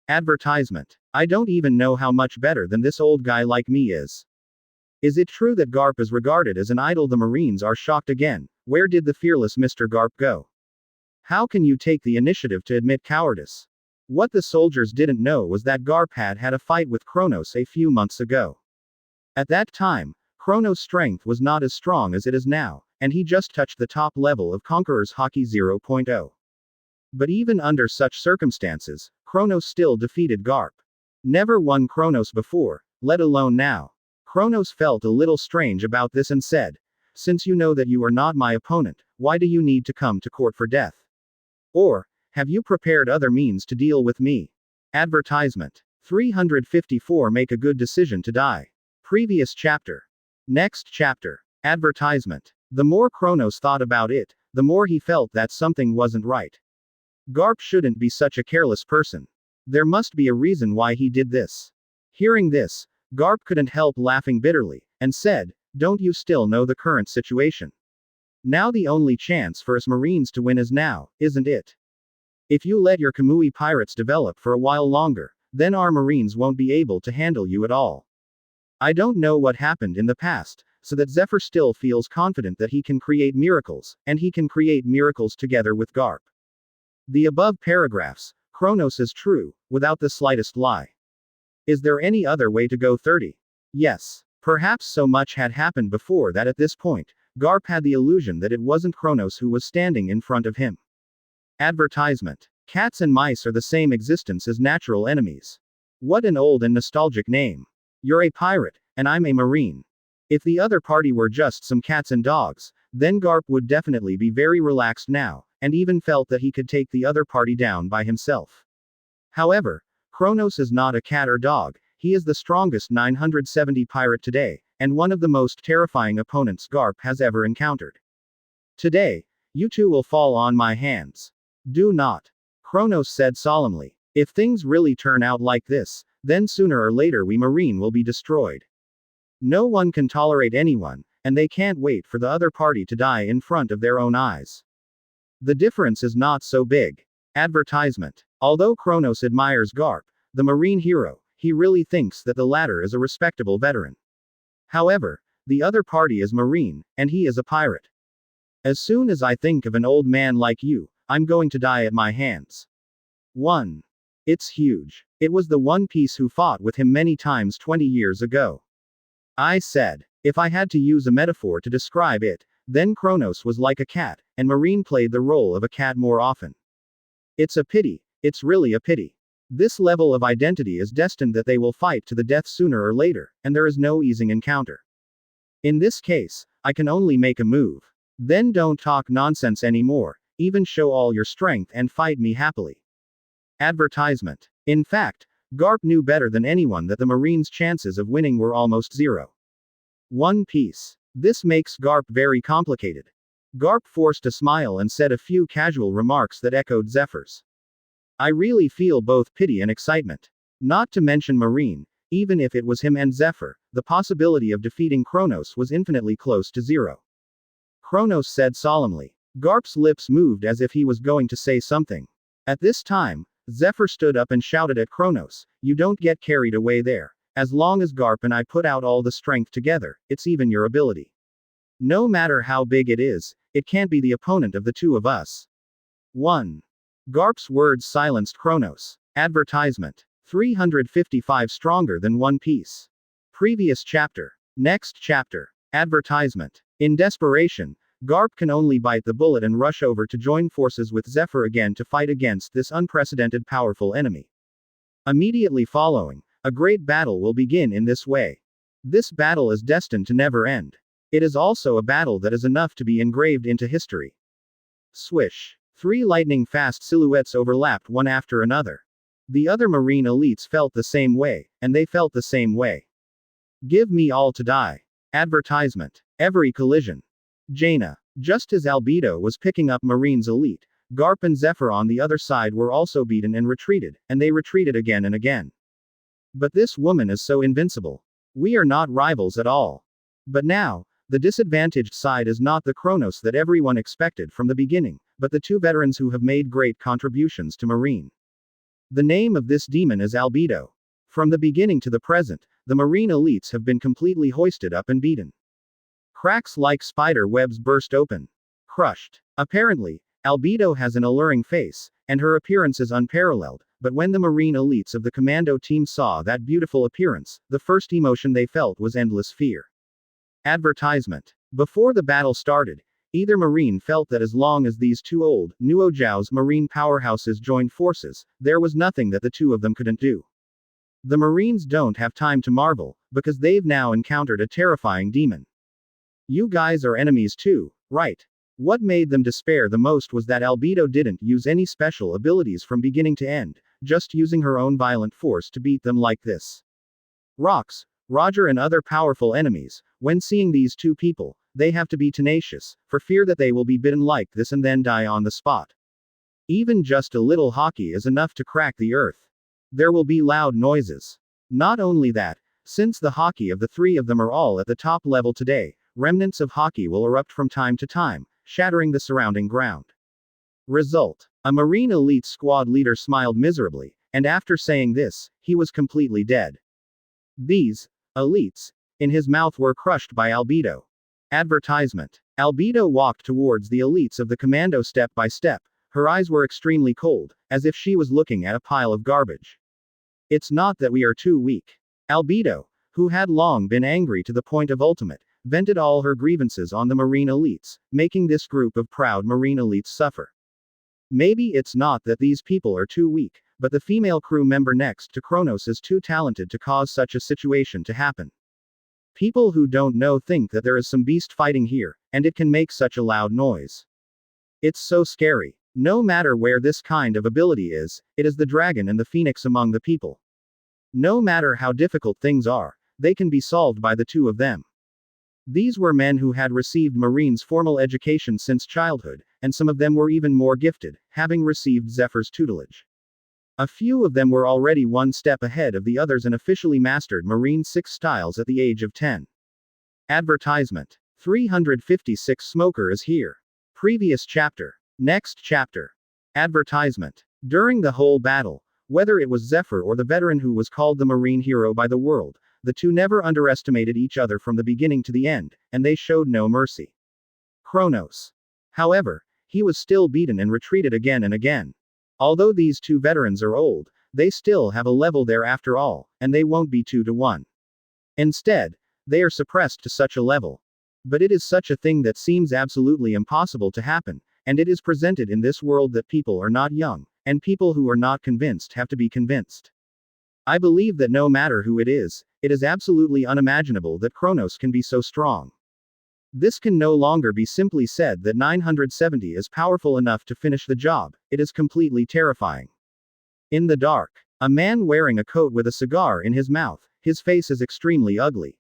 Advertisement. I don't even know how much better than this old guy like me is. Is it true that Garp is regarded as an idol? The Marines are shocked again. Where did the fearless Mr. Garp go? How can you take the initiative to admit cowardice? What the soldiers didn't know was that Garp had a fight with Kronos a few months ago. At that time, Kronos' strength was not as strong as it is now, and he just touched the top level of Conqueror's Hockey 0.0. But even under such circumstances, Kronos still defeated Garp. Never won Kronos before, let alone now. Kronos felt a little strange about this and said, "Since you know that you are not my opponent, why do you need to come to court for death? Or, have you prepared other means to deal with me?" Advertisement. 354 Make a good decision to die. Previous chapter. Next chapter. Advertisement. The more Kronos thought about it, the more he felt that something wasn't right. Garp shouldn't be such a careless person. There must be a reason why he did this. Hearing this, Garp couldn't help laughing bitterly, and said, "Don't you still know the current situation? Now the only chance for us Marines to win is now, isn't it? If you let your Kamui pirates develop for a while longer, then our Marines won't be able to handle you at all. I don't know what happened in the past, so that Zephyr still feels confident that he can create miracles, and he can create miracles together with Garp. The above paragraphs, Kronos is true, without the slightest lie. Is there any other way to go? 30. Yes. Perhaps so much had happened before that at this point, Garp had the illusion that it wasn't Kronos who was standing in front of him. Advertisement. Cats and mice are the same existence as natural enemies. What an old and nostalgic name. You're a pirate, and I'm a marine. If the other party were just some cats and dogs, then Garp would definitely be very relaxed now, and even felt that he could take the other party down by himself. However, Kronos is not a cat or dog, he is the strongest 970 pirate today, and one of the most terrifying opponents Garp has ever encountered. Today, you two will fall on my hands. Do not. Kronos said solemnly. If things really turn out like this, then sooner or later we Marine will be destroyed. No one can tolerate anyone, and they can't wait for the other party to die in front of their own eyes. The difference is not so big. Advertisement. Although Kronos admires Garp, the Marine hero, he really thinks that the latter is a respectable veteran. However, the other party is Marine, and he is a pirate. As soon as I think of an old man like you, I'm going to die at my hands. 1. It's huge. It was the One Piece who fought with him many times 20 years ago. I said, if I had to use a metaphor to describe it, then Kronos was like a cat, and Marine played the role of a cat more often. It's a pity, it's really a pity. This level of identity is destined that they will fight to the death sooner or later, and there is no easing encounter. In this case, I can only make a move. Then don't talk nonsense anymore, even show all your strength and fight me happily. Advertisement. In fact, Garp knew better than anyone that the Marines' chances of winning were almost zero. One Piece. This makes Garp very complicated. Garp forced a smile and said a few casual remarks that echoed Zephyr's. I really feel both pity and excitement. Not to mention Marine, even if it was him and Zephyr, the possibility of defeating Kronos was infinitely close to zero. Kronos said solemnly. Garp's lips moved as if he was going to say something. At this time, Zephyr stood up and shouted at Kronos, you don't get carried away there. As long as Garp and I put out all the strength together, it's even your ability. No matter how big it is, it can't be the opponent of the two of us. 1. Garp's words silenced Kronos. Advertisement. 355 stronger than One Piece. Previous chapter. Next chapter. Advertisement. In desperation, Garp can only bite the bullet and rush over to join forces with Zephyr again to fight against this unprecedented powerful enemy. Immediately following, a great battle will begin in this way. This battle is destined to never end. It is also a battle that is enough to be engraved into history. Swish. 3 lightning-fast silhouettes overlapped one after another. The other marine elites felt the same way, and they felt the same way. Give me all to die. Advertisement. Every collision. Jaina. Just as Albedo was picking up Marine's elite, Garp and Zephyr on the other side were also beaten and they retreated again and again. But this woman is so invincible. We are not rivals at all. But now, the disadvantaged side is not the Kronos that everyone expected from the beginning, but the 2 veterans who have made great contributions to Marine. The name of this demon is Albedo. From the beginning to the present, the Marine elites have been completely hoisted up and beaten. Cracks like spider webs burst open. Crushed. Apparently, Albedo has an alluring face, and her appearance is unparalleled, but when the Marine elites of the commando team saw that beautiful appearance, the first emotion they felt was endless fear. Advertisement. Before the battle started, either Marine felt that as long as these 2 old, Nuojiao's Marine powerhouses joined forces, there was nothing that the 2 of them couldn't do. The Marines don't have time to marvel, because they've now encountered a terrifying demon. You guys are enemies too, right? What made them despair the most was that Albedo didn't use any special abilities from beginning to end, just using her own violent force to beat them like this. Rocks, Roger and other powerful enemies, when seeing these 2 people, they have to be tenacious, for fear that they will be bitten like this and then die on the spot. Even just a little hockey is enough to crack the earth. There will be loud noises. Not only that, since the hockey of the 3 of them are all at the top level today, remnants of hockey will erupt from time to time, shattering the surrounding ground. Result. A Marine elite squad leader smiled miserably, and after saying this, he was completely dead. These elites in his mouth were crushed by Albedo. Advertisement. Albedo walked towards the elites of the commando step by step. Her eyes were extremely cold, as if she was looking at a pile of garbage. It's not that we are too weak. Albedo, who had long been angry to the point of ultimate, vented all her grievances on the Marine elites, making this group of proud Marine elites suffer. Maybe it's not that these people are too weak, but the female crew member next to Kronos is too talented to cause such a situation to happen. People who don't know think that there is some beast fighting here, and it can make such a loud noise. It's so scary. No matter where this kind of ability is, it is the dragon and the phoenix among the people. No matter how difficult things are, they can be solved by the 2 of them. These were men who had received Marine's formal education since childhood, and some of them were even more gifted, having received Zephyr's tutelage. A few of them were already one step ahead of the others and officially mastered Marine 6 styles at the age of 10. Advertisement. 356 Smoker is here. Previous chapter. Next chapter. Advertisement. During the whole battle, whether it was Zephyr or the veteran who was called the Marine hero by the world, the 2 never underestimated each other from the beginning to the end, and they showed no mercy. Kronos. However, he was still beaten and retreated again and again. Although these 2 veterans are old, they still have a level there after all, and they won't be 2 to 1. Instead, they are suppressed to such a level. But it is such a thing that seems absolutely impossible to happen, and it is presented in this world that people are not young, and people who are not convinced have to be convinced. I believe that no matter who it is absolutely unimaginable that Kronos can be so strong. This can no longer be simply said that 970 is powerful enough to finish the job, it is completely terrifying. In the dark, a man wearing a coat with a cigar in his mouth, his face is extremely ugly.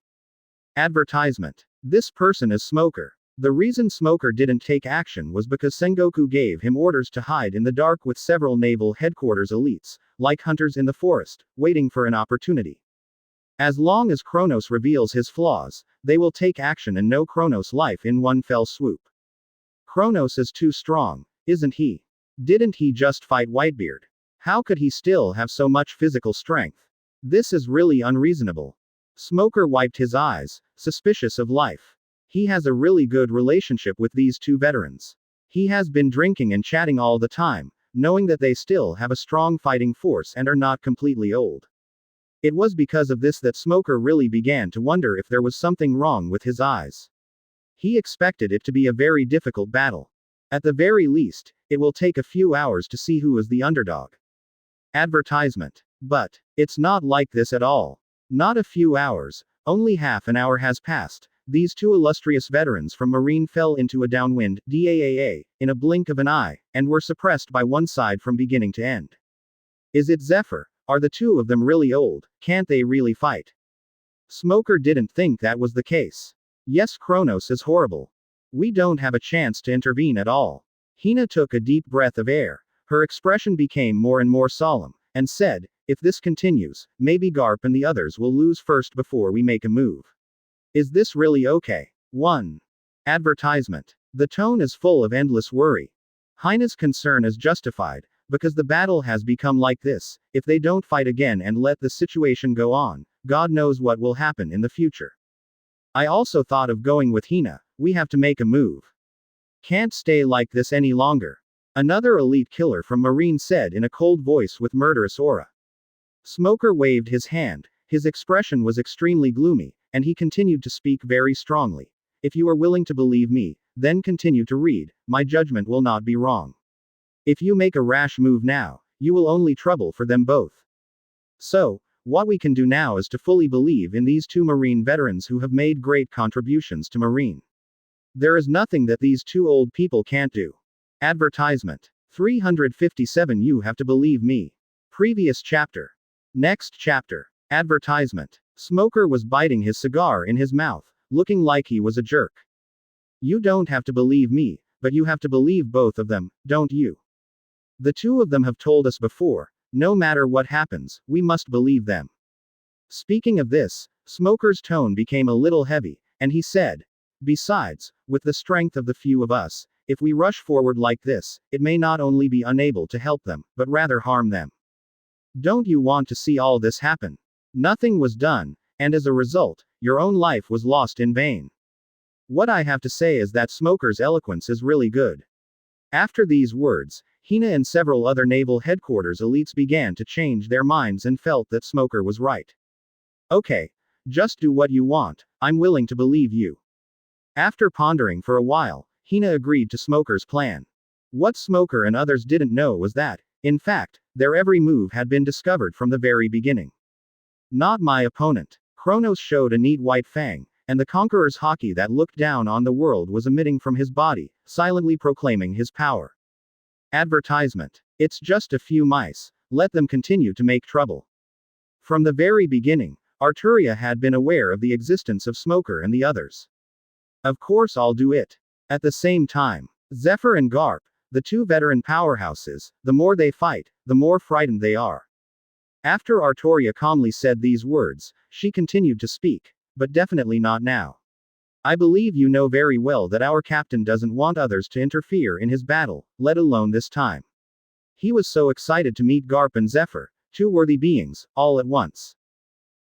Advertisement. This person is Smoker. The reason Smoker didn't take action was because Sengoku gave him orders to hide in the dark with several naval headquarters elites, like hunters in the forest, waiting for an opportunity. As long as Kronos reveals his flaws, they will take action and know Kronos' life in one fell swoop. Kronos is too strong, isn't he? Didn't he just fight Whitebeard? How could he still have so much physical strength? This is really unreasonable. Smoker wiped his eyes, suspicious of life. He has a really good relationship with these two veterans. He has been drinking and chatting all the time, knowing that they still have a strong fighting force and are not completely old. It was because of this that Smoker really began to wonder if there was something wrong with his eyes. He expected it to be a very difficult battle. At the very least, it will take a few hours to see who is the underdog. Advertisement. But it's not like this at all. Not a few hours, only half an hour has passed. These two illustrious veterans from Marine fell into a downwind DAAA in a blink of an eye, and were suppressed by one side from beginning to end. Is it Zephyr? Are the two of them really old? Can't they really fight? Smoker didn't think that was the case. Yes, Kronos is horrible. We don't have a chance to intervene at all. Hina took a deep breath of air. Her expression became more and more solemn, and said, if this continues, maybe Garp and the others will lose first before we make a move. Is this really okay? 1. Advertisement. The tone is full of endless worry. Hina's concern is justified, because the battle has become like this. If they don't fight again and let the situation go on, God knows what will happen in the future. I also thought of going with Hina. We have to make a move. Can't stay like this any longer. Another elite killer from Marine said in a cold voice with murderous aura. Smoker waved his hand. His expression was extremely gloomy, and he continued to speak very strongly. If you are willing to believe me, then continue to read. My judgment will not be wrong. If you make a rash move now, you will only trouble for them both. So, what we can do now is to fully believe in these two Marine veterans who have made great contributions to Marine. There is nothing that these two old people can't do. Advertisement. 357. You have to believe me. Previous chapter. Next chapter. Advertisement. Smoker was biting his cigar in his mouth, looking like he was a jerk. You don't have to believe me, but you have to believe both of them, don't you? The two of them have told us before, no matter what happens, we must believe them. Speaking of this, Smoker's tone became a little heavy, and he said, besides, with the strength of the few of us, if we rush forward like this, it may not only be unable to help them, but rather harm them. Don't you want to see all this happen? Nothing was done, and as a result, your own life was lost in vain. What I have to say is that Smoker's eloquence is really good. After these words, Hina and several other naval headquarters elites began to change their minds and felt that Smoker was right. Okay, just do what you want, I'm willing to believe you. After pondering for a while, Hina agreed to Smoker's plan. What Smoker and others didn't know was that, in fact, their every move had been discovered from the very beginning. Not my opponent. Kronos showed a neat white fang, and the conqueror's haki that looked down on the world was emitting from his body, silently proclaiming his power. Advertisement. It's just a few mice, let them continue to make trouble. From the very beginning, Arturia had been aware of the existence of Smoker and the others. Of course I'll do it. At the same time, Zephyr and Garp, the two veteran powerhouses, the more they fight, the more frightened they are. After Arturia calmly said these words, she continued to speak, but definitely not now. I believe you know very well that our captain doesn't want others to interfere in his battle, let alone this time. He was so excited to meet Garp and Zephyr, two worthy beings, all at once.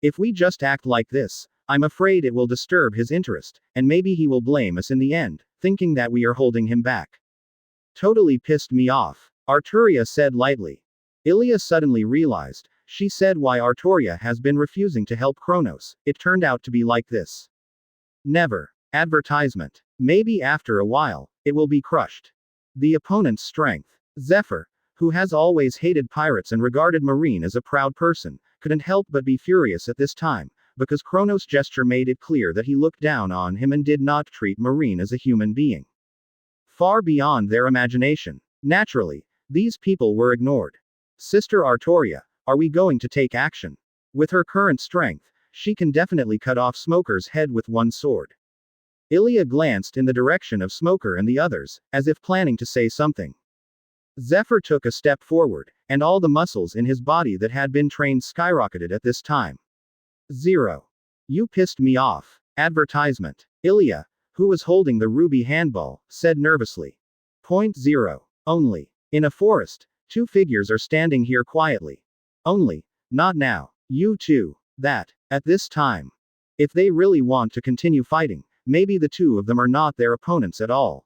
If we just act like this, I'm afraid it will disturb his interest, and maybe he will blame us in the end, thinking that we are holding him back. Totally pissed me off, Arturia said lightly. Ilya suddenly realized, she said why Arturia has been refusing to help Kronos, it turned out to be like this. Never. Advertisement. Maybe after a while, it will be crushed. The opponent's strength. Zephyr, who has always hated pirates and regarded Marine as a proud person, couldn't help but be furious at this time, because Kronos' gesture made it clear that he looked down on him and did not treat Marine as a human being. Far beyond their imagination. Naturally, these people were ignored. Sister Arturia, are we going to take action? With her current strength, she can definitely cut off Smoker's head with one sword. Ilya glanced in the direction of Smoker and the others, as if planning to say something. Zephyr took a step forward, and all the muscles in his body that had been trained skyrocketed at this time. 0. You pissed me off. Advertisement. Ilya, who was holding the ruby handball, said nervously. .0. Only. In a forest, two figures are standing here quietly. Only. Not now. You too. That. At this time. If they really want to continue fighting, maybe the two of them are not their opponents at all.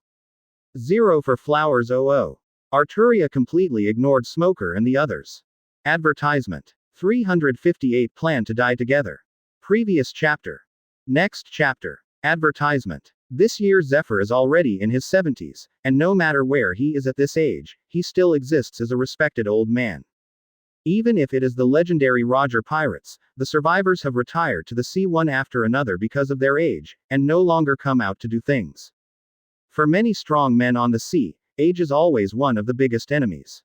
0 for flowers. Arturia completely ignored Smoker and the others. Advertisement. 358 plan to die together. Previous chapter. Next chapter. Advertisement. This year Zephyr is already in his 70s, and no matter where he is at this age, he still exists as a respected old man. Even if it is the legendary Roger pirates, the survivors have retired to the sea one after another because of their age, and no longer come out to do things. For many strong men on the sea, age is always one of the biggest enemies.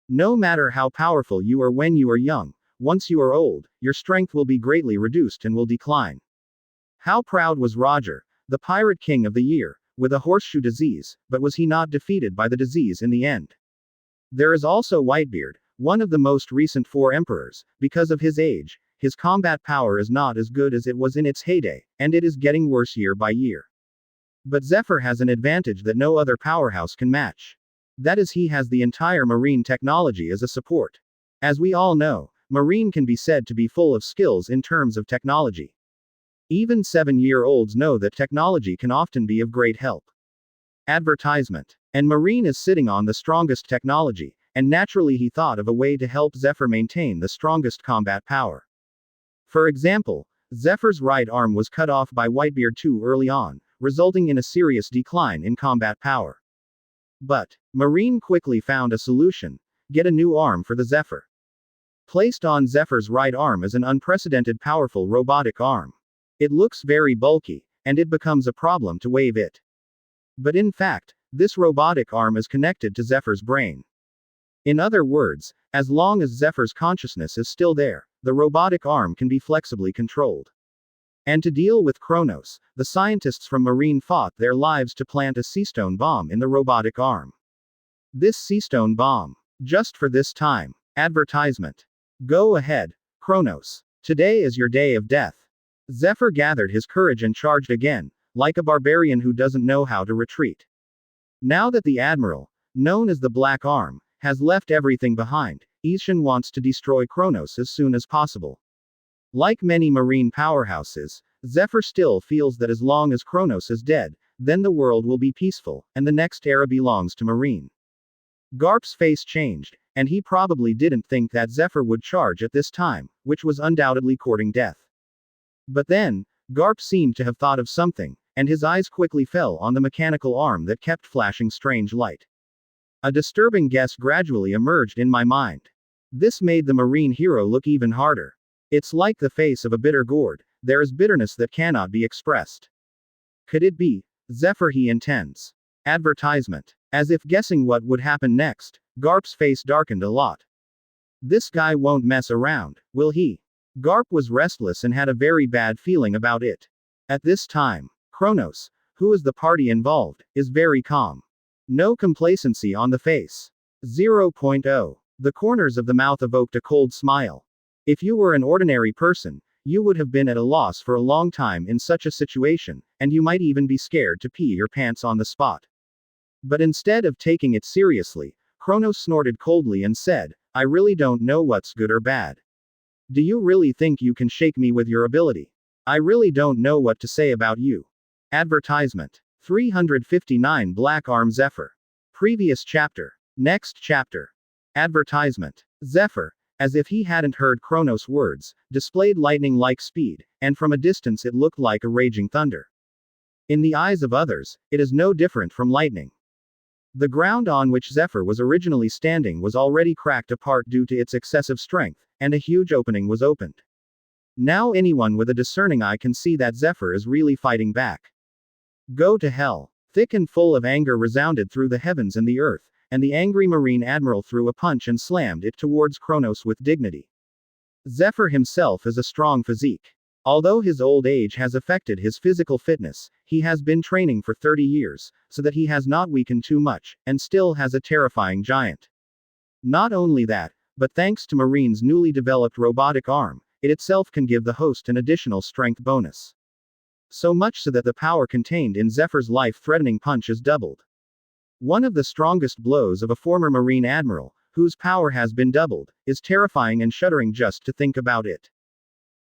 No matter how powerful you are when you are young, once you are old, your strength will be greatly reduced and will decline. How proud was Roger, the pirate king of the year, with a horseshoe disease, but was he not defeated by the disease in the end? There is also Whitebeard, one of the most recent 4 emperors. Because of his age, his combat power is not as good as it was in its heyday, and it is getting worse year by year. But Zephyr has an advantage that no other powerhouse can match. That is, he has the entire marine technology as a support. As we all know, marine can be said to be full of skills in terms of technology. Even 7-year-olds know that technology can often be of great help. Advertisement. And marine is sitting on the strongest technology, and naturally he thought of a way to help Zephyr maintain the strongest combat power. For example, Zephyr's right arm was cut off by Whitebeard too early on, resulting in a serious decline in combat power. But Marine quickly found a solution: get a new arm for the Zephyr. Placed on Zephyr's right arm is an unprecedented powerful robotic arm. It looks very bulky, and it becomes a problem to wave it. But in fact, this robotic arm is connected to Zephyr's brain. In other words, as long as Zephyr's consciousness is still there, the robotic arm can be flexibly controlled. And to deal with Kronos, the scientists from Marine fought their lives to plant a seastone bomb in the robotic arm. This seastone bomb. Just for this time. Advertisement. Go ahead, Kronos. Today is your day of death. Zephyr gathered his courage and charged again, like a barbarian who doesn't know how to retreat. Now that the Admiral, known as the Black Arm, has left everything behind, Ishan wants to destroy Kronos as soon as possible. Like many marine powerhouses, Zephyr still feels that as long as Kronos is dead, then the world will be peaceful, and the next era belongs to Marine. Garp's face changed, and he probably didn't think that Zephyr would charge at this time, which was undoubtedly courting death. But then, Garp seemed to have thought of something, and his eyes quickly fell on the mechanical arm that kept flashing strange light. A disturbing guess gradually emerged in my mind. This made the Marine hero look even harder. It's like the face of a bitter gourd, there is bitterness that cannot be expressed. Could it be Zephyr he intends? Advertisement. As if guessing what would happen next, Garp's face darkened a lot. This guy won't mess around, will he? Garp was restless and had a very bad feeling about it. At this time, Kronos, who is the party involved, is very calm. No complacency on the face. 0.0. The corners of the mouth evoked a cold smile. If you were an ordinary person, you would have been at a loss for a long time in such a situation, and you might even be scared to pee your pants on the spot. But instead of taking it seriously, Kronos snorted coldly and said, I really don't know what's good or bad. Do you really think you can shake me with your ability? I really don't know what to say about you. Advertisement. 359 Black Arm Zephyr. Previous chapter. Next chapter. Advertisement. Zephyr, as if he hadn't heard Kronos' words, displayed lightning-like speed, and from a distance it looked like a raging thunder. In the eyes of others, it is no different from lightning. The ground on which Zephyr was originally standing was already cracked apart due to its excessive strength, and a huge opening was opened. Now anyone with a discerning eye can see that Zephyr is really fighting back. Go to hell. Thick and full of anger resounded through the heavens and the earth, and the angry Marine Admiral threw a punch and slammed it towards Kronos with dignity. Zephyr himself is a strong physique. Although his old age has affected his physical fitness, he has been training for 30 years, so that he has not weakened too much, and still has a terrifying giant. Not only that, but thanks to Marine's newly developed robotic arm, it itself can give the host an additional strength bonus. So much so that the power contained in Zephyr's life-threatening punch is doubled. One of the strongest blows of a former Marine admiral, whose power has been doubled, is terrifying and shuddering just to think about it.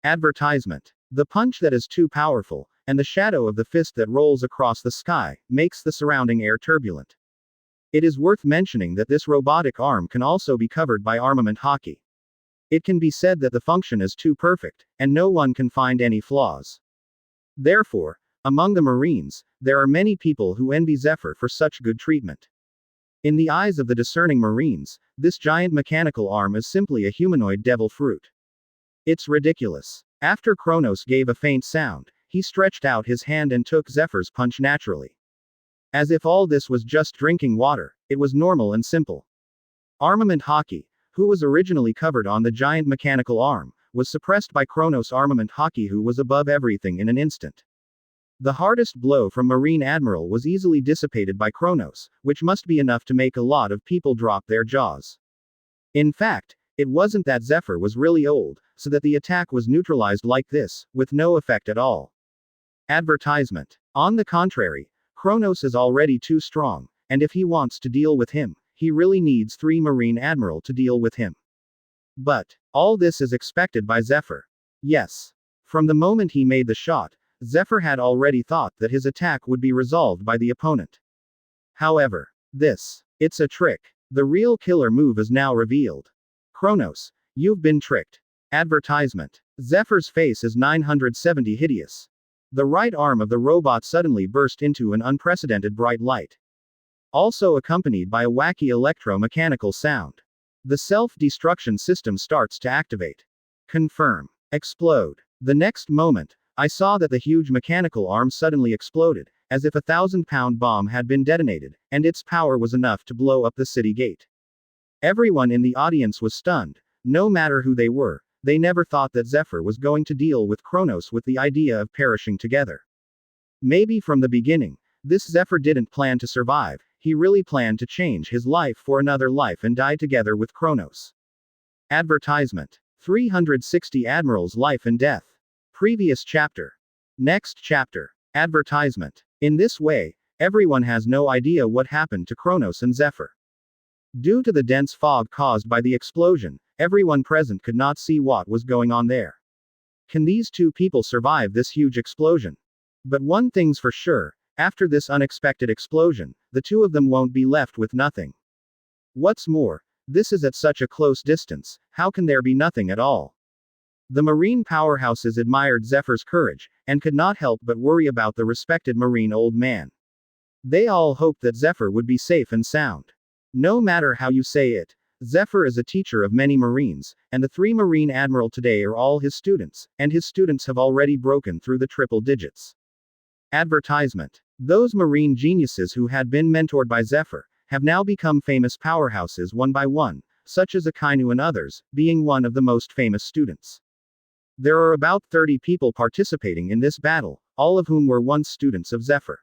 Advertisement. The punch that is too powerful, and the shadow of the fist that rolls across the sky, makes the surrounding air turbulent. It is worth mentioning that this robotic arm can also be covered by armament hockey. It can be said that the function is too perfect, and no one can find any flaws. Therefore, among the Marines, there are many people who envy Zephyr for such good treatment. In the eyes of the discerning Marines, this giant mechanical arm is simply a humanoid devil fruit. It's ridiculous. After Kronos gave a faint sound, he stretched out his hand and took Zephyr's punch naturally. As if all this was just drinking water, it was normal and simple. Armament hockey, who was originally covered on the giant mechanical arm, was suppressed by Kronos armament hockey, who was above everything in an instant. The hardest blow from Marine Admiral was easily dissipated by Kronos, which must be enough to make a lot of people drop their jaws. In fact, it wasn't that Zephyr was really old, so that the attack was neutralized like this, with no effect at all. Advertisement. On the contrary, Kronos is already too strong, and if he wants to deal with him, he really needs 3 Marine Admiral to deal with him. But, all this is expected by Zephyr. Yes. From the moment he made the shot, Zephyr had already thought that his attack would be resolved by the opponent. However, it's a trick. The real killer move is now revealed. Kronos, you've been tricked. Advertisement. Zephyr's face is 970 hideous. The right arm of the robot suddenly burst into an unprecedented bright light. Also accompanied by a wacky electro-mechanical sound. The self-destruction system starts to activate. Confirm. Explode. The next moment, I saw that the huge mechanical arm suddenly exploded, as if a 1,000-pound bomb had been detonated, and its power was enough to blow up the city gate. Everyone in the audience was stunned. No matter who they were, they never thought that Zephyr was going to deal with Kronos with the idea of perishing together. Maybe from the beginning, this Zephyr didn't plan to survive, he really planned to change his life for another life and die together with Kronos. Advertisement. 360 Admiral's Life and Death. Previous chapter. Next chapter. Advertisement. In this way, everyone has no idea what happened to Kronos and Zephyr. Due to the dense fog caused by the explosion, everyone present could not see what was going on there. Can these 2 people survive this huge explosion? But one thing's for sure, after this unexpected explosion, the 2 of them won't be left with nothing. What's more, this is at such a close distance, how can there be nothing at all? The Marine powerhouses admired Zephyr's courage, and could not help but worry about the respected Marine old man. They all hoped that Zephyr would be safe and sound. No matter how you say it, Zephyr is a teacher of many Marines, and the 3 Marine Admiral today are all his students, and his students have already broken through the triple digits. Advertisement. Those Marine geniuses who had been mentored by Zephyr, have now become famous powerhouses one by one, such as Akainu and others, being one of the most famous students. There are about 30 people participating in this battle, all of whom were once students of Zephyr.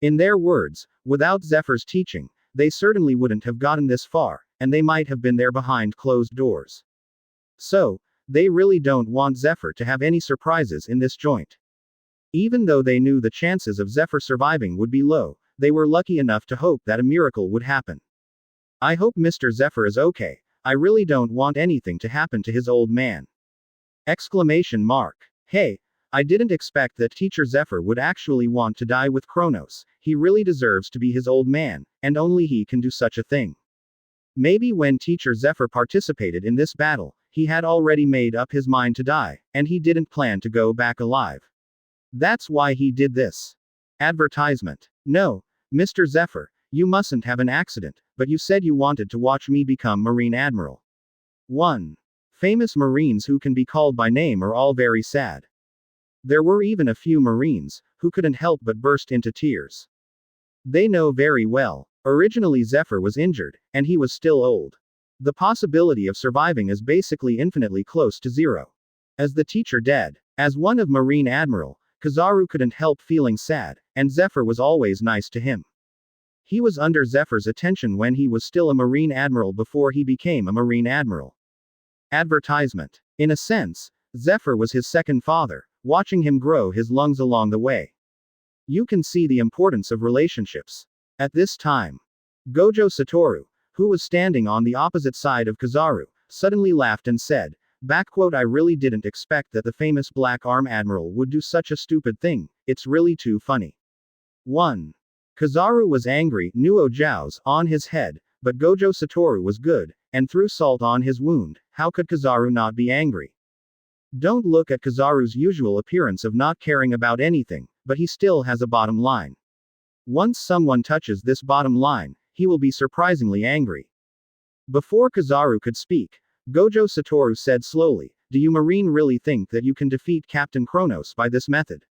In their words, without Zephyr's teaching, they certainly wouldn't have gotten this far, and they might have been there behind closed doors. So, they really don't want Zephyr to have any surprises in this joint. Even though they knew the chances of Zephyr surviving would be low, they were lucky enough to hope that a miracle would happen. I hope Mr. Zephyr is okay. I really don't want anything to happen to his old man. Exclamation mark. Hey, I didn't expect that Teacher Zephyr would actually want to die with Kronos. He really deserves to be his old man, and only he can do such a thing. Maybe when Teacher Zephyr participated in this battle, he had already made up his mind to die, and he didn't plan to go back alive. That's why he did this. Advertisement. No, Mr. Zephyr, you mustn't have an accident, but you said you wanted to watch me become Marine Admiral. 1. Famous Marines who can be called by name are all very sad. There were even a few Marines, who couldn't help but burst into tears. They know very well, originally Zephyr was injured, and he was still old. The possibility of surviving is basically infinitely close to 0. As the teacher dead, As one of Marine Admiral, Kizaru couldn't help feeling sad, and Zephyr was always nice to him. He was under Zephyr's attention when he was still a Marine Admiral before he became a Marine Admiral. Advertisement. In a sense, Zephyr was his second father, watching him grow his lungs along the way. You can see the importance of relationships. At this time, Gojo Satoru, who was standing on the opposite side of Kizaru, suddenly laughed and said, I really didn't expect that the famous Black Arm Admiral would do such a stupid thing, it's really too funny. 1. Kizaru was angry, Nuo Jiao's, on his head, but Gojo Satoru was good, and threw salt on his wound. How could Kizaru not be angry? Don't look at Kizaru's usual appearance of not caring about anything, but he still has a bottom line. Once someone touches this bottom line, he will be surprisingly angry. Before Kizaru could speak, Gojo Satoru said slowly, do you Marine really think that you can defeat Captain Kronos by this method?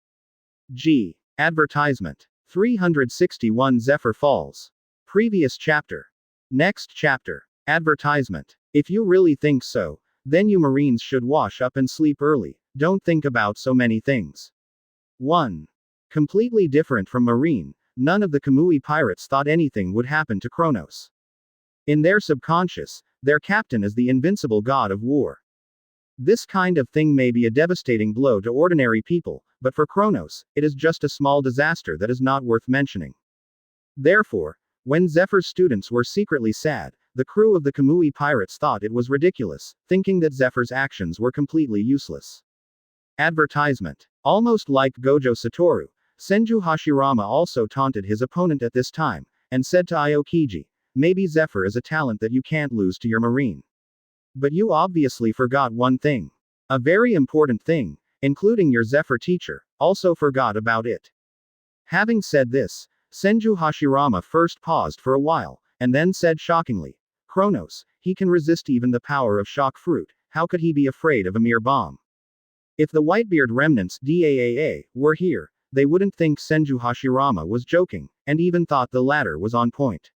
G. Advertisement. 361 Zephyr Falls. Previous chapter. Next chapter. Advertisement. If you really think so, then you Marines should wash up and sleep early, don't think about so many things. 1. Completely different from Marine, none of the Kamui pirates thought anything would happen to Kronos. In their subconscious, their captain is the invincible god of war. This kind of thing may be a devastating blow to ordinary people, but for Kronos, it is just a small disaster that is not worth mentioning. Therefore, when Zephyr's students were secretly sad, the crew of the Kamui pirates thought it was ridiculous, thinking that Zephyr's actions were completely useless. Advertisement. Almost like Gojo Satoru, Senju Hashirama also taunted his opponent at this time, and said to Aokiji, maybe Zephyr is a talent that you can't lose to your Marine. But you obviously forgot one thing. A very important thing, including your Zephyr teacher, also forgot about it. Having said this, Senju Hashirama first paused for a while, and then said shockingly, Kronos, he can resist even the power of shock fruit, how could he be afraid of a mere bomb? If the Whitebeard remnants DAAA were here, they wouldn't think Senju Hashirama was joking, and even thought the latter was on point.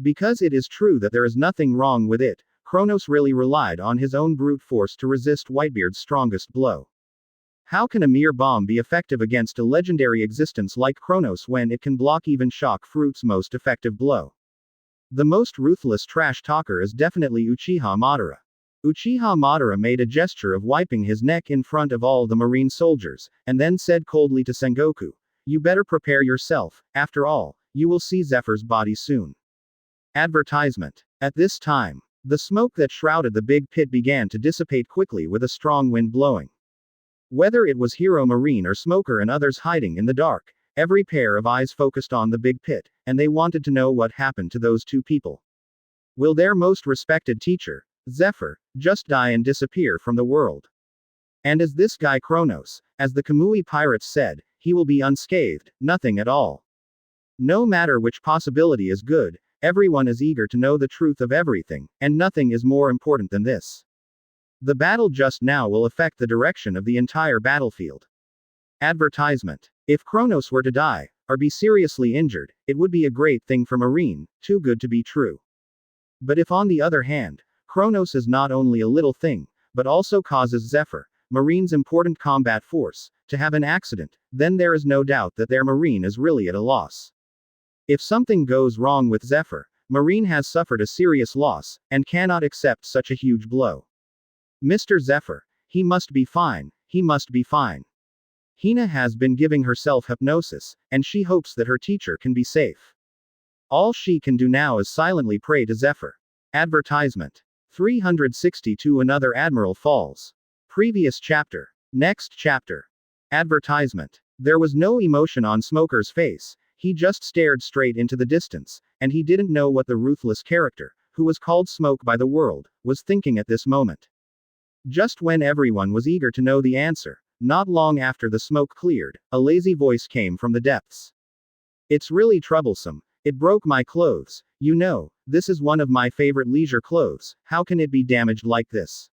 Because it is true that there is nothing wrong with it, Kronos really relied on his own brute force to resist Whitebeard's strongest blow. How can a mere bomb be effective against a legendary existence like Kronos when it can block even shock fruit's most effective blow? The most ruthless trash talker is definitely Uchiha Madara. Uchiha Madara made a gesture of wiping his neck in front of all the Marine soldiers, and then said coldly to Sengoku, you better prepare yourself, after all, you will see Zephyr's body soon. Advertisement. At this time, the smoke that shrouded the big pit began to dissipate quickly with a strong wind blowing. Whether it was Hero Marine or Smoker and others hiding in the dark, every pair of eyes focused on the big pit, and they wanted to know what happened to those two people. Will their most respected teacher, Zephyr, just die and disappear from the world? And is this guy Kronos, as the Kamui pirates said, he will be unscathed, nothing at all? No matter which possibility is good, everyone is eager to know the truth of everything, and nothing is more important than this. The battle just now will affect the direction of the entire battlefield. Advertisement. If Kronos were to die, or be seriously injured, it would be a great thing for Marine, too good to be true. But if on the other hand, Kronos is not only a little thing, but also causes Zephyr, Marine's important combat force, to have an accident, then there is no doubt that their Marine is really at a loss. If something goes wrong with Zephyr, Marine has suffered a serious loss, and cannot accept such a huge blow. Mr. Zephyr, he must be fine, he must be fine. Hina has been giving herself hypnosis, and she hopes that her teacher can be safe. All she can do now is silently pray to Zephyr. Advertisement. 362 Another Admiral falls. Previous chapter. Next chapter. Advertisement. There was no emotion on Smoker's face, he just stared straight into the distance, and he didn't know what the ruthless character, who was called Smoke by the world, was thinking at this moment. Just when everyone was eager to know the answer, not long after the smoke cleared, a lazy voice came from the depths. It's really troublesome, it broke my clothes, you know, this is one of my favorite leisure clothes, how can it be damaged like this?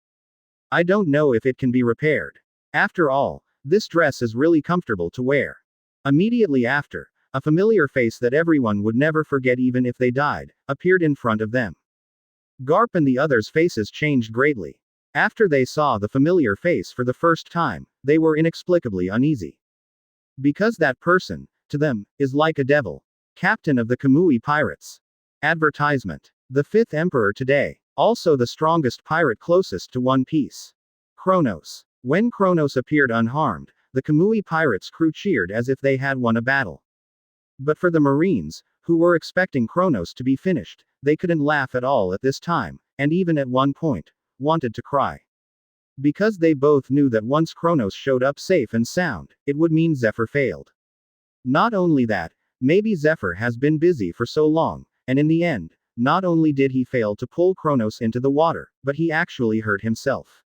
I don't know if it can be repaired. After all, this dress is really comfortable to wear. Immediately after, a familiar face that everyone would never forget even if they died, appeared in front of them. Garp and the others' faces changed greatly. After they saw the familiar face for the first time, they were inexplicably uneasy. Because that person, to them, is like a devil. Captain of the Kamui pirates. Advertisement. The fifth emperor today. Also the strongest pirate closest to One Piece. Kronos. When Kronos appeared unharmed, the Kamui pirates' crew cheered as if they had won a battle. But for the Marines, who were expecting Kronos to be finished, they couldn't laugh at all at this time, and even at one point, wanted to cry. Because they both knew that once Kronos showed up safe and sound, it would mean Zephyr failed. Not only that, maybe Zephyr has been busy for so long, and in the end, not only did he fail to pull Kronos into the water, but he actually hurt himself.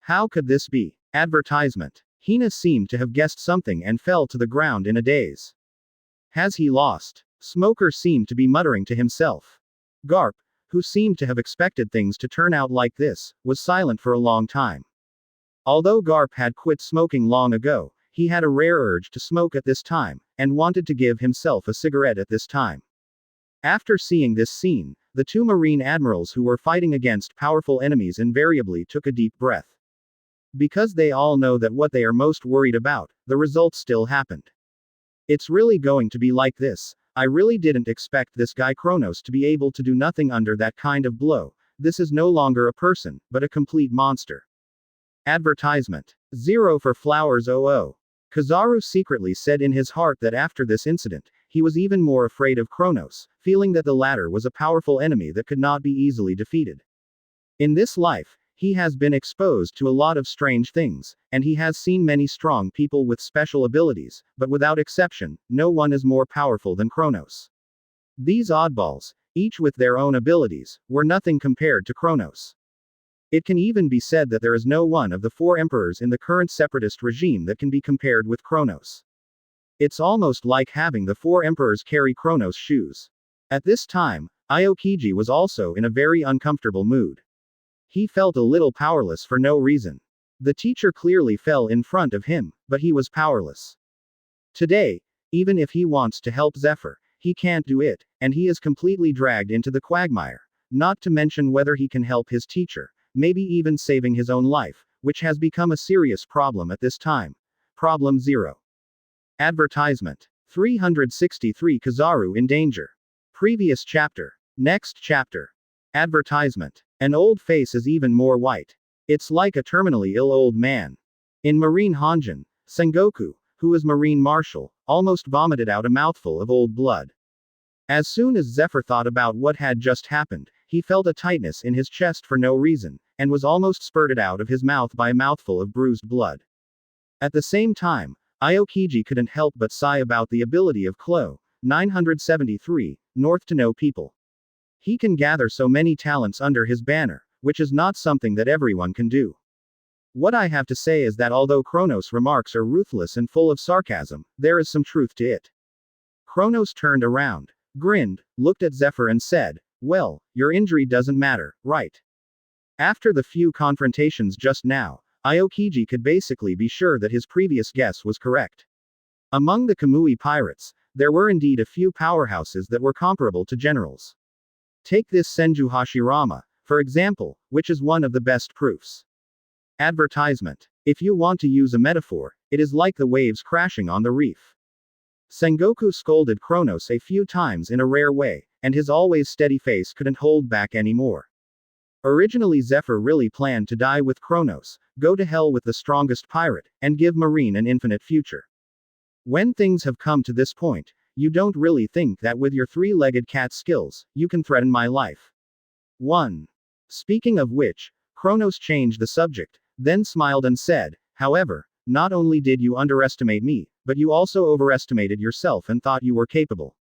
How could this be? Advertisement. Hina seemed to have guessed something and fell to the ground in a daze. Has he lost? Smoker seemed to be muttering to himself. Garp, who seemed to have expected things to turn out like this, was silent for a long time. Although Garp had quit smoking long ago, he had a rare urge to smoke at this time, and wanted to give himself a cigarette at this time. After seeing this scene, the two Marine admirals who were fighting against powerful enemies invariably took a deep breath. Because they all know that what they are most worried about, the result still happened. It's really going to be like this. I really didn't expect this guy Kronos to be able to do nothing under that kind of blow. This is no longer a person, but a complete monster. Advertisement. 0 for flowers 00. Kizaru secretly said in his heart that after this incident, he was even more afraid of Kronos, feeling that the latter was a powerful enemy that could not be easily defeated. In this life, he has been exposed to a lot of strange things, and he has seen many strong people with special abilities, but without exception, no one is more powerful than Kronos. These oddballs, each with their own abilities, were nothing compared to Kronos. It can even be said that there is no one of the 4 emperors in the current separatist regime that can be compared with Kronos. It's almost like having the 4 emperors carry Kronos' shoes. At this time, Aokiji was also in a very uncomfortable mood. He felt a little powerless for no reason. The teacher clearly fell in front of him, but he was powerless. Today, even if he wants to help Zephyr, he can't do it, and he is completely dragged into the quagmire, not to mention whether he can help his teacher, maybe even saving his own life, which has become a serious problem at this time. Problem 0. Advertisement. 363 Kizaru in danger. Previous chapter. Next chapter. Advertisement. An old face is even more white. It's like a terminally ill old man. In Marine Hanjin, Sengoku, who is Marine Marshal, almost vomited out a mouthful of old blood. As soon as Zephyr thought about what had just happened, he felt a tightness in his chest for no reason, and was almost spurted out of his mouth by a mouthful of bruised blood. At the same time, Aokiji couldn't help but sigh about the ability of Klo, 973, North to know people. He can gather so many talents under his banner, which is not something that everyone can do. What I have to say is that although Kronos' remarks are ruthless and full of sarcasm, there is some truth to it. Kronos turned around, grinned, looked at Zephyr and said, "Well, your injury doesn't matter, right?" After the few confrontations just now, Aokiji could basically be sure that his previous guess was correct. Among the Kamui pirates, there were indeed a few powerhouses that were comparable to generals. Take this Senju Hashirama, for example, which is one of the best proofs. Advertisement. If you want to use a metaphor, it is like the waves crashing on the reef. Sengoku scolded Kronos a few times in a rare way, and his always steady face couldn't hold back anymore. Originally Zephyr really planned to die with Kronos, go to hell with the strongest pirate, and give Marine an infinite future. When things have come to this point, you don't really think that with your 3-legged cat skills, you can threaten my life. 1. Speaking of which, Kronos changed the subject, then smiled and said, "However, not only did you underestimate me, but you also overestimated yourself and thought you were capable."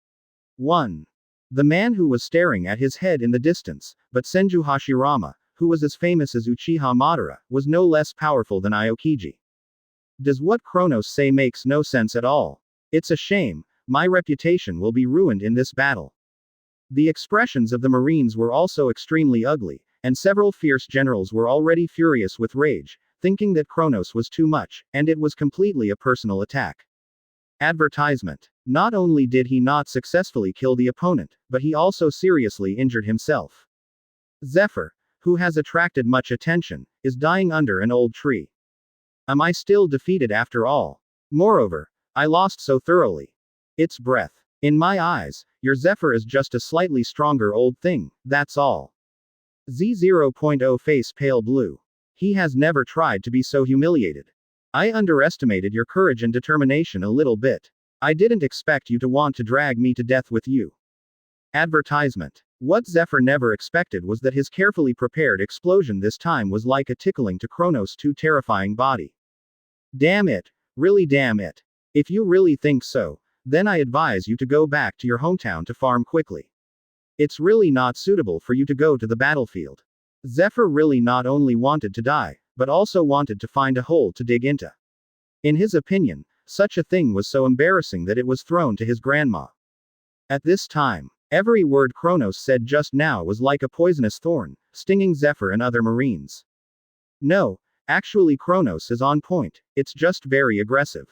1. The man who was staring at his head in the distance, but Senju Hashirama, who was as famous as Uchiha Madara, was no less powerful than Aokiji. Does what Kronos say makes no sense at all? It's a shame, my reputation will be ruined in this battle. The expressions of the Marines were also extremely ugly, and several fierce generals were already furious with rage, thinking that Kronos was too much, and it was completely a personal attack. Advertisement. Not only did he not successfully kill the opponent, but he also seriously injured himself. Zephyr, who has attracted much attention, is dying under an old tree. Am I still defeated after all? Moreover, I lost so thoroughly. It's breath. In my eyes, your Zephyr is just a slightly stronger old thing, that's all. Z0.0 face pale blue. He has never tried to be so humiliated. I underestimated your courage and determination a little bit. I didn't expect you to want to drag me to death with you. Advertisement. What Zephyr never expected was that his carefully prepared explosion this time was like a tickling to Kronos' too terrifying body. Damn it. Really damn it. If you really think so, then I advise you to go back to your hometown to farm quickly. It's really not suitable for you to go to the battlefield. Zephyr really not only wanted to die, but also wanted to find a hole to dig into. In his opinion, such a thing was so embarrassing that it was thrown to his grandma. At this time, every word Kronos said just now was like a poisonous thorn, stinging Zephyr and other Marines. No, actually Kronos is on point, it's just very aggressive.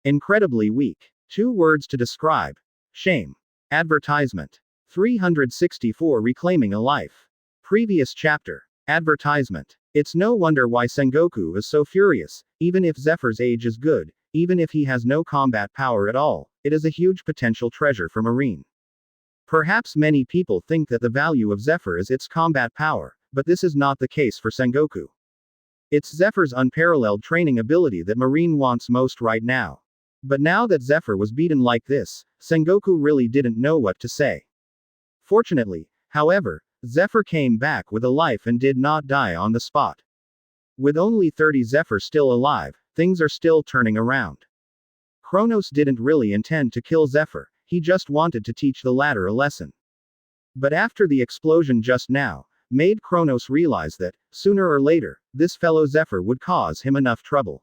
Incredibly weak. 2 words to describe. Shame. Advertisement. 364 Reclaiming a Life. Previous chapter. Advertisement. It's no wonder why Sengoku is so furious, even if Zephyr's age is good, even if he has no combat power at all, it is a huge potential treasure for Marine. Perhaps many people think that the value of Zephyr is its combat power, but this is not the case for Sengoku. It's Zephyr's unparalleled training ability that Marine wants most right now. But now that Zephyr was beaten like this, Sengoku really didn't know what to say. Fortunately, however, Zephyr came back with a life and did not die on the spot. With only 30 Zephyr still alive, things are still turning around. Kronos didn't really intend to kill Zephyr, he just wanted to teach the latter a lesson. But after the explosion just now, made Kronos realize that, sooner or later, this fellow Zephyr would cause him enough trouble.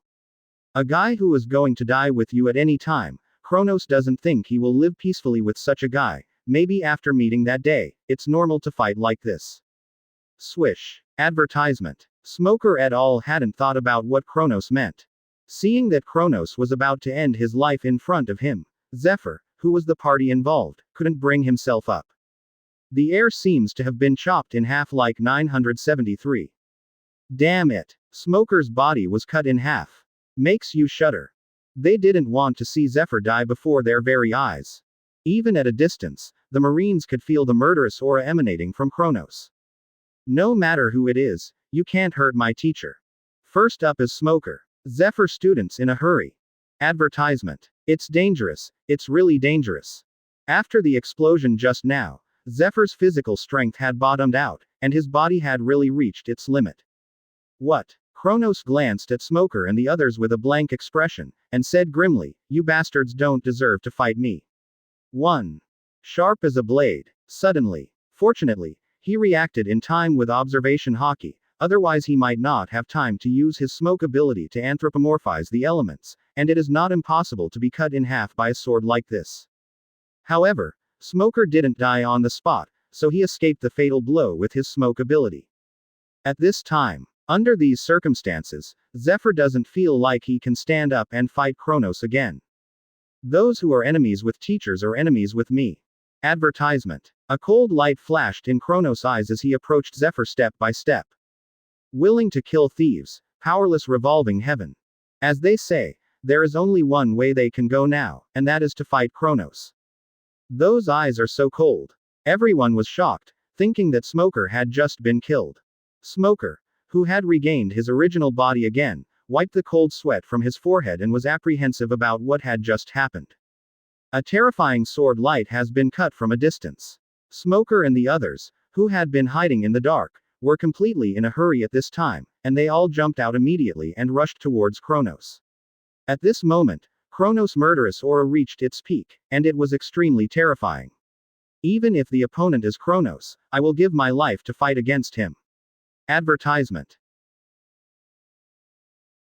A guy who is going to die with you at any time, Kronos doesn't think he will live peacefully with such a guy. Maybe after meeting that day, it's normal to fight like this. Swish. Advertisement. Smoker et al. Hadn't thought about what Kronos meant. Seeing that Kronos was about to end his life in front of him, Zephyr, who was the party involved, couldn't bring himself up. The air seems to have been chopped in half like 973. Damn it. Smoker's body was cut in half. Makes you shudder. They didn't want to see Zephyr die before their very eyes. Even at a distance, the Marines could feel the murderous aura emanating from Kronos. No matter who it is, you can't hurt my teacher. First up is Smoker. Zephyr students in a hurry. Advertisement. It's dangerous, it's really dangerous. After the explosion just now, Zephyr's physical strength had bottomed out, and his body had really reached its limit. What? Kronos glanced at Smoker and the others with a blank expression, and said grimly, "You bastards don't deserve to fight me." 1. Sharp as a blade. Suddenly. Fortunately, he reacted in time with observation hockey, otherwise he might not have time to use his smoke ability to anthropomorphize the elements, and it is not impossible to be cut in half by a sword like this. However, Smoker didn't die on the spot, so he escaped the fatal blow with his smoke ability. At this time, under these circumstances, Zephyr doesn't feel like he can stand up and fight Kronos again. Those who are enemies with teachers are enemies with me. Advertisement. A cold light flashed in Kronos' eyes as he approached Zephyr step by step. Willing to kill thieves, powerless revolving heaven. As they say, there is only one way they can go now, and that is to fight Kronos. Those eyes are so cold. Everyone was shocked, thinking that Smoker had just been killed. Smoker, who had regained his original body again, wiped the cold sweat from his forehead and was apprehensive about what had just happened. A terrifying sword light has been cut from a distance. Smoker and the others, who had been hiding in the dark, were completely in a hurry at this time, and they all jumped out immediately and rushed towards Kronos. At this moment, Kronos' murderous aura reached its peak, and it was extremely terrifying. Even if the opponent is Kronos, I will give my life to fight against him. Advertisement.